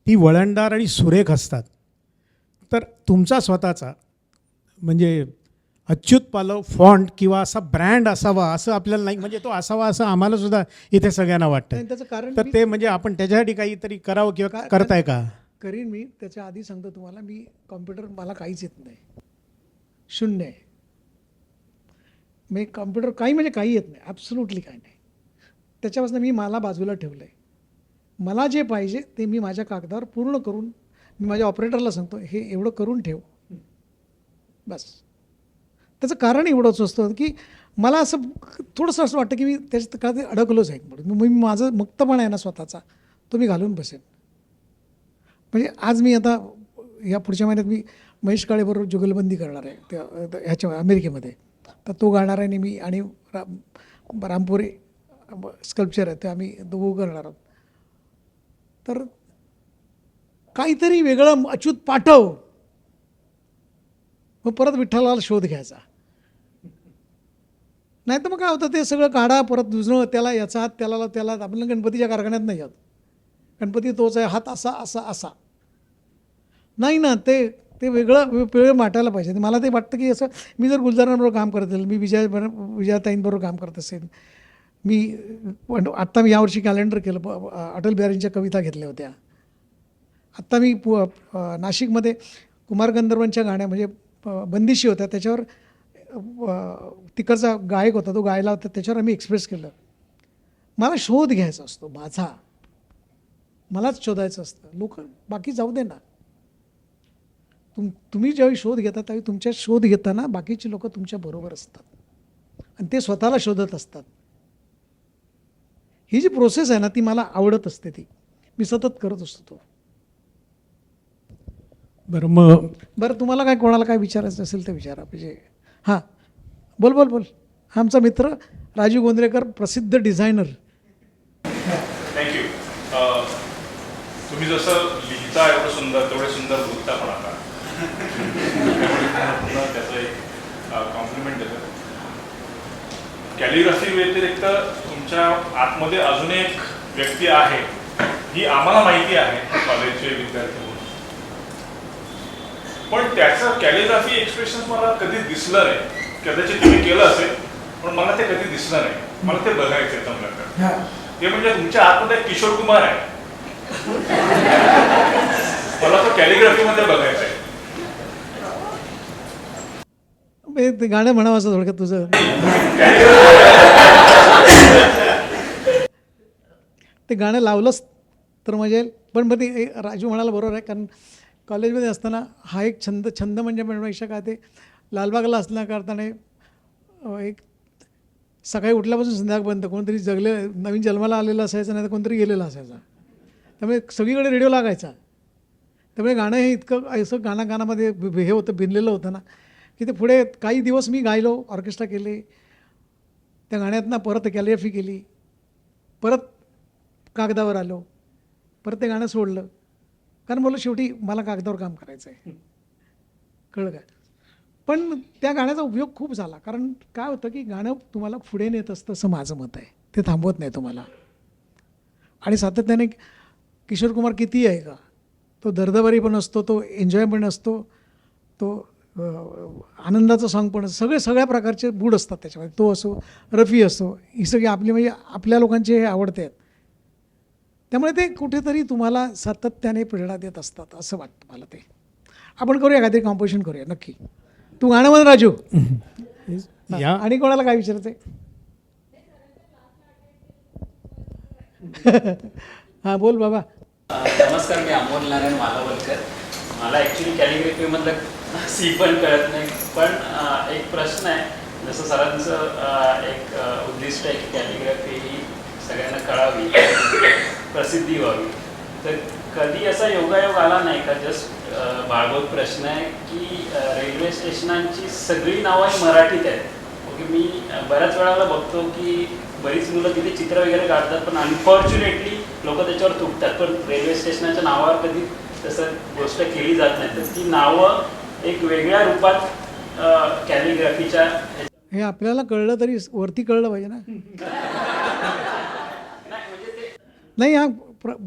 ती वळणदार आणि सुरेख असतात. तर तुमचा स्वतःचा म्हणजे अच्युत पालव फॉन्ट किंवा असा ब्रँड असावा असं आपल्याला नाही, म्हणजे तो असावा असं आम्हाला सुद्धा इथे सगळ्यांना वाटतं. त्याचं कारण तर ते म्हणजे आपण त्याच्यासाठी काहीतरी करावं किंवा करताय का. करीन मी. त्याच्या आधी सांगतो तुम्हाला, मी कॉम्प्युटर मला काहीच येत नाही, शून्य आहे. मी कॉम्प्युटर म्हणजे काही येत नाही, ॲब्सोल्युटली काही नाही. त्याच्यापासून मला बाजूला ठेवलं आहे. मला जे पाहिजे ते मी माझ्या कागदावर पूर्ण करून मी माझ्या ऑपरेटरला सांगतो हे एवढं करून ठेव, बस. त्याचं कारण एवढंच असतं की मला असं थोडंसं असं वाटतं की मी त्याच्यात का ते अडकलोच आहे म्हणून मी माझं मुक्तपणा आहे ना स्वतःचा तो मी घालून बसेन. म्हणजे आज मी आता या पुढच्या महिन्यात मी महेश काळेबरोबर जुगलबंदी करणार आहे त्या ह्याच्या अमेरिकेमध्ये. तर तो गाणार आहे आणि मी आणि रामपुरे स्कल्पचर आहे ते आम्ही दोघं करणार आहोत. तर काहीतरी वेगळं अच्युत पाठव, मग परत विठ्ठलाला शोध घ्यायचा. नाही तर मग काय होतं ते सगळं काढा परत दुसरं त्याला याचा हात त्याला त्याला. आपल्याला गणपतीच्या कारखान्यात नाही आहोत. गणपती तोच आहे, हात असा असा असा नाही ना. ते वेगळं वाटायला पाहिजे. मला ते वाटतं की असं मी जर गुलजारांबरोबर काम करत असेल, मी विजयाताईंबरोबर काम करत असेल, आत्ता मी यावर्षी कॅलेंडर केलं, अटल बिहारींच्या कविता घेतल्या होत्या. आत्ता मी नाशिकमध्ये कुमार गंधर्वांच्या गाण्या म्हणजे बंदिशी होत्या त्याच्यावर तिकडचा गायक होता तो गायला होता त्याच्यावर आम्ही एक्सप्रेस केलं. मला शोध घ्यायचा असतो माझा, मलाच शोधायचं असतं. लोक बाकी जाऊ दे ना. तुम्ही ज्यावेळी शोध घेता त्यावेळी तुमच्या शोध घेताना बाकीची लोक तुमच्या बरोबर असतात आणि ते स्वतःला शोधत असतात. ही जी प्रोसेस आहे ना ती मला आवडत असते, ती मी सतत करत असतो तो. बरं तुम्हाला काय कोणाला काय विचारायचं असेल तर विचारा. म्हणजे हां बोल आमचा मित्र राजू गोंद्रेकर, प्रसिद्ध डिझायनर. थँक्यू. तुम्ही जसं लिहिता एवढं सुंदर तेवढे सुंदर बोलता पण आता पुन्हा त्याचं एक कॉम्प्लिमेंट देतं. कॅलिग्राफी व्यतिरिक्त तुमच्या आतमध्ये अजून एक व्यक्ती आहे ही आम्हाला माहिती आहे कॉलेजचे विद्यार्थी म्हणून, पण त्याचं कॅलिग्राफी एक्सप्रेशन मला कधी दिसलं नाही. कदाचित तुम्ही केलं असेल पण मला ते कधी दिसलं नाही. मला ते बघायचं आहे जमलं. ते म्हणजे तुमच्या आतमध्ये किशोर कुमार आहे, मला तो कॅलिग्राफीमध्ये बघायचा आहे. ते गाणं म्हणावं असं थोडक्यात तुझं. ते गाणं लावलंच तर मजा येईल. पण मग ते राजू म्हणाला बरोबर आहे, कारण कॉलेजमध्ये असताना हा एक छंद म्हणजे म्हणण्यापेक्षा काय ते लालबागला असल्या करताना एक सकाळी उठल्यापासून संध्याकाळपर्यंत कोणतरी नवीन जन्माला आलेलं असायचं, नाही तर कोणतरी गेलेलं असायचं. त्यामुळे सगळीकडे रेडिओ लागायचा. त्यामुळे गाणं हे इतकं असं गाण्यामध्ये हे होतं, भिनलेलं होतं ना की ते पुढे काही दिवस मी गायलो, ऑर्केस्ट्रा केले, त्या गाण्यातनं परत कॅलिग्राफी केली, परत कागदावर आलो, परत ते गाणं सोडलं. कारण बोललं शेवटी मला कागदावर काम करायचं आहे, कळलं काय. पण त्या गाण्याचा उपयोग खूप झाला. कारण काय होतं की गाणं तुम्हाला पुढे नेत असतं असं माझं मत आहे. ते थांबवत नाही तुम्हाला. आणि सातत्याने किशोर कुमार किती आहे का, तो दर्दभरी पण असतो, तो एन्जॉय पण असतो, तो आनंदाचं सॉन्ग पण असतं. सगळ्या प्रकारचे मूड असतात त्याच्यामध्ये. तो असो, रफी असो, ही सगळी आपली म्हणजे आपल्या लोकांचे हे आवडते आहेत. त्यामुळे ते कुठेतरी तुम्हाला सातत्याने प्रेरणा देत असतात असं वाटतं मला. ते आपण करूया काहीतरी कॉम्पोजिशन करूया नक्की. तू गाणं म्हण राजू. या आणि कोणाला काय विचारायचं हां बोल बाबा. नमस्कार, मी अमोल नारायण मालवणकर. मला ॲक्च्युली कॅलिग्राफीमधलं सी पण कळत नाही, पण एक प्रश्न आहे. जसं सरांचं एक उद्दिष्ट आहे की कॅलिग्राफी ही सगळ्यांना कळावी, प्रसिद्धी व्हावी. तर कधी असा योगायोग आला नाही का, जस्ट बाळगोत प्रश्न आहे की रेल्वे स्टेशनांची सगळी नावं मराठीत आहेत. ओके, मी बऱ्याच वेळाला बघतो की बरीच मुलं तिथे चित्र वगैरे काढतात, पण अनफॉर्च्युनेटली लोक त्याच्यावर तुटतात. पण रेल्वे स्टेशनाच्या नावावर कधी तसं गोष्ट केली जात नाही. तर ती नावं एक वेगळ्या रूपात कॅलिग्राफीच्या हे आपल्याला कळलं तरी वरती कळलं पाहिजे ना. नाही हा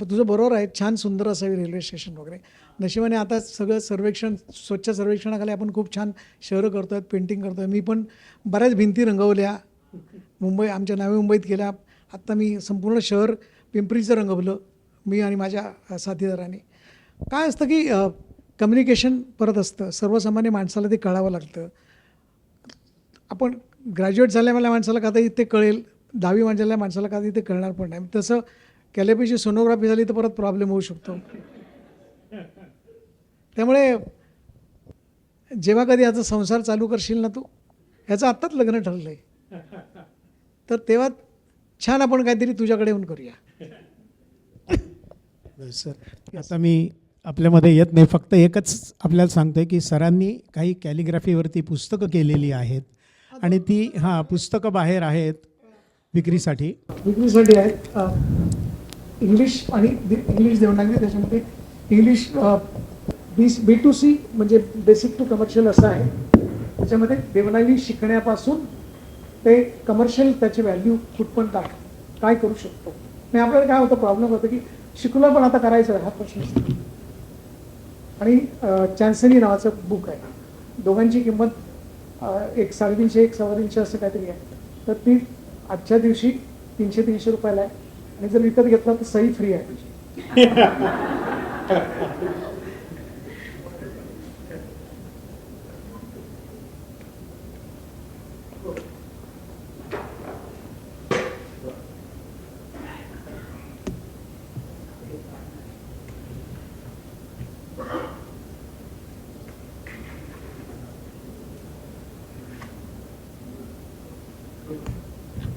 तुझं बरोबर आहे. छान सुंदर असावी रेल्वे स्टेशन वगैरे. नशिबाने आता सगळं सर्वेक्षण, स्वच्छ सर्वेक्षणाखाली आपण खूप छान शहरं करतो आहेत, पेंटिंग करतो आहे. मी पण बऱ्याच भिंती रंगवल्या आमच्या नवी मुंबईत केल्या. आत्ता मी संपूर्ण शहर पिंपरीचं रंगवलं मी आणि माझ्या साथीदारांनी. काय असतं की कम्युनिकेशन परत असतं. सर्वसामान्य माणसाला ते कळावं लागतं. आपण ग्रॅज्युएट झाल्यामुळे माणसाला का ते कळेल, 10वी झाल्या माणसाला का ते कळणार पण नाही. तसं कॅलिग्राफीची सोनोग्राफी झाली तर परत प्रॉब्लेम होऊ शकतो. त्यामुळे जेव्हा कधी याचा संसार चालू करशील ना तू, ह्याचं आत्ताच लग्न ठरलं आहे. तर तेव्हा छान आपण काहीतरी तुझ्याकडे येऊन करूया. सर आता मी आपल्यामध्ये येत नाही, फक्त एकच आपल्याला सांगतोय की सरांनी काही कॅलिग्राफीवरती पुस्तकं केलेली आहेत आणि ती पुस्तकं बाहेर आहेत विक्रीसाठी. विक्रीसाठी आहेत. इंग्लिश आणि इंग्लिश देवनागरी, त्याच्यामध्ये इंग्लिश B2C म्हणजे बेसिक टू कमर्शियल असं आहे. त्याच्यामध्ये देवनागरी शिकण्यापासून ते कमर्शियल त्याची व्हॅल्यू कुठपर्यंत आहे, काय करू शकतो. आणि आपल्याला काय होतं, प्रॉब्लेम होतं की शिकलो पण आता करायचं हा प्रश्न असतो. आणि चान्सनी नावाचं बुक आहे, दोघांची किंमत एक 350 एक 350 असं काहीतरी आहे. तर ती आजच्या दिवशी 300 रुपयाला आहे आणि जर विकत घेतला तर सही फ्री आहे तुझी.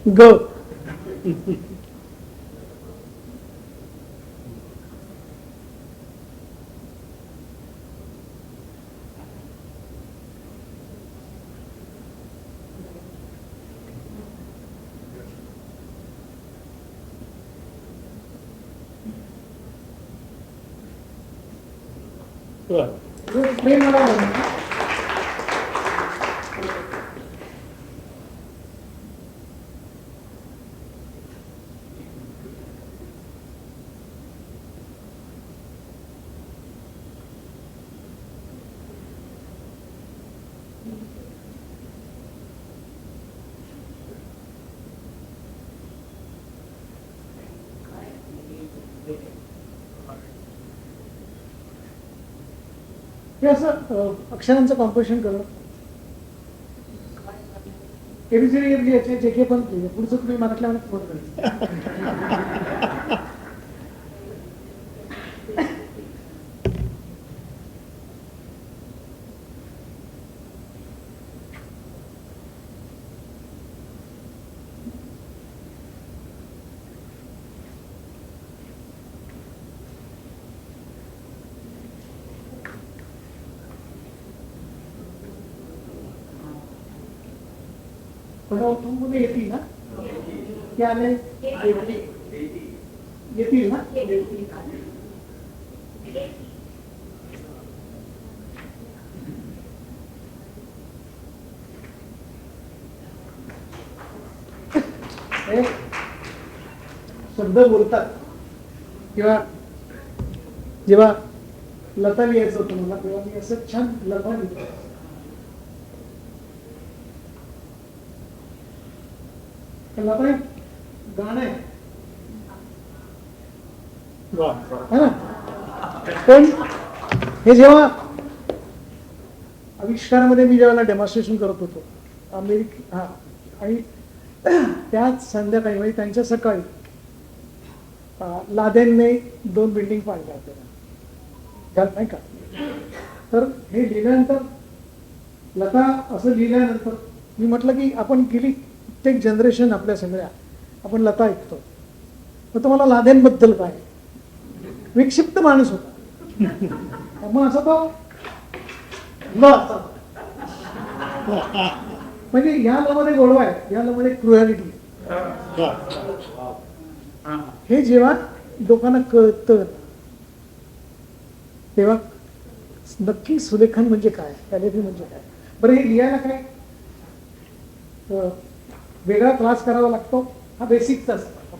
ग प्रेम मला आवडलं. हे असं अक्षरांचं कॉम्पोजिशन करणं. एबीसीडी याचे जे काही पण पुढचं तुम्ही मराठल्या मला फोन करायचं. मध्ये येतील ना, ते आले येतील ना. हे शब्द बोलतात किंवा जेव्हा लता लिहायचं होतं मला, तेव्हा मी असं छान लता लिहितो. लता एक गाणं आहे है ना. पण हे जेव्हा आविष्कारामध्ये मी जेव्हा डेमॉन्स्ट्रेशन करत होतो आणि त्याच संध्याकाळी म्हणजे त्यांच्या सकाळी लादेनने 2 बिल्डिंग पाडल्या होत्या नाही का. तर हे लिहिल्यानंतर लता असं लिहिल्यानंतर मी म्हटलं की आपण गेली प्रत्येक जनरेशन आपल्या सगळ्या आपण लता ऐकतो, मग तुम्हाला लादेनबद्दल काय. विक्षिप्त माणूस होता, मग असं तो म्हणजे या मध्ये गोडवा आहे, या मध्ये क्रुएलिटी. हे जेव्हा लोकांना कळतं तेव्हा नक्की सुलेखन म्हणजे काय, कॅलिग्राफी म्हणजे काय. बरं, हे लिहायला काय वेगळा क्लास करावा लागतो, हा बेसिकचा असतो.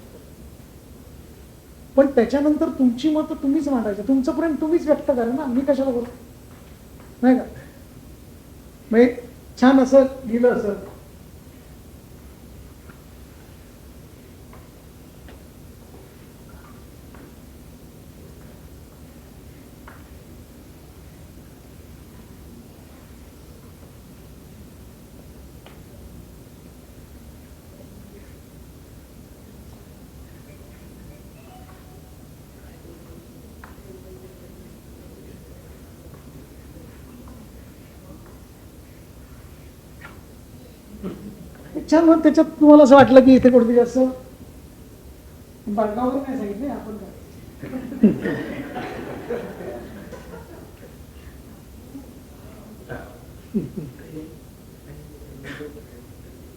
पण त्याच्यानंतर तुमची मतं तुम्हीच मांडायचं, तुमचं प्रेम तुम्हीच व्यक्त करा ना, मी कशाला करू नाही का. म्हणजे छान असं लिहिलं असं. छान. मग त्याच्यात तुम्हाला असं वाटलं की इथे कुठेतरी असं बाळगावर नाही सांगितलं आपण काय.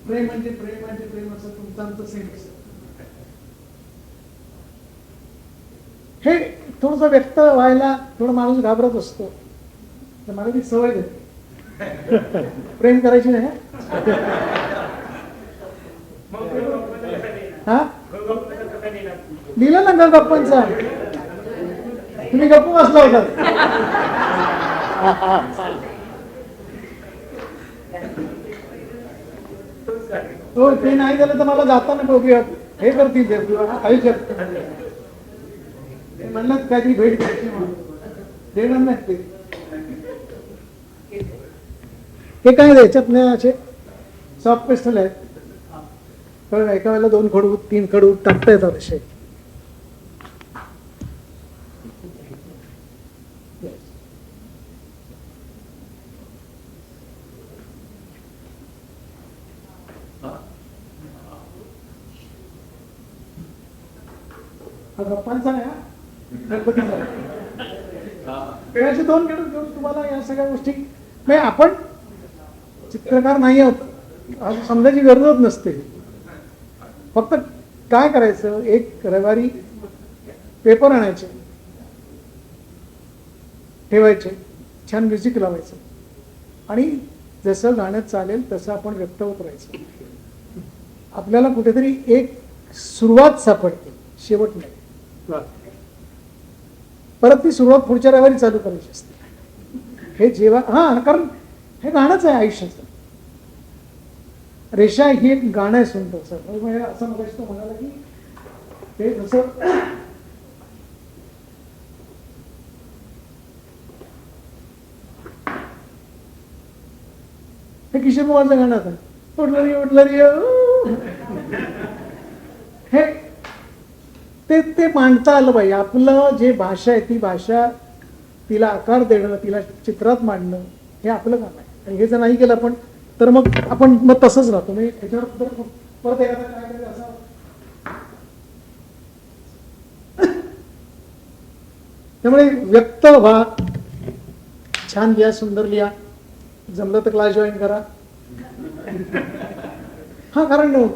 प्रेम म्हणजे प्रेम असं तुमचं आमचं सेम. हे थोडंसं व्यक्त व्हायला थोडं माणूस घाबरत असतो, तर मला ती सवय देते प्रेम करायची नाही. हा लिहिलं ना गप्पांचा, तुम्ही गप्प बसला होता. हो ते नाही झालं तर मला जाताना बघूया हे करतील ते काही म्हणलं काहीतरी भेट द्यायची म्हणून देणार नाही ते. हे काय याच्यात नाही असे सॉफ्ट पेस्टल आहेत, कारण एका वेळेला 2 खडू 3 खडू टाकता येतात असे. हा गप्पांचा नाही, गणपतीचा. पेळाचे 2 खेळ घेऊन तुम्हाला या सगळ्या गोष्टी म्हणजे आपण चित्रकार नाही आहोत असं समजायची गरजच नसते. फक्त काय करायचं, एक रविवारी पेपर आणायचे, ठेवायचे, छान म्युझिक लावायचं आणि जसं गाणं चालेल तसं आपण व्यक्त होत राहायचं. आपल्याला कुठेतरी एक सुरुवात सापडते, शेवट नाही. परत ती सुरुवात पुढच्या रविवारी चालू करायची असते. हे जेव्हा कारण हे गाणंच आहे आयुष्याचं. रेषा ही एक गाणं आहे सुनतो सर, म्हणजे असं मगाशी तो म्हणाला की ते जसं हे किशोर कुमारचं गाणं होतं, उठलं रे हे ते मांडता आलं पाहिजे. आपलं जे भाषा आहे ती भाषा तिला आकार देणं, तिला चित्रात मांडणं हे आपलं काम आहे. आणि हे जर नाही केलं आपण तर मग आपण तसंच राहतो. म्हणजे त्याच्यावर परत एखादा काय करायचं असं त्यामुळे व्यक्त व्हा, छान लिहा, सुंदर लिहा, जमलं तर क्लास जॉईन करा. हा कारण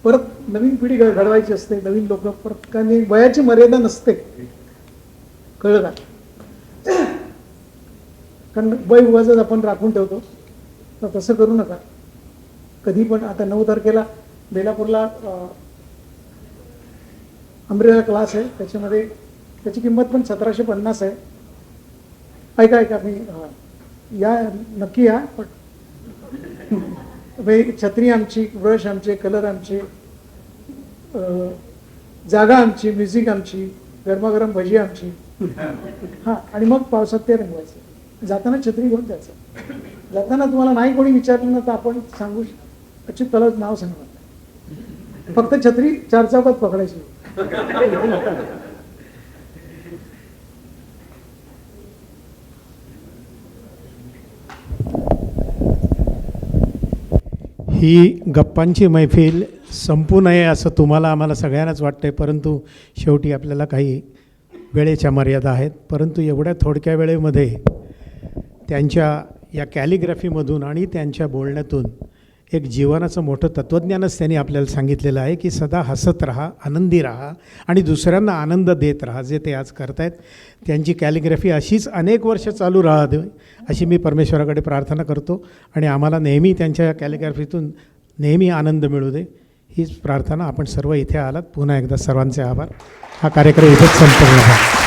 परत नवीन पिढी घडवायची असते, नवीन लोक परत काही वयाची मर्यादा नसते, कळलं का? कारण वय उगाच आपण राखून ठेवतो, तर तसं करू नका कधी पण. आता 9 तारखेला बेलापूरला अमरेला क्लास आहे, त्याच्यामध्ये त्याची किंमत पण 1750 आहे. ऐका मी या नक्की या. पण छत्री आमची, ब्रश आमचे, कलर आमचे, जागा आमची, म्युझिक आमची, गरमागरम भजी आमची. हां आणि मग पावसात ते रंगवायचं. जाताना छत्री घेऊन जायचं. जाताना तुम्हाला नाही कोणी विचारलं ना तर आपण सांगू अच्युत त्याला नाव सांगणार नाही, फक्त छत्री 4 चौकात पकडायची. ही गप्पांची मैफिल संपू नये असं तुम्हाला आम्हाला सगळ्यांनाच वाटतंय, परंतु शेवटी आपल्याला काही वेळेच्या मर्यादा आहेत. परंतु एवढ्या थोडक्या वेळेमध्ये त्यांच्या या कॅलिग्राफीमधून आणि त्यांच्या बोलण्यातून एक जीवनाचं मोठं तत्त्वज्ञानच त्यांनी आपल्याला सांगितलेलं आहे की सदा हसत राहा, आनंदी राहा आणि दुसऱ्यांना आनंद देत राहा, जे ते आज करतायत. त्यांची कॅलिग्राफी अशीच अनेक वर्ष चालू राहावी अशी मी परमेश्वराकडे प्रार्थना करतो आणि आम्हाला नेहमी त्यांच्या कॅलिग्राफीतून नेहमी आनंद मिळू दे हीच प्रार्थना. आपण सर्व इथे आलात, पुन्हा एकदा सर्वांचे आभार. हा कार्यक्रम इथेच संपन्न झाला.